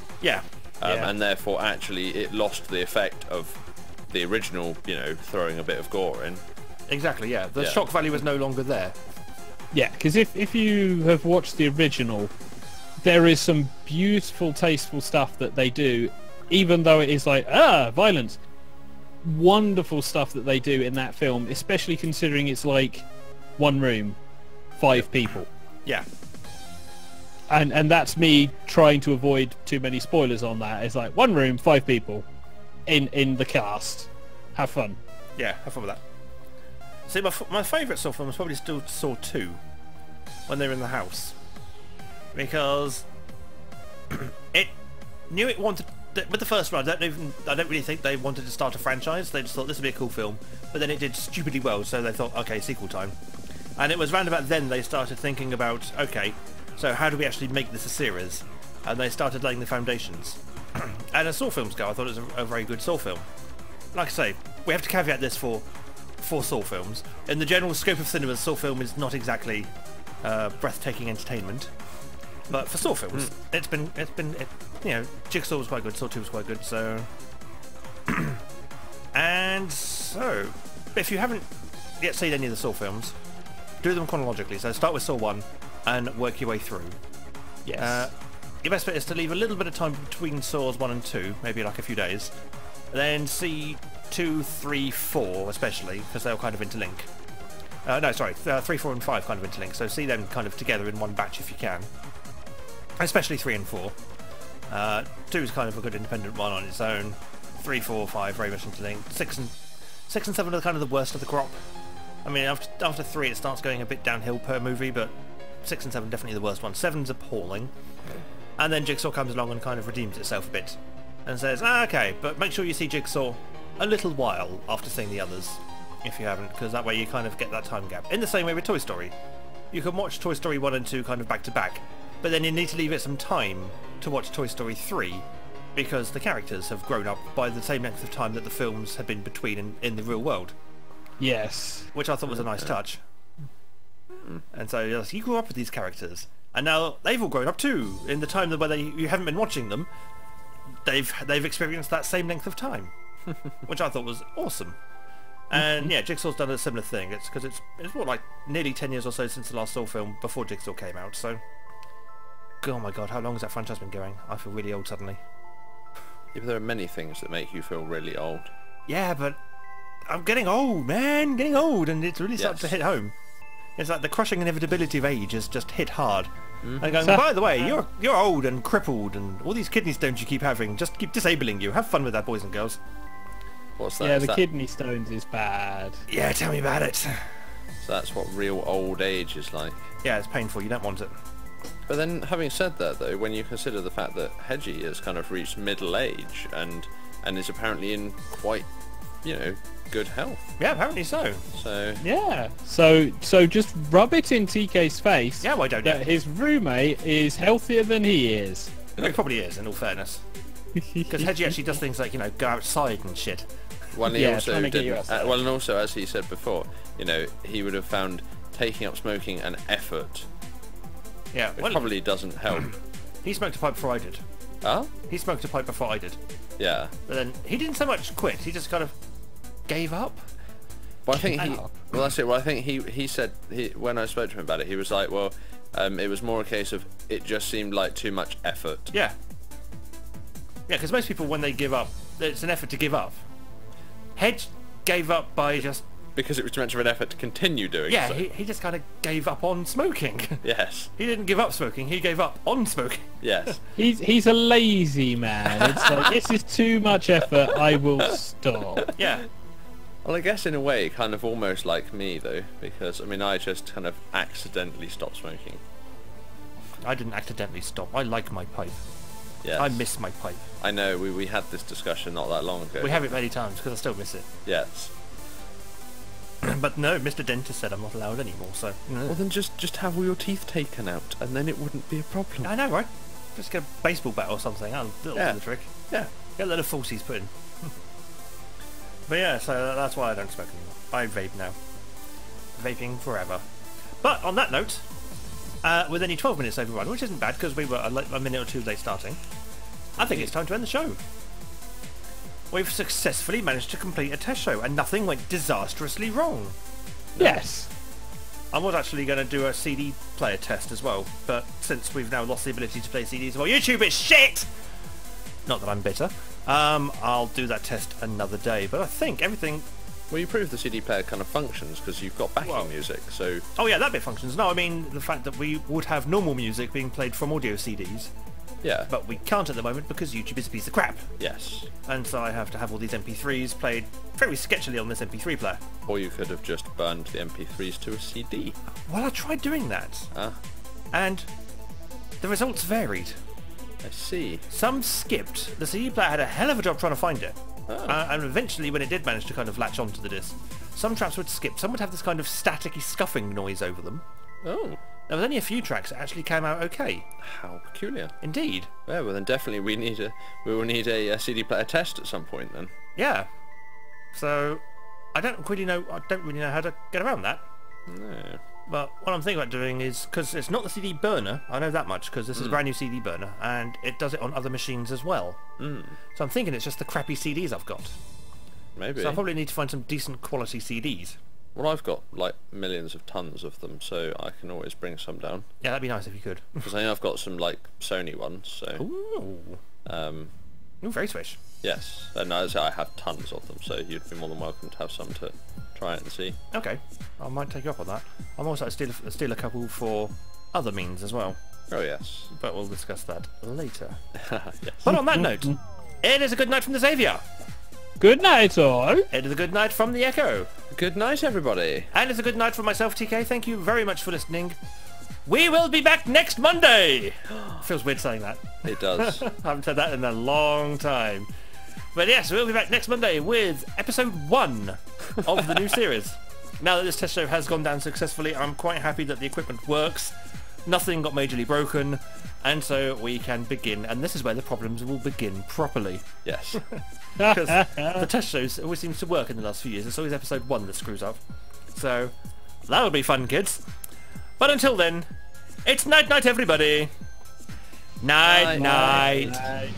And therefore actually it lost the effect of the original, you know, throwing a bit of gore in. Exactly, yeah. The shock value was no longer there. Yeah, because if you have watched the original, there is some beautiful, tasteful stuff that they do, even though it is like, violence. Wonderful stuff that they do in that film, especially considering it's like one room, 5 people. Yeah. And that's me trying to avoid too many spoilers on that. It's like, one room, 5 people in the cast. Have fun. Yeah, have fun with that. See, my favourite Saw film was probably still Saw 2, when they were in the house, because it knew it wanted. With the first one, I don't really think they wanted to start a franchise. They just thought this would be a cool film, but then it did stupidly well, so they thought, okay, sequel time. And it was round about then they started thinking about, okay, so how do we actually make this a series? And they started laying the foundations. And as Saw films go, I thought it was a very good Saw film. Like I say, we have to caveat this for Saw films. In the general scope of cinema, Saw film is not exactly breathtaking entertainment, but for Saw films, it's been you know, Jigsaw was quite good, Saw 2 was quite good, so and so if you haven't yet seen any of the Saw films, do them chronologically. So start with Saw 1 and work your way through. Yes. Your best bet is to leave a little bit of time between Saws 1 and 2, maybe like a few days, then see 2, 3, 4 especially, because they'll kind of interlink. 3, 4 and 5 kind of interlink, so see them kind of together in one batch if you can. Especially 3 and 4. 2 is kind of a good independent one on its own. 3, 4, 5 very much interlinked. 6 and 7 are kind of the worst of the crop. I mean, after 3 it starts going a bit downhill per movie, but 6 and 7 definitely the worst one. 7's appalling. And then Jigsaw comes along and kind of redeems itself a bit. And says, okay, but make sure you see Jigsaw a little while after seeing the others, if you haven't, because that way you kind of get that time gap. In the same way with Toy Story. You can watch Toy Story 1 and 2 kind of back to back, but then you need to leave it some time to watch Toy Story 3, because the characters have grown up by the same length of time that the films have been between in the real world. Yes. Which I thought was a nice touch. And so you grew up with these characters, and now they've all grown up too. In the time where you haven't been watching them, they've experienced that same length of time, which I thought was awesome. And yeah, Jigsaw's done a similar thing. It's because it's what, like nearly 10 years or so since the last Saw film before Jigsaw came out. So, oh my god, how long has that franchise been going? I feel really old suddenly. Yeah, but there are many things that make you feel really old. Yeah, but I'm getting old, man. Getting old, and it's really starting to hit home. It's like the crushing inevitability of age has just hit hard. And going, by the way, you're old and crippled, and all these kidney stones you keep having just keep disabling you. Have fun with that, boys and girls. What's that? Yeah, the kidney stones is bad. Yeah, tell me about it. So that's what real old age is like. Yeah, it's painful. You don't want it. But then, having said that, though, when you consider the fact that Hedgie has kind of reached middle age and is apparently in quite, good health. Yeah, apparently so. So yeah, so just rub it in TK's face. Yeah, why don't that his roommate is healthier than he is. He probably is, in all fairness. Because Hedgie actually does things like go outside and shit. Well, he Yeah, also trying to get you didn't. outside. Well, and also, as he said before, he would have found taking up smoking an effort, Yeah, which well, probably doesn't help. he smoked a pipe before I did. Huh? He smoked a pipe before I did. Yeah. But then he didn't so much quit. He just kind of gave up. Well, I think he. Gave up. Well, that's it. Well, I think he said when I spoke to him about it, he was like, well, it was more a case of it just seemed like too much effort. Yeah. Yeah, because most people, when they give up, it's an effort to give up. Hedge gave up by just... Because it was too much of an effort to continue doing Yeah, so. he just kind of gave up on smoking. Yes. He didn't give up smoking, he gave up on smoking. Yes. He's a lazy man. It's like, this is too much effort, I will stop. Yeah. Well, I guess in a way, kind of almost like me, though, because, I just kind of accidentally stopped smoking. I didn't accidentally stop. I like my pipe. Yes. I miss my pipe. I know, we had this discussion not that long ago. We have it many times, because I still miss it. Yes. But no, Mr. Dentist said I'm not allowed anymore, so... Well, then just have all your teeth taken out, and then it wouldn't be a problem. I know, right? Just get a baseball bat or something. That'll do the trick. Yeah. Get a little falsies put in. But yeah, so that's why I don't smoke anymore. I vape now. Vaping forever. But on that note, with only 12 minutes overrun, which isn't bad because we were a minute or two late starting, I think it's time to end the show. We've successfully managed to complete a test show and nothing went disastrously wrong. Yes. I was actually going to do a CD player test as well, but since we've now lost the ability to play CDs, well, YouTube is shit! Not that I'm bitter. I'll do that test another day, but I think everything... Well, you proved the CD player kind of functions because you've got backing music, so... Oh yeah, that bit functions. No, I mean the fact that we would have normal music being played from audio CDs. Yeah. But we can't at the moment because YouTube is a piece of crap. Yes. And so I have to have all these MP3s played very sketchily on this MP3 player. Or you could have just burned the MP3s to a CD. Well, I tried doing that. And the results varied. I see. Some skipped. The CD player had a hell of a job trying to find it. And eventually, when it did manage to kind of latch onto the disc, some tracks would skip. Some would have this kind of staticky scuffing noise over them. Oh. There was only a few tracks that actually came out okay. How peculiar. Indeed. Yeah, well then definitely we will need a CD player test at some point then. Yeah. So I don't really know how to get around that. No. But what I'm thinking about doing is, because it's not the CD burner, I know that much, because this is a brand new CD burner, and it does it on other machines as well. So I'm thinking it's just the crappy CDs I've got. Maybe. So I probably need to find some decent quality CDs. Well, I've got like millions of tons of them, so I can always bring some down. Yeah, that'd be nice if you could. Because I know I've got some like Sony ones, so... Ooh. Ooh, very swish. Yes, and as I have tons of them, so you'd be more than welcome to have some to try it and see. Okay, I might take you up on that. I'm also steal a couple for other means as well. Oh yes. But we'll discuss that later. Yes. But on that note, it is a good night from the Saviour. Good night, all. It is a good night from the Echo. Good night, everybody. And it's a good night for myself, TK. Thank you very much for listening. We will be back next Monday. Feels weird saying that. It does. I haven't said that in a long time. But yes, we'll be back next Monday with episode 1 of the new series. Now that this test show has gone down successfully, I'm quite happy that the equipment works. Nothing got majorly broken, and so we can begin. And this is where the problems will begin properly. Yes. Because the test shows always seems to work in the last few years. It's always episode 1 that screws up. So that'll be fun, kids. But until then, it's night night, everybody. Night night. Night.